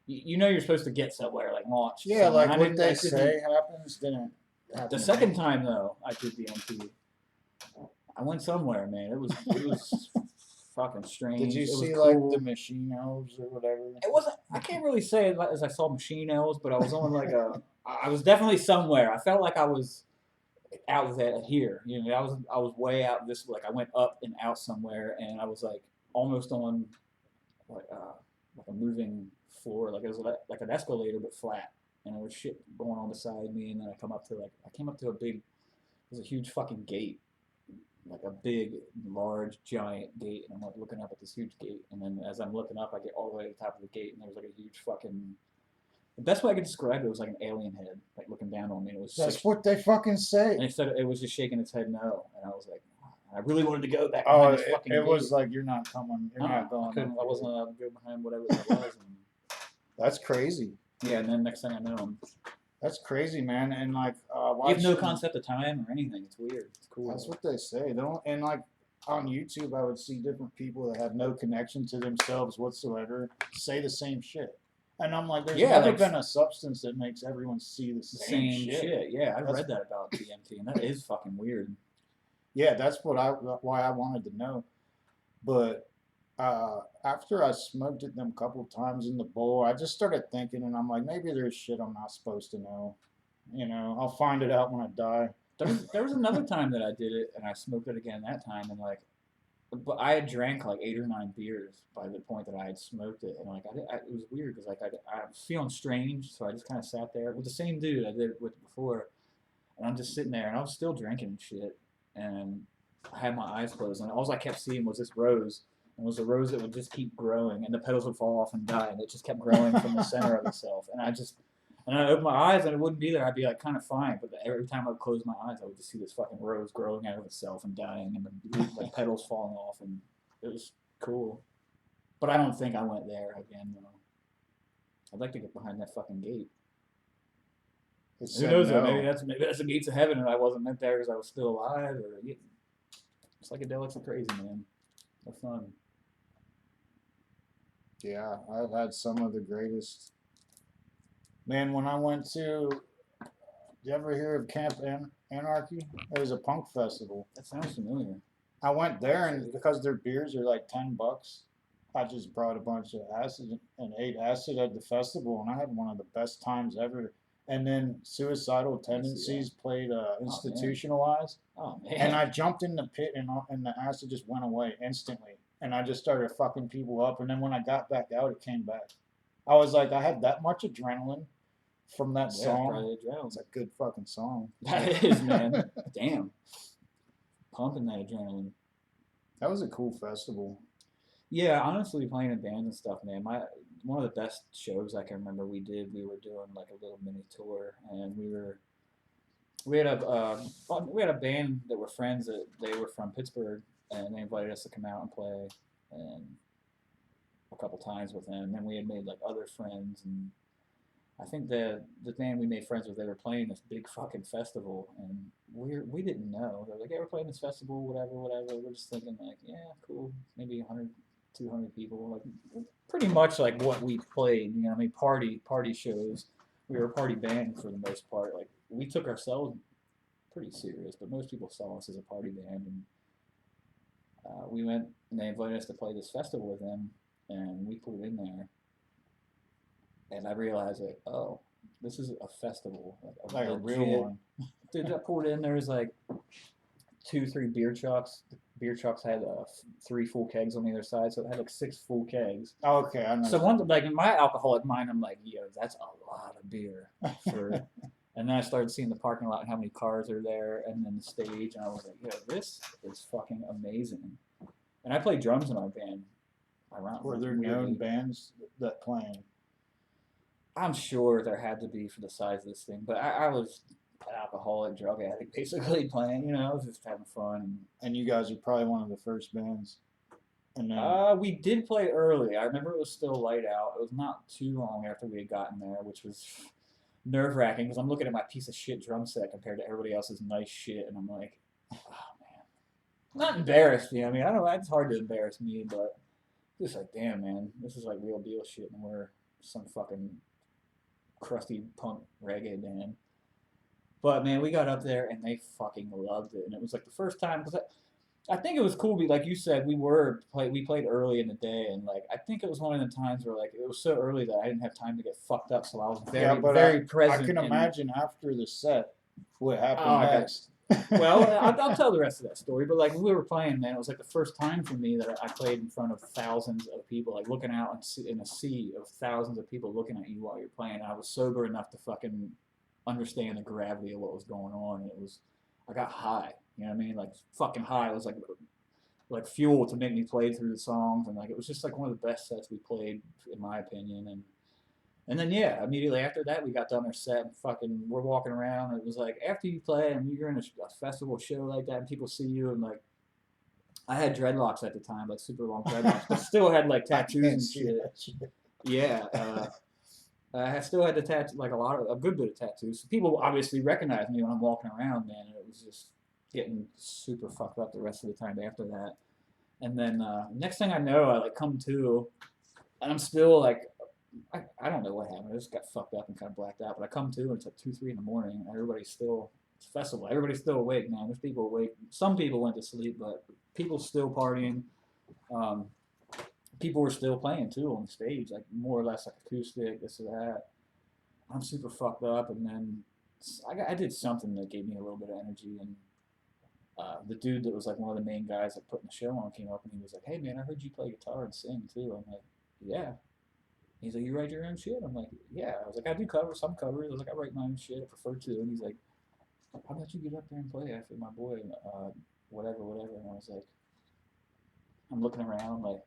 You're supposed to get somewhere, like launch. Yeah, like what they say happens didn't happen. The second time though, I did DMT. I went somewhere, man. It was fucking strange. Did you see like the machine elves or whatever? It wasn't. I can't really say as I saw machine elves, but I was on like I was definitely somewhere. I felt like I was out here. I was way out this. Like I went up and out somewhere, and I was like almost on like a moving floor. Like it was like an escalator but flat, and there was shit going on beside me. And then I came up to a big. There's a huge fucking gate. Like a big, large, giant gate, and I'm like looking up at this huge gate, and then as I'm looking up, I get all the way to the top of the gate, and there was like a huge fucking. The best way I could describe it was like an alien head, like looking down on me. It was. That's what they fucking say. And it said it was just shaking its head no, and I was like, I really wanted to go back. Oh, it was like you're not coming. You're not going. I wasn't allowed to go behind whatever that was. That's crazy. Yeah, and then next thing I know, that's crazy, man. And like, you have no concept of time or anything. It's weird. It's cool. That's what they say. And like on YouTube, I would see different people that have no connection to themselves whatsoever say the same shit. And I'm like, there's never been a substance that makes everyone see the same shit. Yeah, I've read that about DMT, and that is fucking weird. Yeah, that's why I wanted to know. But after I smoked it them couple times in the bowl, I just started thinking, and I'm like, maybe there's shit I'm not supposed to know. I'll find it out when I die. There was another time that I did it, and I smoked it again that time, and like, but I had drank like 8 or 9 beers by the point that I had smoked it, and like it was weird because like I was feeling strange, so I just kind of sat there with the same dude I did it with before, and I'm just sitting there, and I was still drinking and shit, and I had my eyes closed, and all I kept seeing was this rose, and it was a rose that would just keep growing, and the petals would fall off and die, and it just kept growing from the center of itself, and I opened my eyes and it wouldn't be there. I'd be like kind of fine, but every time I would close my eyes, I would just see this fucking rose growing out of itself and dying, and the like petals falling off, and it was cool. But I don't think I went there again though. I'd like to get behind that fucking gate. It Who said knows though? no. Maybe that's the gates of heaven, and I wasn't meant there because I was still alive. Or psychedelics are crazy, man. They're fun. Yeah, I've had some of the greatest. Man, when I went to, did you ever hear of Anarchy? It was a punk festival. That sounds familiar. I went there, and because their beers are like $10, I just brought a bunch of acid and ate acid at the festival, and I had one of the best times ever. And then Suicidal Tendencies played Institutionalized, Oh man. and I jumped in the pit, and the acid just went away instantly. And I just started fucking people up, and then when I got back out, it came back. I was like, I had that much adrenaline from that Yeah, song. probably adrenaline. It's a good fucking song. That is, man. Damn. Pumping that adrenaline. That was a cool festival. Yeah, honestly, playing in bands and stuff, man. One of the best shows I can remember we did. We were doing like a little mini tour, and we had a band that were friends that they were from Pittsburgh, and they invited us to come out and play, and a couple times with them. And then we had made like other friends, and I think the band we made friends with, they were playing this big fucking festival, and we didn't know. They're like, "Yeah, we're playing this festival, whatever, whatever." We're just thinking like, "Yeah, cool, maybe 100, 200 people." Like, pretty much like what we played. You know, I mean, party shows. We were a party band for the most part. Like, we took ourselves pretty serious, but most people saw us as a party band, and we went and they invited us to play this festival with them, and we pulled in there. And I realized like, oh, this is a festival, Like a real one. Dude, I pulled in. There was like 2, 3 beer trucks. The beer trucks had 3 full kegs on the other side, so it had like 6 full kegs. Okay, I know. So one like in my alcoholic mind, I'm like, yo, that's a lot of beer for. And then I started seeing the parking lot and how many cars are there, and then the stage, and I was like, yo, this is fucking amazing. And I played drums in our band. Were there known bands that playing? I'm sure there had to be for the size of this thing, but I was an alcoholic, drug addict, basically playing. You know, I was just having fun. And you guys are probably one of the first bands. And then We did play early. I remember it was still light out. It was not too long after we had gotten there, which was nerve wracking because I'm looking at my piece of shit drum set compared to everybody else's nice shit, and I'm like, oh man, not embarrassed. You know, what I mean, I don't know. It's hard to embarrass me, but just like, damn, man, this is like real deal shit, and we're some fucking crusty punk reggae band. But man, we got up there and they fucking loved it, and it was like the first time because I think it was cool. Like you said, we played early in the day, and like I think it was one of the times where like it was so early that I didn't have time to get fucked up, so I was very present. I can imagine after the set what happened next. Well, I'll tell the rest of that story. But like when we were playing, man, it was like the first time for me that I played in front of thousands of people, like looking out and in a sea of thousands of people looking at you while you're playing. I was sober enough to fucking understand the gravity of what was going on, and I got high. You know what I mean? Like fucking high. It was like fuel to make me play through the songs, and like it was just like one of the best sets we played, in my opinion. And then yeah, immediately after that we got done our set and fucking we're walking around. And it was like after you play and you're in a festival show like that and people see you and like I had dreadlocks at the time, like super long dreadlocks, but still had like tattoos and shit. Yeah, I still had like a good bit of tattoos. So people obviously recognized me when I'm walking around, man, and it was just getting super fucked up the rest of the time after that. And then next thing I know, I like come to, and I'm still like, I don't know what happened. I just got fucked up and kind of blacked out. But I come to, and it's like 2, 3 in the morning, and everybody's still, it's a festival. Everybody's still awake, man. There's people awake. Some people went to sleep, but people still partying. People were still playing too on the stage, like more or less like acoustic, this or that. I'm super fucked up, and then I did something that gave me a little bit of energy, and the dude that was like one of the main guys that putting the show on came up and he was like, "Hey man, I heard you play guitar and sing too." I'm like, "Yeah." He's like, "You write your own shit?" I'm like, "Yeah." I was like, "I do some covers." I was like, "I write my own shit. I prefer to." And he's like, "How about you get up there and play after my boy, whatever, whatever." And I was like, I'm looking around like,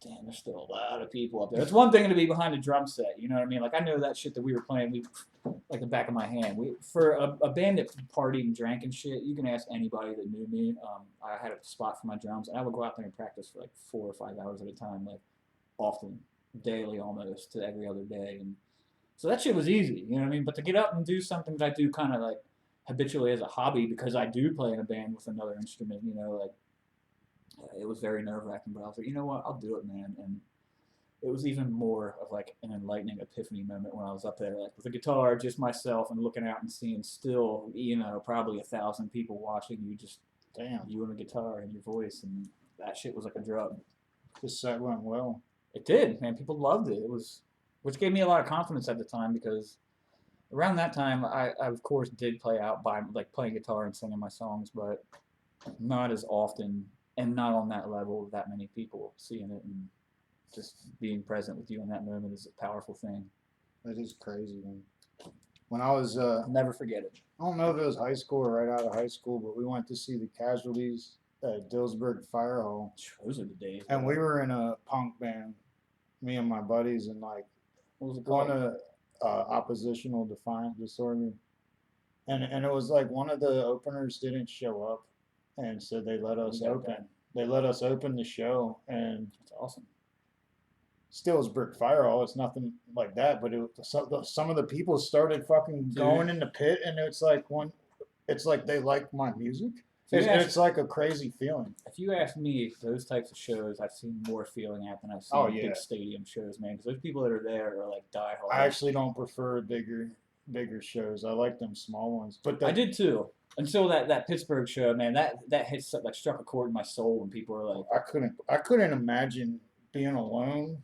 damn, there's still a lot of people up there. It's one thing to be behind a drum set, you know what I mean? Like I know that shit that we were playing, like the back of my hand. For a band that partied and drank and shit, you can ask anybody that knew me. I had a spot for my drums, and I would go out there and practice for like 4 or 5 hours at a time, like often, daily almost, to every other day. And so that shit was easy, you know what I mean? But to get up and do something that I do kind of like habitually as a hobby because I do play in a band with another instrument, you know, like it was very nerve wracking. But I was like, you know what, I'll do it, man. And it was even more of like an enlightening epiphany moment when I was up there, like with a guitar, just myself, and looking out and seeing still, you know, probably 1,000 people watching you, just Damn. you and a guitar and your voice, and that shit was like a drug. The set went well. It did, man. People loved it. It was, which gave me a lot of confidence at the time because around that time, I of course did play out by like playing guitar and singing my songs, but not as often and not on that level with that many people seeing it, and just being present with you in that moment is a powerful thing. That is crazy, man. When I was, I'll never forget it. I don't know if it was high school or right out of high school, but we went to see the Casualties at Dillsburg Fire Hall. Those are the days. And we were in a punk band, me and my buddies, and like what was it one called? oppositional defiant disorder. And it was like one of the openers didn't show up, and so they let us open. They let us open the show, and That's awesome. still is brick fire hall. It's nothing like that, but some of the people started fucking going in the pit, and it's like it's like they like my music. It's like a crazy feeling. If you ask me, those types of shows, I've seen more feeling at than I've seen big stadium shows, man. Because those people that are there are like diehard. I actually don't prefer bigger shows. I like them small ones. But I did too. Until that Pittsburgh show, man, that hit like struck a chord in my soul when people were like, I couldn't imagine being alone.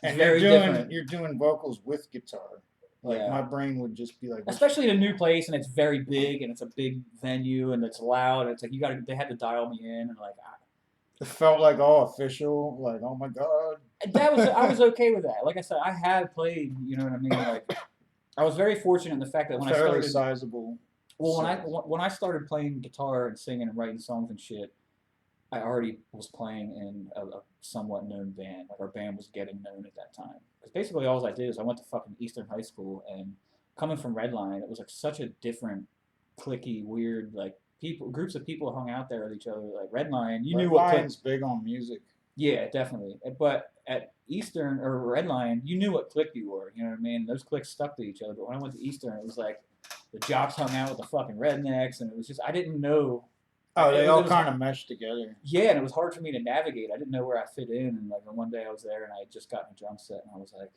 And you're doing vocals with guitar. Like my brain would just be like, especially in a new place, and it's very big, and it's a big venue, and it's loud. And it's like they had to dial me in, and like it felt like all official. Like, oh my god. I was okay with that. Like I said, I had played. You know what I mean? Like I was very fortunate in the fact that when I started sizable. Well, when I started playing guitar and singing and writing songs and shit, I already was playing in a somewhat known band. Like our band was getting known at that time. Because basically all I did is I went to fucking Eastern High School, and coming from Redline, it was like such a different, cliquey, weird, like groups of people hung out there with each other. Like Redline, you knew what Redline's big on music. Yeah, definitely. But at Eastern or Redline, you knew what clique you were. You know what I mean? Those cliques stuck to each other. But when I went to Eastern, it was like the jocks hung out with the fucking rednecks, and it was just I didn't know. Oh, they all kind of meshed together. Yeah, and it was hard for me to navigate. I didn't know where I fit in. And like one day I was there, and I had just gotten a drum set, and I was like,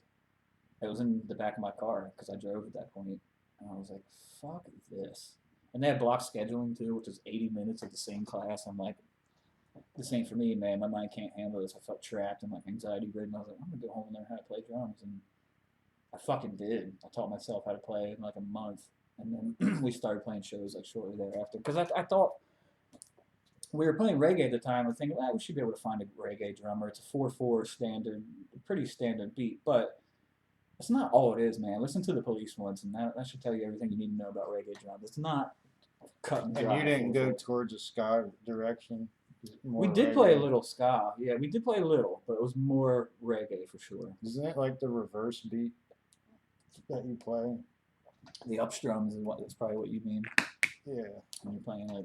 it was in the back of my car because I drove at that point, and I was like, fuck this. And they had block scheduling too, which is 80 minutes of the same class. I'm like, this ain't for me, man. My mind can't handle this. I felt trapped and like anxiety ridden. I was like, I'm gonna go home and learn how to play drums, and I fucking did. I taught myself how to play in like a month, and then we started playing shows like shortly thereafter. Because I thought we were playing reggae at the time. I think we should be able to find a reggae drummer. It's a 4/4 standard, pretty standard beat, but it's not all it is, man. Listen to the Police once, and that should tell you everything you need to know about reggae drums. It's not cut and dry. And you didn't go towards a ska direction. We did play a little ska. Yeah, we did play a little, but it was more reggae for sure. Isn't it like the reverse beat that you play? The upstrums is that's probably what you mean. Yeah. When you're playing like.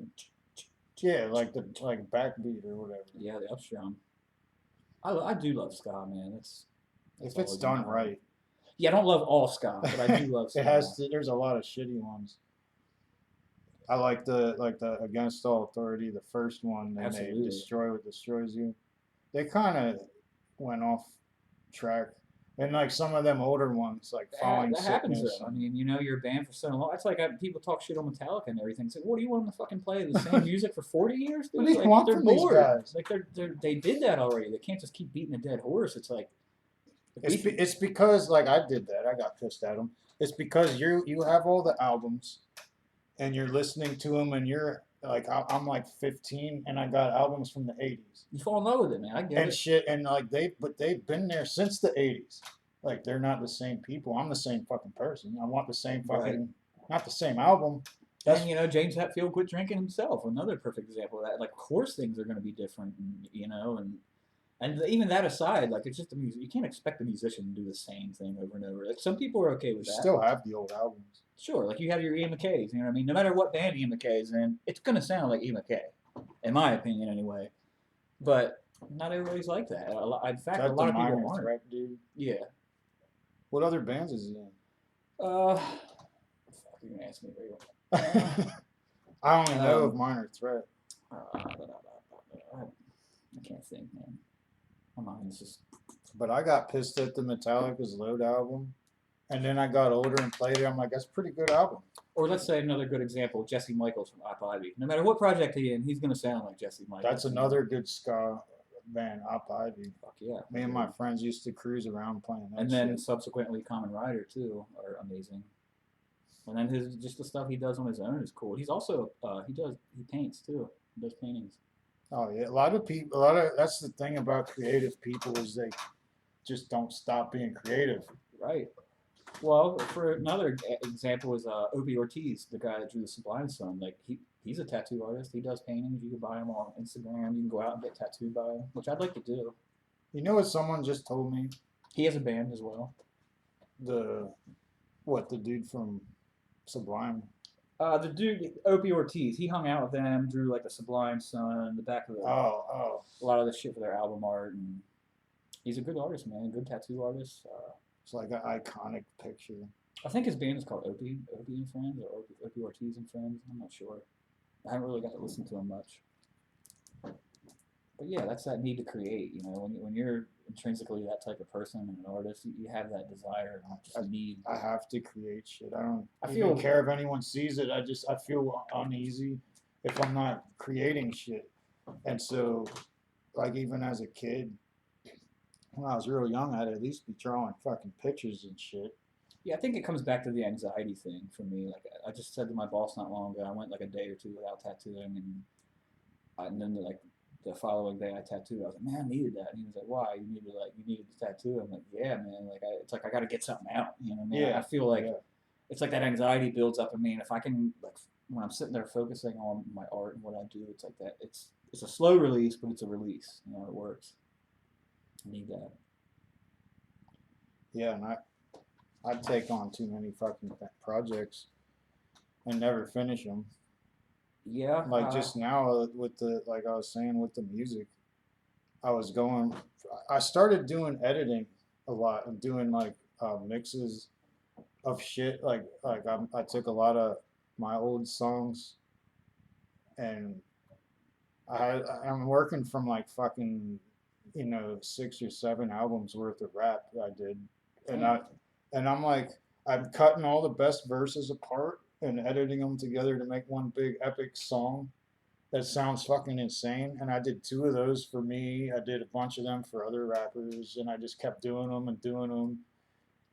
Yeah, like the backbeat or whatever. Yeah, the upstrum. I do love ska, man. It's if it's done right. Yeah, I don't love all ska, but I do love ska. There's a lot of shitty ones. I like the Against All Authority, the first one, and they Destroy What Destroys You. They kind of went off track. And like some of them older ones, like Falling Sickness. That happens though. I mean, you know, you're a band for so long. It's like people talk shit on Metallica and everything. It's like, what do you want them to fucking play the same music for 40 years? Dude? What do you want from these guys? Like they did that already. They can't just keep beating a dead horse. It's like. It's because like I did that. I got pissed at them. It's because you have all the albums, and you're listening to them, and you're like I'm like 15 and I got albums from the 80s You fall in love with it, man. I get and it. shit, and like they've been there since the 80s. Like they're not the same people. I'm the same fucking person. I want the same Right. fucking, not the same album. That's And you know, James Hetfield quit drinking himself. Another perfect example of that. Like, of course, things are going to be different, and, you know, and even that aside, like it's just the music. You can't expect a musician to do the same thing over and over. Like some people are okay you with that. still have the old albums. Sure, like you have your Ian McKays. You know what I mean? No matter what band Ian McKay is in, it's going to sound like Ian McKay, in my opinion, anyway. But not everybody's like that. In fact, a That the lot of people Minor aren't. Threat dude. Yeah. What other bands is he in? Fuck, you're gonna ask me right. I only know of Um, Minor Threat. I can't think, man. My mind's just. But I got pissed at the Metallica's Load album, and then I got older and played it. I'm like, that's a pretty good album. Or let's say another good example, Jesse Michaels from Op Ivy. No matter what project he's in, he's gonna sound like Jesse Michaels. That's another good ska band, Op Ivy. Fuck yeah. Me and my friends used to cruise around playing that And then shit. subsequently, Common Rider too are amazing. And then his just the stuff he does on his own is cool. He's also he paints too. He does paintings. Oh yeah, that's the thing about creative people is they just don't stop being creative. Right. Well, for another example is Opie Ortiz, the guy that drew the Sublime Sun. Like he's a tattoo artist. He does paintings. You can buy them on Instagram. You can go out and get tattooed by him, which I'd like to do. You know what someone just told me? He has a band as well. The dude from Sublime. The dude Opie Ortiz, he hung out with them, drew like the Sublime Sun, the back of the Oh. a lot of the shit for their album art, and he's a good artist, man. Good tattoo artist. It's like an iconic picture. I think his band is called Opie and Friends, or Opie Ortiz and Friends. I'm not sure. I haven't really got to listen to him much. But yeah, that's that need to create. You know, when you're intrinsically that type of person and an artist, you have that desire and just need. I have to create shit. I don't I even feel- care if anyone sees it. I feel uneasy if I'm not creating shit. And so, like even as a kid, when I was real young, I'd at least be drawing fucking pictures and shit. Yeah, I think it comes back to the anxiety thing for me. Like I just said to my boss not long ago, I went like a day or two without tattooing, and then like the following day I tattooed. I was like, man, I needed that. And he was like, why? You needed to tattoo. I'm like, yeah, man. Like it's like I got to get something out. You know what I mean? Yeah. I feel like Yeah. it's like that anxiety builds up in me, and if I can like when I'm sitting there focusing on my art and what I do, it's like that. It's a slow release, but it's a release. You know, it works. I need that. Yeah, and I take on too many fucking projects and never finish them. Yeah. Like just now with the, like I was saying with the music, I started doing editing a lot and doing like mixes of shit. Like I took a lot of my old songs and I'm working from like fucking 6 or 7 albums worth of rap I did, and I'm like I'm cutting all the best verses apart and editing them together to make one big epic song that sounds fucking insane. And I did 2 of those for me. I did a bunch of them for other rappers, and I just kept doing them and doing them,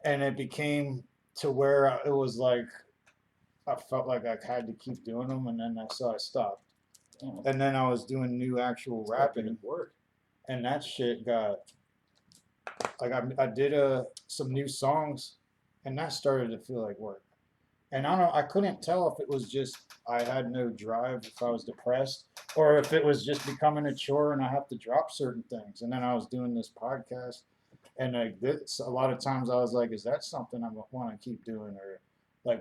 and it became to where it was like I felt like I had to keep doing them, and then I stopped. And then I was doing new actual rapping, and that shit got like I did some new songs, and that started to feel like work. And I couldn't tell if it was just I had no drive, if I was depressed, or if it was just becoming a chore and I have to drop certain things. And then I was doing this podcast, and like this, a lot of times I was like, is that something I want to keep doing, or like,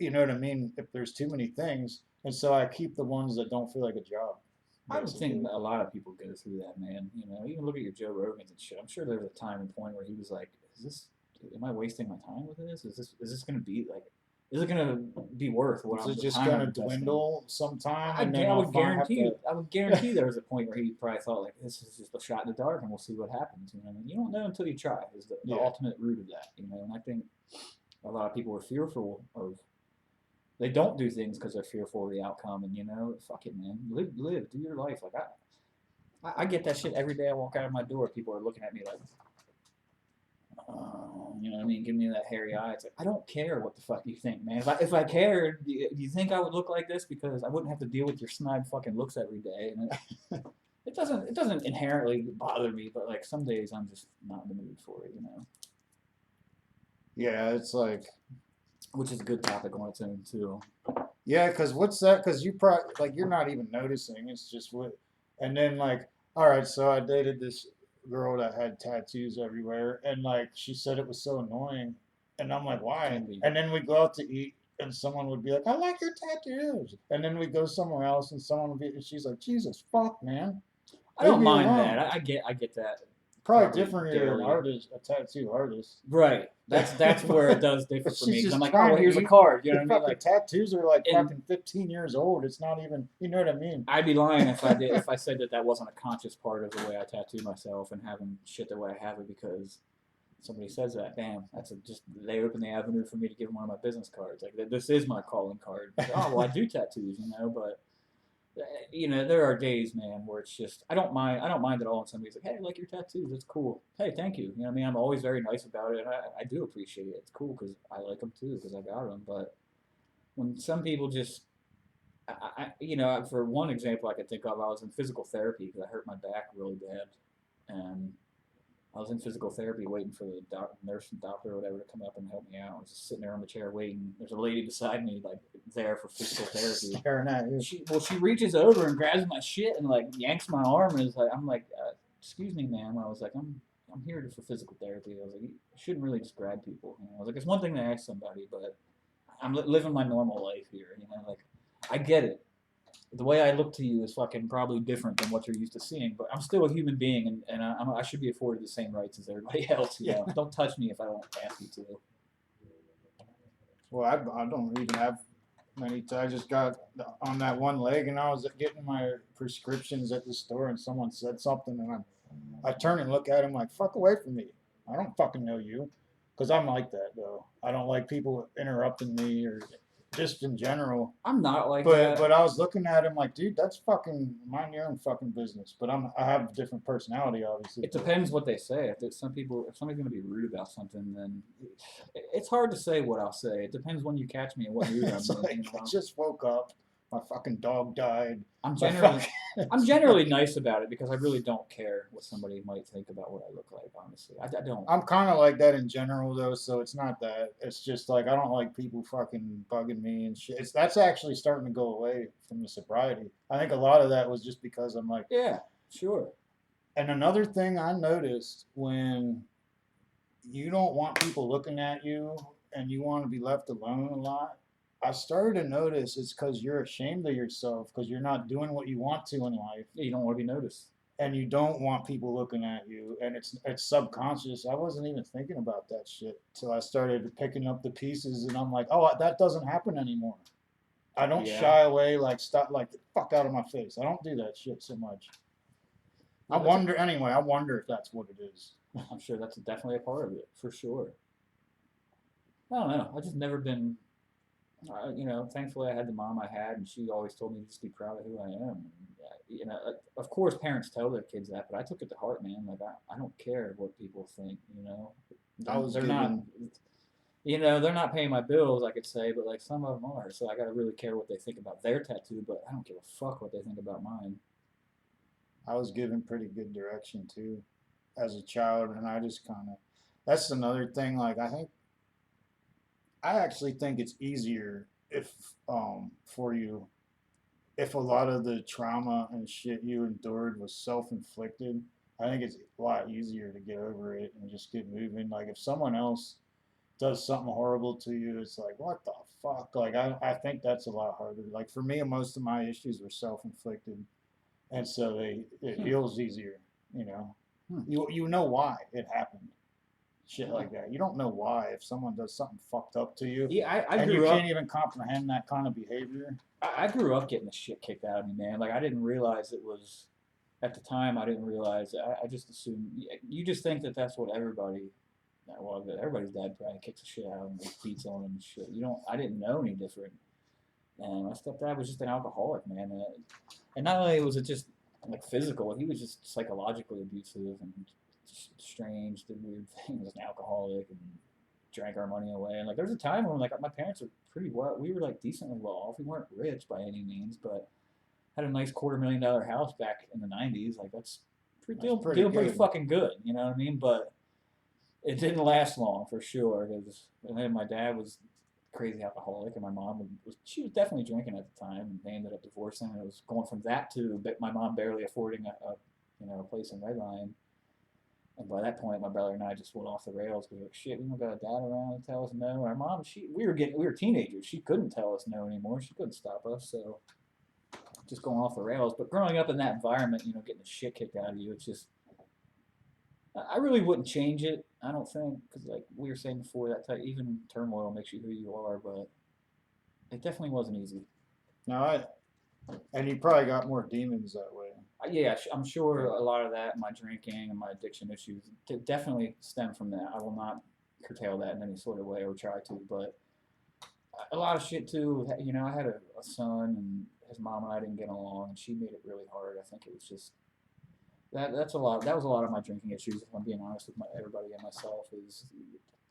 you know what I mean? If there's too many things, and so I keep the ones that don't feel like a job. I would think a lot of people go through that, man. You know, even look at your Joe Rogans and shit. I'm sure there was a time and point where he was like, am I wasting my time with this? Is this going to be like, is it going to be worth what I'm Is it just going to dwindle sometime? I would guarantee there was a point where he probably thought like, this is just a shot in the dark and we'll see what happens. You know what I mean? You don't know until you try is the ultimate root of that, you know? And I think a lot of people are fearful of, they don't do things because they're fearful of the outcome, and you know, fuck it, man. Live, do your life. Like I get that shit every day. I walk out of my door. People are looking at me like, You know what I mean? Give me that hairy eye. It's like I don't care what the fuck you think, man. If I cared, do you think I would look like this? Because I wouldn't have to deal with your snide fucking looks every day. And it doesn't inherently bother me, but like some days I'm just not in the mood for it, you know. Yeah, it's like, Which is a good topic on its own too. yeah, because what's that? Because you probably, like, you're not even noticing. It's just what, and then, like, all right, so I dated this girl that had tattoos everywhere, and, like, she said it was so annoying. And I'm like, It why? can be. And then we go out to eat, and someone would be like, I like your tattoos. And then we go somewhere else, and someone would be, and she's like, Jesus, fuck, man. I Leave don't me mind that. alone. I get that Probably probably different. You're an daily. artist, a tattoo artist. Right. That's where it does differ But for me she's because I'm just like, oh trying well, to here's a eat. card. You know Your what I mean? fucking Like, tattoos are like and fucking 15 years old. It's not even, you know what I mean? I'd be lying if I said that wasn't a conscious part of the way I tattoo myself and having shit the way I have it because somebody says that. Bam, just they open the avenue for me to give them one of my business cards. Like this is my calling card. Oh well, I do tattoos, you know, but you know, there are days, man, where it's just I don't mind at all when somebody's like, "Hey, I like your tattoos. That's cool. Hey, thank you." You know what I mean? I'm always very nice about it. And I do appreciate it. It's cool because I like them too because I got them. But when some people just, you know, for one example I could think of, I was in physical therapy because I hurt my back really bad, and I was in physical therapy waiting for the nurse and doctor or whatever to come up and help me out. I was just sitting there on the chair waiting. There's a lady beside me, like there for physical therapy. Staring at you. She reaches over and grabs my shit and like yanks my arm and is like, I'm like, excuse me, ma'am. I was like, I'm here for physical therapy. I was like, you shouldn't really just grab people. You know? I was like, it's one thing to ask somebody, but I'm living my normal life here. You know, like I get it. The way I look to you is fucking probably different than what you're used to seeing, but I'm still a human being, and I should be afforded the same rights as everybody else. You know, don't touch me if I don't ask you to. Well, I don't even have many. I just got on that one leg, and I was getting my prescriptions at the store, and someone said something, and I turn and look at him like, "Fuck away from me! I don't fucking know you," because I'm like that though. I don't like people interrupting me or just in general. I'm not like But that. but I was looking at him like, dude, that's fucking mind your own fucking business. But I have a different personality, obviously. It depends what they say. If somebody's gonna be rude about something, then it's hard to say what I'll say. It depends when you catch me and what mood I'm It's in. like You I know? just woke up. My fucking dog died. I'm My generally fucking I'm generally nice about it because I really don't care what somebody might think about what I look like. Honestly, I don't. I'm kind of like that in general though, so it's not that. It's just like I don't like people fucking bugging me and shit. That's actually starting to go away from the sobriety. I think a lot of that was just because I'm like. Yeah, sure. And another thing I noticed when you don't want people looking at you and you want to be left alone a lot, I started to notice it's because you're ashamed of yourself because you're not doing what you want to in life Yeah, you don't want to be noticed. and you don't want people looking at you and it's subconscious. I wasn't even thinking about that shit till I started picking up the pieces and I'm like, oh, that doesn't happen anymore. I don't Yeah. shy away like stop like the fuck out of my face. I don't do that shit so much. Yeah, I wonder anyway. I wonder if that's what it is. I'm sure that's definitely a part of it for sure. I don't know. I've just never been. You know, thankfully I had the mom I had, and she always told me to just be proud of who I am. And, you know, of course parents tell their kids that, but I took it to heart, man. Like I don't care what people think. You know, they're not. You know, they're not paying my bills, I could say, but like some of them are. So I gotta really care what they think about their tattoo, but I don't give a fuck what they think about mine. I was given pretty good direction too as a child, and I just kind of. That's another thing. Like I actually think it's easier if for you if a lot of the trauma and shit you endured was self-inflicted. I think it's a lot easier to get over it and just get moving. Like if someone else does something horrible to you, it's like what the fuck. Like I think that's a lot harder. Like for me, most of my issues were self-inflicted, and so it heals easier. You know, you know why it happened. Shit like that. You don't know why if someone does something fucked up to you, Yeah, I and you grew up. can't even comprehend that kind of behavior. I grew up getting the shit kicked out of me, man. Like I didn't realize it was at the time. I didn't realize. I just assumed. You just think that that's what everybody. Well, everybody's dad probably kicks the shit out of him, and beats on him and shit. You don't. I didn't know any different. And my stepdad was just an alcoholic, man. And not only was it just like physical, he was just psychologically abusive and strange, did weird things, was an alcoholic, and drank our money away. And like there was a time when like my parents were pretty well, we were like decently well off. We weren't rich by any means, but had a nice $250,000 house back in the '90s. Like that's pretty pretty fucking good. You know what I mean? But it didn't last long for sure. Because and then my dad was crazy alcoholic, and my mom she was definitely drinking at the time, and they ended up divorcing. And it was going from that to my mom barely affording a place in Redline. And by that point, my brother and I just went off the rails because like, shit, we don't got a dad around to tell us no. Our mom, we were teenagers. She couldn't tell us no anymore. She couldn't stop us. So just going off the rails. But growing up in that environment, getting the shit kicked out of you, it's just, I really wouldn't change it. I don't think, because like we were saying before, that type, even turmoil makes you who you are. But it definitely wasn't easy. No, and you probably got more demons that way. Yeah, I'm sure a lot of that, my drinking and my addiction issues, definitely stem from that. I will not curtail that in any sort of way or try to, but a lot of shit too. I had a son, and his mom and I didn't get along, and she made it really hard. I think it was just that's a lot. That was a lot of my drinking issues. If I'm being honest with everybody and myself,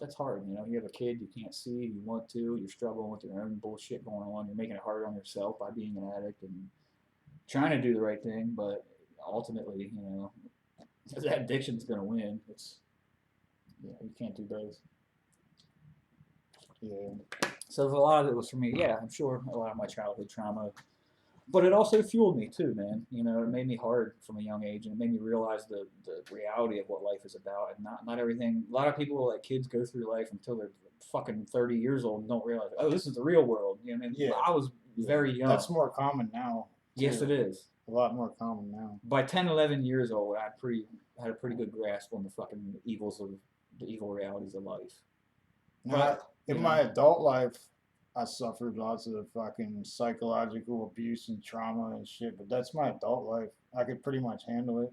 that's hard. You have a kid you can't see, you want to, you're struggling with your own bullshit going on. You're making it hard on yourself by being an addict and trying to do the right thing, but ultimately, that addiction's gonna win. You can't do both. Yeah. So a lot of it was for me. Yeah, I'm sure a lot of my childhood trauma, but it also fueled me too, man. It made me hard from a young age, and it made me realize the reality of what life is about, and not everything. A lot of people, like kids, go through life until they're fucking 30 years old and don't realize, oh, this is the real world. You know what I mean? Yeah. I was very young. That's more common now. Yes, it is. A lot more common now. By 10, 11 years old, I had a pretty good grasp on the fucking the evil realities of life. But in my adult life, I suffered lots of fucking psychological abuse and trauma and shit. But that's my adult life. I could pretty much handle it.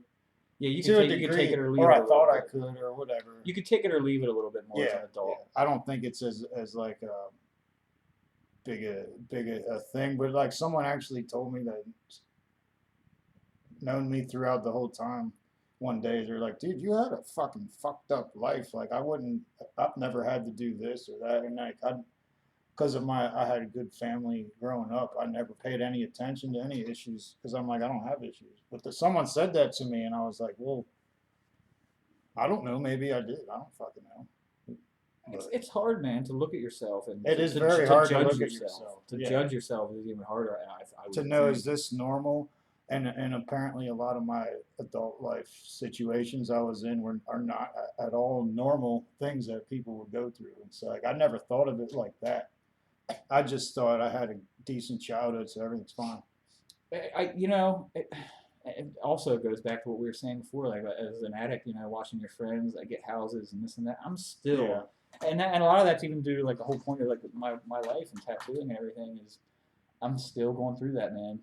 Yeah, you could take it or leave it. Or I thought I could, or whatever. You could take it or leave it a little bit more as an adult. Yeah. I don't think it's as like a big a thing, but like someone actually told me that, known me throughout the whole time. One day they're like, dude, you had a fucking fucked up life. Like I've never had to do this or that, and like because I had a good family growing up, I never paid any attention to any issues because I'm like, I don't have issues. But someone said that to me, and I was like, well, I don't know, maybe I did. I don't fucking know. It's hard, man, to look at yourself, and it is very hard to look at yourself. To judge yourself is even harder. To know, is this normal? And apparently a lot of my adult life situations I was in are not at all normal things that people would go through. And so like I never thought of it like that. I just thought I had a decent childhood, so everything's fine. It also goes back to what we were saying before, like as an addict, watching your friends get houses and this and that. I'm still, and a lot of that's even due to like the whole point of like my life and tattooing and everything is, I'm still going through that, man.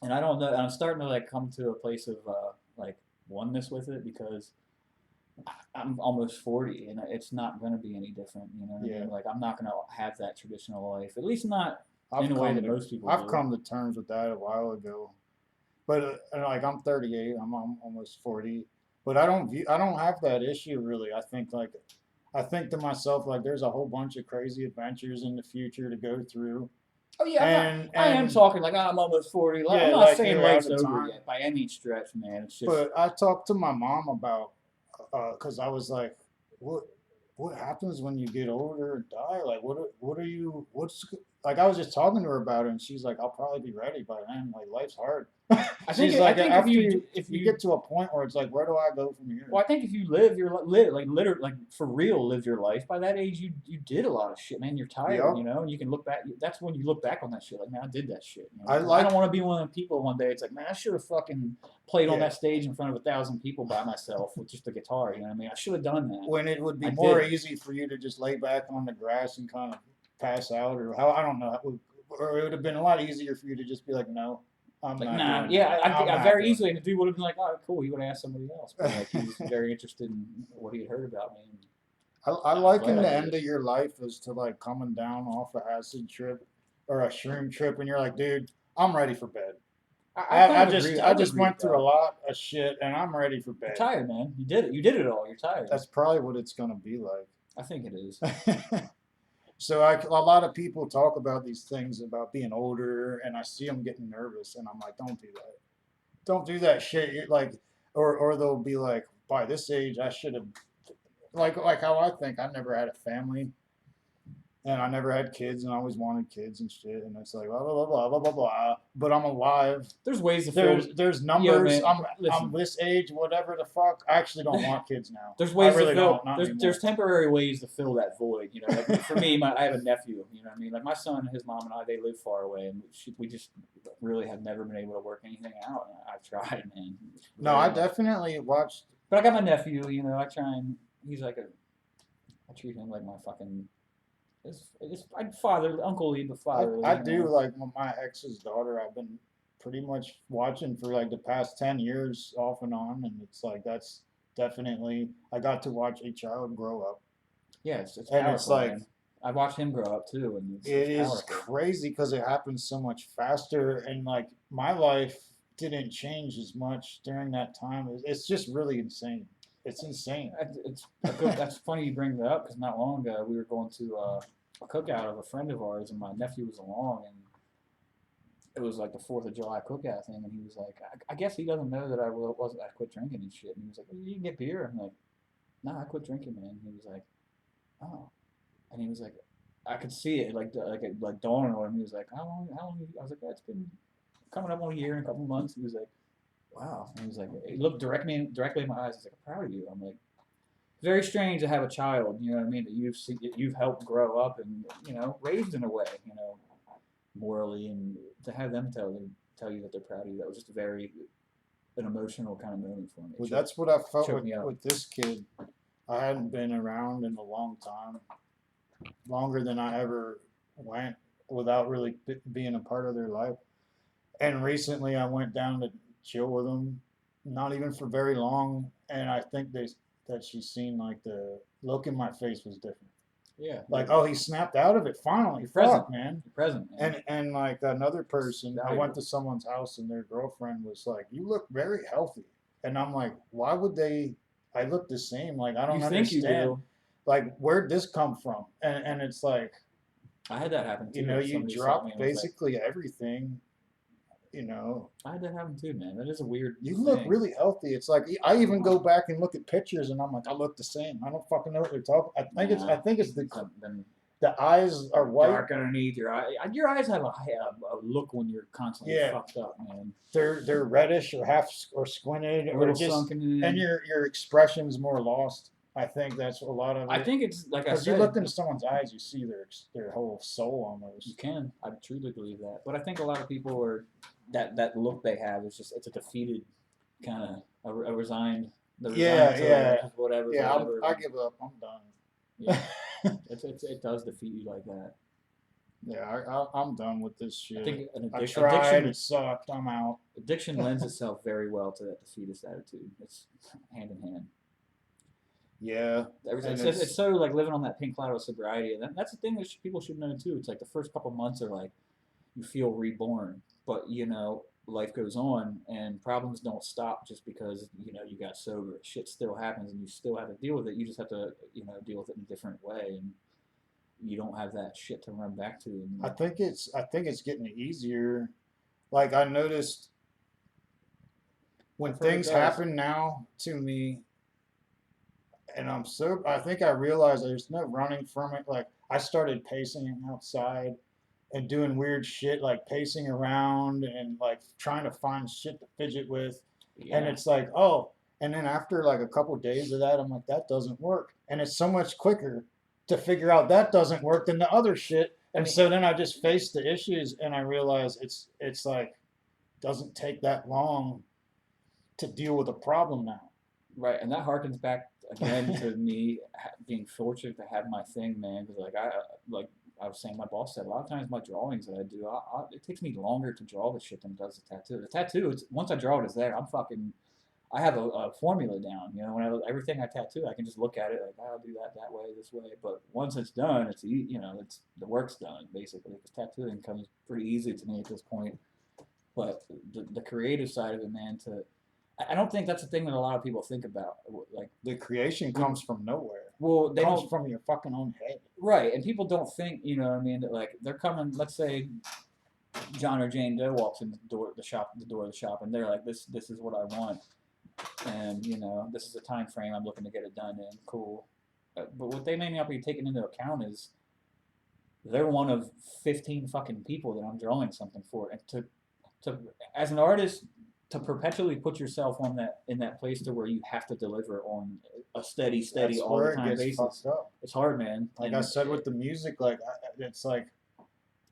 And I don't know. I'm starting to like come to a place of like oneness with it because I'm almost 40, and it's not going to be any different. You know what I mean? Like I'm not going to have that traditional life, at least not in a way that most people do. I've come to terms with that a while ago, but like I'm 38, I'm almost 40, but I don't have that issue really. I think to myself like there's a whole bunch of crazy adventures in the future to go through. Oh yeah, I am talking like I'm almost 40. Like, I'm not saying life's over yet by any stretch, man. It's just. But I talked to my mom about, because I was like, what happens when you get older and die? Like, like I was just talking to her about it, and she's like, I'll probably be ready by then. Like life's hard. I think after if you get to a point where it's like, where do I go from here? Well, I think if you live literally like for real, live your life. By that age, you did a lot of shit, man. You're tired, and you can look back. That's when you look back on that shit. Like, man, I did that shit. I don't want to be one of the people one day. It's like, man, I should have fucking played on that stage in front of 1,000 people by myself with just a guitar. You know what I mean? I should have done that. When it would be more easy for you to just lay back on the grass and kind of pass out, or how, I don't know, or it would have been a lot easier for you to just be like, no. I'm like, not I very easily, and the dude would have been like, oh, cool, you would have asked somebody else. But like, he was very interested in what he had heard about me. I liken the end of your life as to like coming down off an acid trip or a shroom trip, and you're like, dude, I'm ready for bed. I just agree with went through a that. lot of shit, and I'm ready for You're bed. tired, man. You did it. You did it all. You're tired. That's probably what it's gonna be I think it is. like. So a lot of people talk about these things about being older, and I see them getting nervous, and I'm like, don't do that. Don't do that shit. You're like, or they'll be like, by this age, I should have, like how I think I never had a family, and I never had kids, and I always wanted kids and shit, and it's like blah blah blah blah blah blah blah. But I'm alive. There's ways to fill. There's Yo, numbers. man, I'm listen. this age, whatever the fuck. I actually don't want kids now. There's ways I really to fill. don't. Not There's anymore. temporary ways to fill that void. You know, like for me, I have a nephew. You know what I mean? Like my son, his mom, and I, they live far away, and we just really have never been able to work anything out. And I've tried, man. No, I definitely watched. But I got my nephew. You know, I try and he's like a. I treat him like my fucking. His father, Uncle Lee, the father. I you do know. like my ex's daughter. I've been pretty much watching for like the past 10 years off and on, and it's like that's definitely I got to watch a child grow up, Yeah, it's and powerful, it's like man. I watched him grow up too, and it it's is powerful. crazy because it happens so much faster, and like my life didn't change as much during that time. It's just really insane. It's insane. It's a good, that's funny you bring that up because not long ago we were going to a cookout of a friend of ours, and my nephew was along, and it was like the 4th of July cookout thing, and he was like, I guess he doesn't know that I quit drinking and shit, and he was like, well, you can get beer. I'm like, no, I quit drinking, man. He was like, oh, and he was like, I could see it like dawning on him. He was like, how long? I was like, it's been coming up on a year and a couple months. He was like, wow. And he was like, he looked directly in my eyes. He's like, I'm proud of you. I'm like, very strange to have a child, you know what I mean, that you've helped grow up and you know raised in a way, you know, morally, and to have them tell you that they're proud of you. That was just an emotional kind of moment for me. Well, that's what I felt choked me up. with this kid. I hadn't been around in a long time, longer than I ever went without really being a part of their life. And recently, I went down to chill with them, not even for very long. And I think that she's seen like the look in my face was different. Yeah. Like, oh, he snapped out of it finally. You're present. Fuck, man. You're present, man. And like another person, I valuable. went to someone's house and their girlfriend was like, "You look very healthy," and I'm like, "Why would they? I look the same. Like, I don't You think you understand. do. Like, where'd this come from?" And it's like, I had that happen too. you know, you Somebody saw drop me and was like, basically everything. You know, I had that happen too, man. That is a weird you thing. look really healthy. It's like I even go back and look at pictures, and I'm like, I look the same. I don't fucking know what they're talking. I think it's the eyes are white. Dark underneath your eye. Your eyes have a look when you're constantly Yeah. fucked up, man. They're reddish or half or squinted A or little just, sunken in. and your expression's more lost. I think that's a lot of it. I think it's like I Because said. you look into someone's eyes, you see their whole soul You almost. can. I truly believe that. But I think a lot of people are that look they have is just it's a defeated kind of a resigned. Whatever. Yeah, whatever. I give up. I'm done. Yeah. it does defeat you like that. Yeah, I'm done with this shit. I think I tried. It sucked. I'm out. Addiction lends itself very well to that defeatist attitude. It's hand in hand. Yeah. It's so like living on that pink cloud of sobriety, and that's the thing that people should know too. It's like the first couple months are like you feel reborn, but you know life goes on, and problems don't stop just because you know you got sober. Shit still happens, and you still have to deal with it. You just have to deal with it in a different way, and you don't have that shit to run back to. And, I think it's getting easier. Like I noticed when things happen now to me, and I think I realized there's no running from it. Like I started pacing outside and doing weird shit like pacing around and like trying to find shit to fidget with. yeah. And it's like, oh, and then after like a couple days of that, I'm like, that doesn't work. And it's so much quicker to figure out that doesn't work than the other shit. And so then I just face the issues and I realize it's like doesn't take that long to deal with a problem now. Right, and that harkens back again to me being fortunate to have my thing, man. Because like I was saying, my boss said a lot of times my drawings that I do, it takes me longer to draw the shit than it does the tattoo. The tattoo, it's once I draw it, it's there. I have a formula down. You know, everything I tattoo, I can just look at it like I'll do that way, this way. But once it's done, it's the work's done basically. Because tattooing comes pretty easy to me at this point. But the creative side of it, man, I don't think that's a thing that a lot of people think about. Like, The creation comes from nowhere. well, It they comes don't, from your fucking own head. right, and people don't think, you know what I mean, that like they're coming, let's say John or Jane Doe walks in the door of the shop, and they're like, this is what I want, and you know, this is the time frame I'm looking to get it done in. Cool. But what they may not be taking into account is they're one of 15 fucking people that I'm drawing something for, and to as an artist, to perpetually put yourself on that in that place to where you have to deliver on a steady That's all where the it time gets basis. fucked up. It's hard, man. Like And I said with the music, like it's like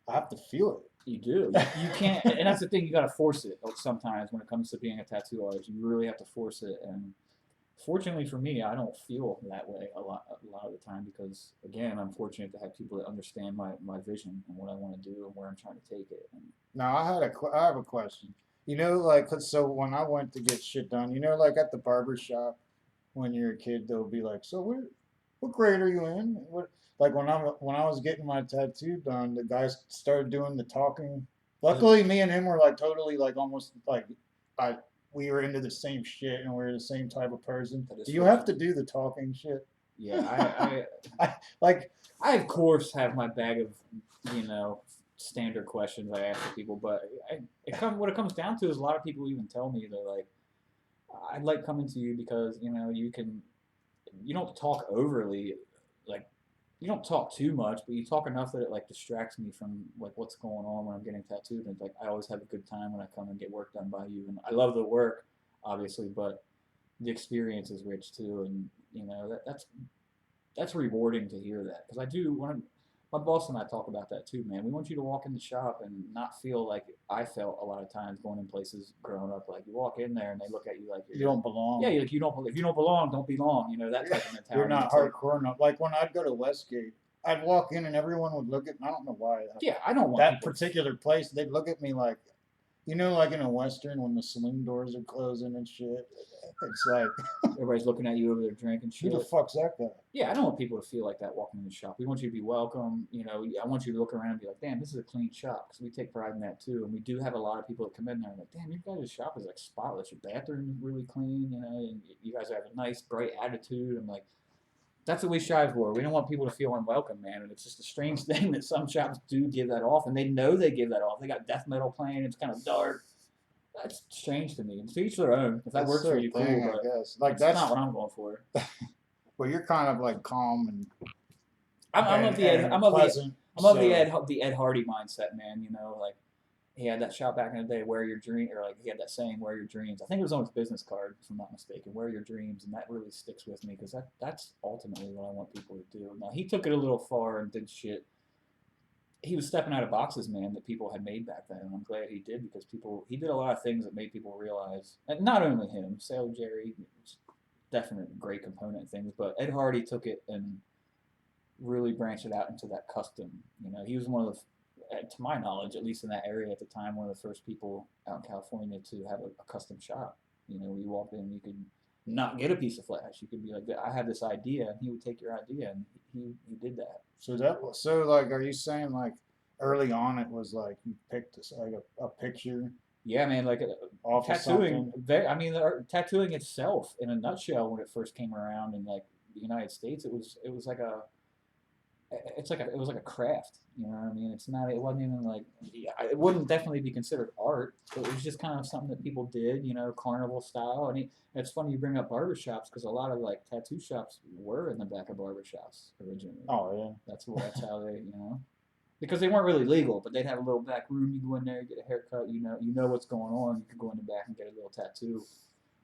I have to feel it. you do. You can't, and that's the thing. You got to force it sometimes when it comes to being a tattoo artist. You really have to force it. And fortunately for me, I don't feel that way a lot of the time because, again, I'm fortunate to have people that understand my vision and what I want to do and where I'm trying to take it. And Now I have a question. You know, like, 'cause so when I went to get shit done, you know, like at the barber shop, when you're a kid, they'll be like, "So what grade are you in?" What like when I was getting my tattoo done, the guys started doing the talking. Luckily, me and him were like totally like almost like I we were into the same shit and we were the same type of person. That is Do you have to fortunate. do the talking shit? yeah, Like I of course have my bag of, you know, standard questions I ask people, but what it comes down to is a lot of people even tell me they're like, I'd like coming to you because you know you don't talk overly, like you don't talk too much, but you talk enough that it like distracts me from like what's going on when I'm getting tattooed. And like I always have a good time when I come and get work done by you, and I love the work, obviously, but the experience is rich too, and you know that's rewarding to hear that because I do when my boss and I talk about that too, man. We want you to walk in the shop and not feel like I felt a lot of times going in places growing up. Like you walk in there and they look at you like you don't belong. yeah, like you don't if you don't belong, don't belong. You know that type of mentality. You're not It's like, hardcore enough. Like when I'd go to Westgate, I'd walk in and everyone would look at me. I don't know why. yeah, I don't want That people particular place, they'd look at me like, you know, like in a Western when the saloon doors are closing and shit. It's like, everybody's looking at you over there drinking who shit. the fuck's that guy? Yeah, I don't want people to feel like that walking in the shop. We want you to be welcome. You know, I want you to look around and be like, damn, this is a clean shop because we take pride in that too. And we do have a lot of people that come in there and like, damn, your guys' shop is like spotless. Your bathroom is really clean. You know, and you guys have a nice, bright attitude. I'm like, that's what we strive for. We don't want people to feel unwelcome, man. And it's just a strange thing that some shops do give that off, and they know they give that off. They got death metal playing. It's kind of dark. That's strange to me. And to each their own. If that That's works for their you, thing, cool. I But guess. Like that's that's not what I'm going for. well, you're kind of like calm and I'm of the Ed. and I'm of the. pleasant. I'm of the so- Ed Hardy mindset, man. You know, like he had that shot back in the day, "Wear your dream," or like he had that saying, "Wear your dreams." I think it was on his business card, if I'm not mistaken. "Wear your dreams," and that really sticks with me because that's ultimately what I want people to do. Now he took it a little far and did shit. He was stepping out of boxes, man, that people had made back then, and I'm glad he did because he did a lot of things that made people realize, and not only him, Sailor Jerry, definitely great component things, but Ed Hardy took it and really branched it out into that custom. You know, he was one of the, to my knowledge, at least in that area at the time, one of the first people out in California to have a custom shop. You know, you walk in, you could not get a piece of flash. You could be like, I have this idea, and he would take your idea, and he did that. So like, are you saying like early on it was like you picked like a picture Yeah, man, like off of tattooing. something? I mean, tattooing itself, in a nutshell, when it first came around in like the United States, it was like it was like a craft. You know what I mean? It's not. It wasn't even like. Yeah, it wouldn't definitely be considered art. It was just kind of something that people did. You know, carnival style. And it's funny you bring up barber shops because a lot of like tattoo shops were in the back of barber shops originally. Oh yeah. That's how they because they weren't really legal, but they'd have a little back room. You go in there, get a haircut. You know what's going on. You could go in the back and get a little tattoo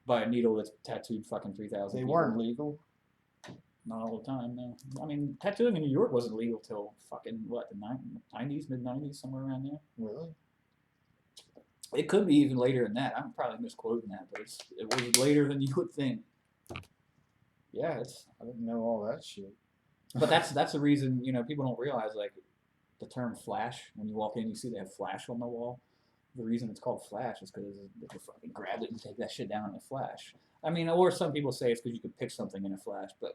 by a needle that's tattooed fucking 3,000. They weren't legal. Not all the time, no. I mean, tattooing in New York wasn't legal till fucking what, the 90s, mid 90s, somewhere around there. Really? It could be even later than that. I'm probably misquoting that, but it was later than you would think. Yeah, I didn't know all that shit. but that's the reason people don't realize like the term flash. When you walk in, you see they have flash on the wall. The reason it's called flash is because they can fucking grab it and take that shit down in a flash. I mean, or some people say it's because you could pick something in a flash, but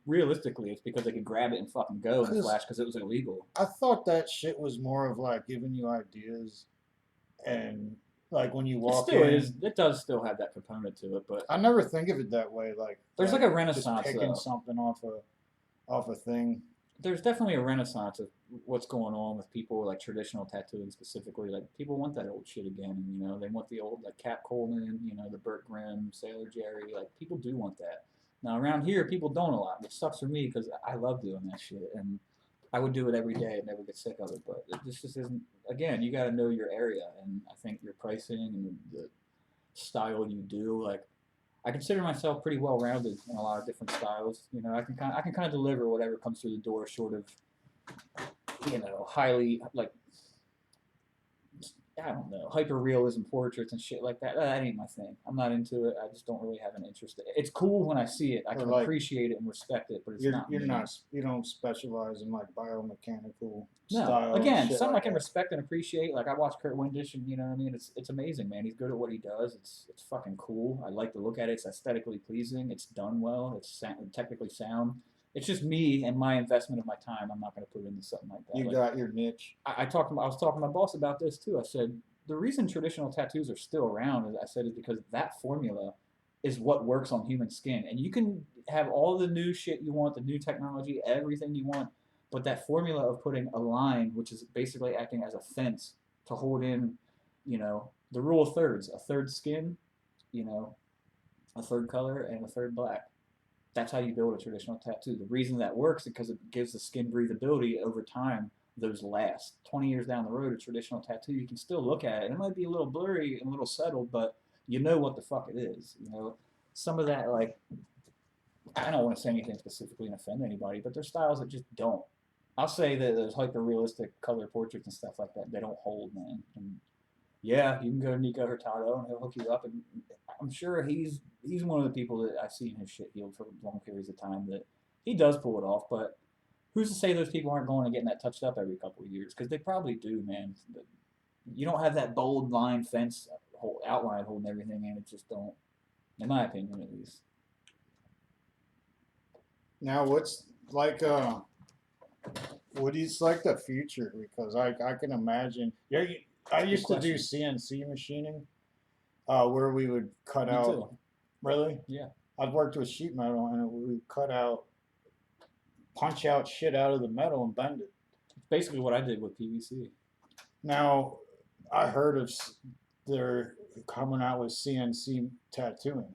realistically, it's because they could grab it and fucking go in a flash because it was illegal. I thought that shit was more of like giving you ideas and Like when you It walk still in. is. It does still have that component to it, but I never think of it that way. Like there's like a renaissance just picking though. something off a thing. There's definitely a renaissance of what's going on with people like traditional tattooing specifically. Like people want that old shit again, and you know they want the old like Cap Coleman, you know the Burt Grimm, Sailor Jerry. Like people do want that. Now around here, people don't a lot, which sucks for me because I love doing that shit, and I would do it every day and never get sick of it. But it just isn't. Again, you got to know your area, and I think your pricing and the style you do. Like I consider myself pretty well rounded in a lot of different styles. You know, I can kind of deliver whatever comes through the door, short of you know highly like I don't know hyper realism portraits and shit like that. That ain't my thing. I'm not into it. I just don't really have an interest. It's cool when I see it. I Or can like appreciate it and respect it, but it's not you're me. not you don't specialize in like biomechanical No, style and again, shit something I like can that. respect and appreciate. Like I watch Kurt Windish, and you know what I mean. It's amazing, man. He's good at what he does. It's fucking cool. I like to look at it. It's aesthetically pleasing. It's done well. It's technically sound. It's just me and my investment of my time. I'm not going to put into something like that. You Like got your niche. I was talking to my boss about this too. I said the reason traditional tattoos are still around, is I said, is because that formula is what works on human skin, and you can have all the new shit you want, the new technology, everything you want, but that formula of putting a line, which is basically acting as a fence to hold in, you know, the rule of thirds, a third skin, you know, a third color, and a third black. That's how you build a traditional tattoo. The reason that works is because it gives the skin breathability over time. Those last 20 years down the road, a traditional tattoo, you can still look at it. It might be a little blurry and a little settled, but you know what the fuck it is. You know, some of that, like, I don't want to say anything specifically and offend anybody, but there's styles that just don't. I'll say that there's hyper realistic color portraits and stuff like that. They don't hold, man. And yeah, you can go to Nico Hurtado and he'll hook you up. And I'm sure he's one of the people that I've seen his shit healed for long periods of time. That he does pull it off, but who's to say those people aren't going and getting that touched up every couple of years? Because they probably do, man. But you don't have that bold line fence whole outline holding everything in. It just don't, in my opinion, at least. Now what's like what is like the future? Because I can imagine. Yeah, I Good used to do question. CNC machining, where we would cut Me out. too. Really? Yeah. I've worked with sheet metal, and we would cut out, punch out shit out of the metal and bend it. It's basically what I did with PVC. Now, I heard of they're coming out with CNC tattooing.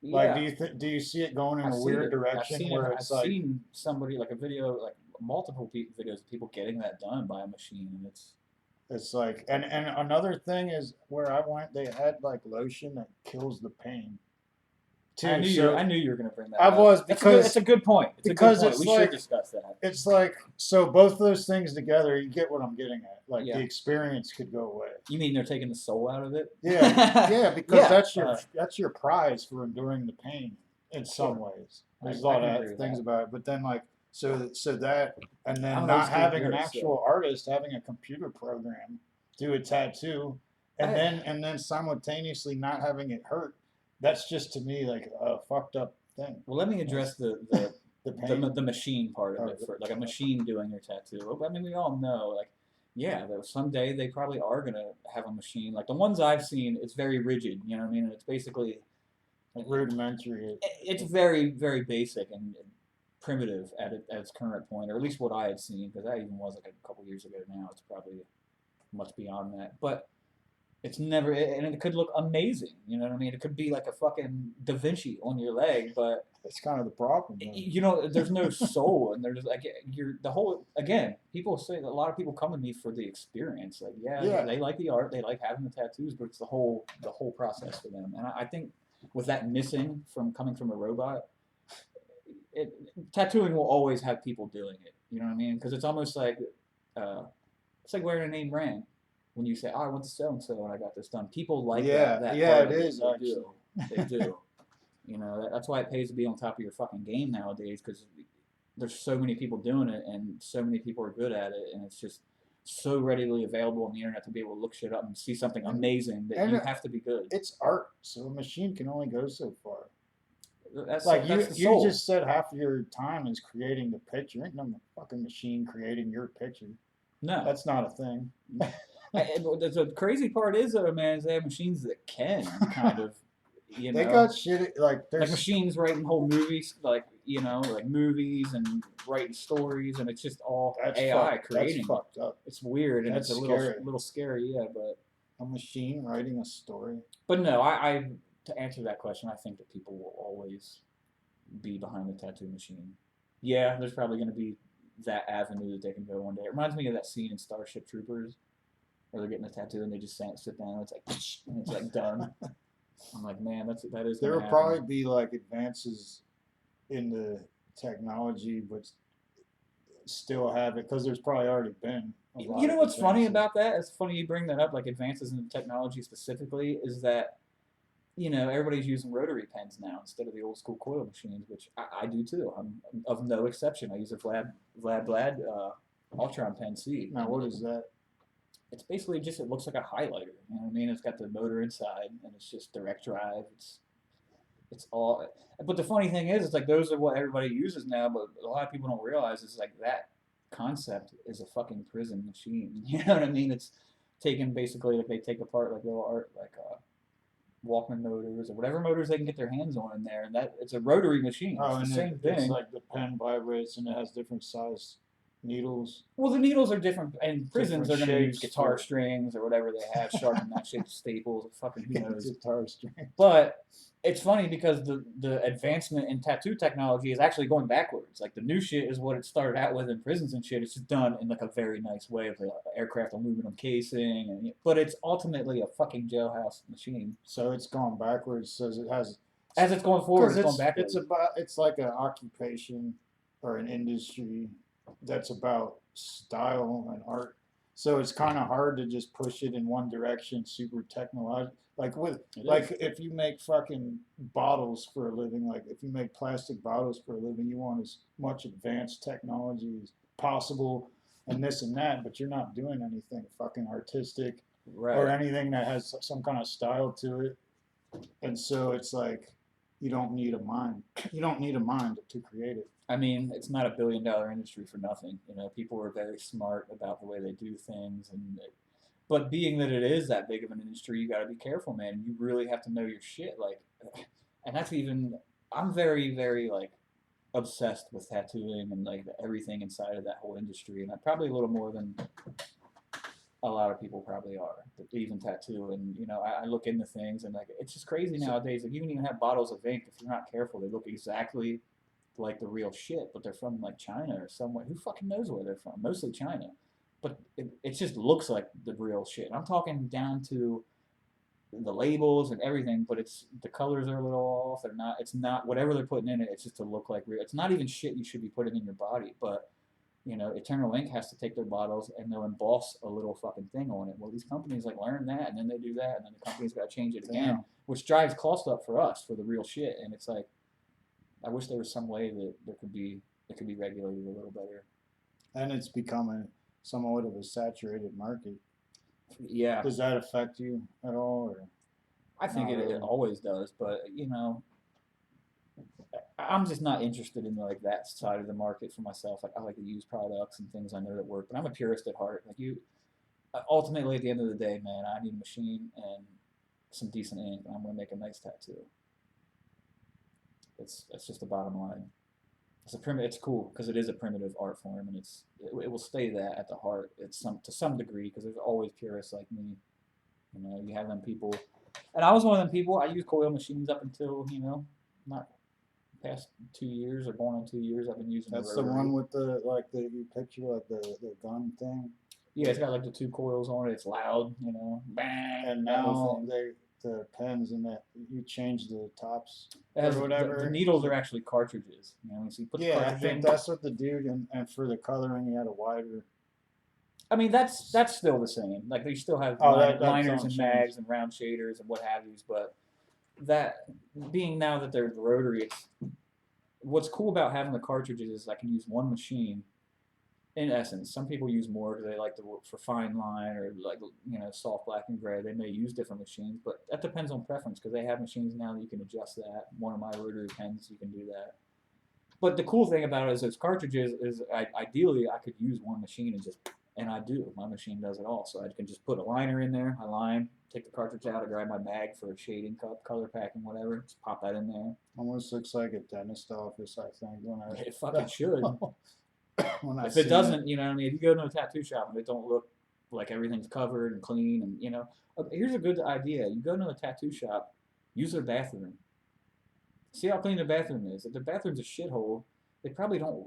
Like, Yeah, do you see it going in I've a seen weird it. I've direction seen it. where I've it's like seen somebody like a video, like multiple videos of people getting that done by a machine, and it's like and another thing is where I went, they had like lotion that kills the pain too. I So knew you were gonna bring that I up. was That's a good. It's because a good point. It's a good because point. it's We should like discuss that. it's like so both those things together, you get what I'm getting at. Like Yeah. the experience could go away. You mean they're taking the soul out of it? Yeah, because Yeah. that's your prize for enduring the pain in some Sure. ways. There's a I lot can agree of with things that. about it, but then like so that and then I'm an old not school having an purist, so actual artist, having a computer program do a tattoo, and I, then simultaneously not having it hurt. That's just to me like a fucked up thing. well, let me address the The pain. the machine part of Part it of for like a it. machine doing your tattoo. I mean, we all know, like, yeah, that someday they probably are gonna have a machine. Like the ones I've seen, it's very rigid. You know what I mean? And it's basically, Rudimentary. it's very basic and primitive at its current point, or at least what I had seen, because that even was like a couple years ago. Now it's probably much beyond that, but it's never, and it could look amazing. You know what I mean? It could be like a fucking Da Vinci on your leg, but That's kind of the problem. Though. you know, there's no soul, and there's like you're the whole. Again, people say a lot of people come to me for the experience. Like, yeah, Yeah. they like the art, they like having the tattoos, but it's the whole process for them. And I think with that missing from coming from a robot, it tattooing will always have people doing it. You know what I mean? Because it's almost like it's like wearing a name brand. When you say, "Oh, I went to so and so and I got this done," people like Yeah, that yeah, part it of it. is They actually. do. They do. You know, that's why it pays to be on top of your fucking game nowadays, because there's so many people doing it and so many people are good at it, and it's just so readily available on the internet to be able to look shit up and see something amazing that And you have to be good. it's art, so a machine can only go so far. That's Like that's the you soul. just said half of your time is creating the picture. Ain't no fucking machine creating your picture. No, That's not a thing. The crazy part is though, man, is they have machines that can kind of, They got shit like like there's machines writing whole movies, like like movies and writing stories, and it's just all AI creating. That's fucked up. It's weird and That's it's a scary. little scary, yeah. But A machine writing a story. no, I to answer that question, I think that people will always be behind the tattoo machine. Yeah, there's probably going to be that avenue that they can go one day. It reminds me of that scene in Starship Troopers where they're getting a tattoo and they just sit down. And it's like and it's like done. I'm like, man, that is. There will probably be like advances in the technology, but still have it because there's probably already been. You know what's funny about that? It's funny you bring that up, like advances in technology specifically, is that everybody's using rotary pens now instead of the old school coil machines, which I do too. I'm of no exception. I use a Vlad Ultron Pen C. Now, what is that? It's basically just, it looks like a highlighter. You know what I mean? It's got the motor inside, and it's just direct drive. It's all. But the funny thing is, it's like those are what everybody uses now. But a lot of people don't realize is like that concept is a fucking prison machine. You know what I mean? It's taken basically, like they take apart like little art, like Walkman motors or whatever motors they can get their hands on in there, and that it's a rotary machine. Oh, it's the and same thing. It's like the pen vibrates and it has different size needles. Well, the needles are different, and prisons are going to use guitar for- strings or whatever they have, sharpen that shit to staples, or fucking who knows. Guitar string. But it's funny because the advancement in tattoo technology is actually going backwards. Like the new shit is what it started out with in prisons and shit. It's just done in like a very nice way with the aircraft aluminum casing, but it's ultimately a fucking jailhouse machine. So it's going backwards. So it has. As it's going forward, it's going backwards. It's like an occupation or an industry that's about style and art. So it's kind of hard to just push it in one direction, super technological. If you make fucking bottles for a living, like if you make plastic bottles for a living, you want as much advanced technology as possible and this and that, but you're not doing anything fucking artistic or anything that has some kind of style to it. And so it's like you don't need a mind. You don't need a mind to create it. I mean, it's not a billion-dollar industry for nothing. People are very smart about the way they do things, but being that it is that big of an industry, you got to be careful, man. You really have to know your shit. Like, and that's even. I'm very, very like obsessed with tattooing and like everything inside of that whole industry, and I'm probably a little more than a lot of people probably are that even tattoo. And I look into things, and like it's just crazy nowadays. Like you can even have bottles of ink, if you're not careful, they look exactly like the real shit, but they're from like China or somewhere. Who fucking knows where they're from? Mostly China, but it just looks like the real shit. I'm talking down to the labels and everything, but the colors are a little off. They're not. It's not whatever they're putting in it. It's just to look like real. It's not even shit you should be putting in your body. But Eternal Ink has to take their bottles and they'll emboss a little fucking thing on it. Well, these companies like learn that, and then they do that, and then the company's got to change it again, which drives cost up for us for the real shit. And it's like, I wish there was some way that it could be regulated a little better. And it's becoming somewhat of a saturated market. Yeah. Does that affect you at all? Or I think it always does, but I'm just not interested in like that side of the market for myself. Like I like to use products and things I know that work, but I'm a purist at heart. Like ultimately at the end of the day, man, I need a machine and some decent ink, and I'm gonna make a nice tattoo. It's just the bottom line. It's cool because it is a primitive art form, and it will stay that at the heart. To some degree, because there's always purists like me. You have them people, and I was one of them people. I used coil machines up until not past 2 years or going on 2 years. I've been using. That's the one with you picture like the gun thing. Yeah, it's got like the 2 coils on it. It's loud, bang. And now the pens and that you change the tops or whatever. The needles are actually cartridges. So you put the cartridge I think that's what the dude and for the coloring he had a wider. I mean that's still the same. Like they still have liners and mags and round shaders and what have yous, but that being now that they're rotary, what's cool about having the cartridges is I can use one machine. In essence, some people use more because they like to work for fine line or like soft black and gray. They may use different machines, but that depends on preference because they have machines now that you can adjust that. One of my rotary pens, you can do that. But the cool thing about it is those cartridges is ideally I could use one machine and just And I do. My machine does it all. So I can just put a liner in there. I line, take the cartridge out, I grab my bag for shading, color packing, whatever. Just pop that in there. Almost looks like a dentist office, I think. When I It fucking should. when I If see it doesn't, you know, I mean, if you go to a tattoo shop and it don't look like everything's covered and clean, and you know, here's a good idea: you go to a tattoo shop, use their bathroom. See how clean the bathroom is. If the bathroom's a shithole, they probably don't.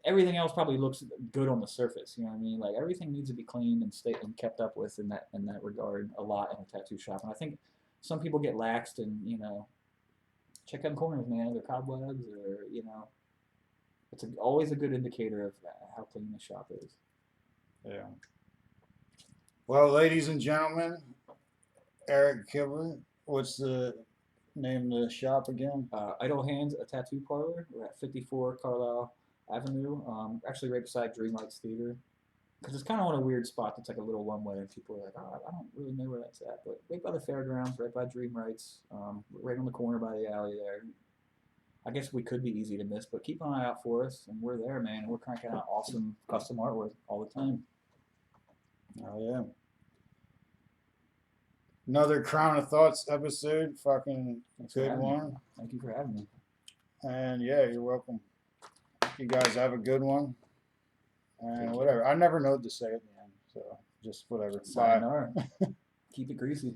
Everything else probably looks good on the surface. You know what I mean? Like everything needs to be cleaned and stay and kept up with in that regard a lot in a tattoo shop. And I think some people get laxed and you know, check on corners, man. Are there cobwebs or you know, it's always a good indicator of how clean the shop is. Yeah. Well, ladies and gentlemen, Erik Kibler. What's the name of the shop again? Idle Hands, a tattoo parlor. We're at 54 Carlisle Avenue, actually right beside Dreamlights Theater. Because it's kind of on a weird spot that's like a little one way, and people are like, oh, I don't really know where that's at. But right by the fairgrounds, right by Dreamlights, right on the corner by the alley there. I guess we could be easy to miss, but keep an eye out for us, and we're there, man. We're cranking out awesome custom artwork all the time. Oh yeah. Another Crown of Thoughts episode. Fucking Thanks for good having me. one. Thank you for having me. And yeah, you're welcome. You guys have a good one. And Take whatever. I never know what to say at the end. So just whatever. Bye. Sayonara. Keep it greasy.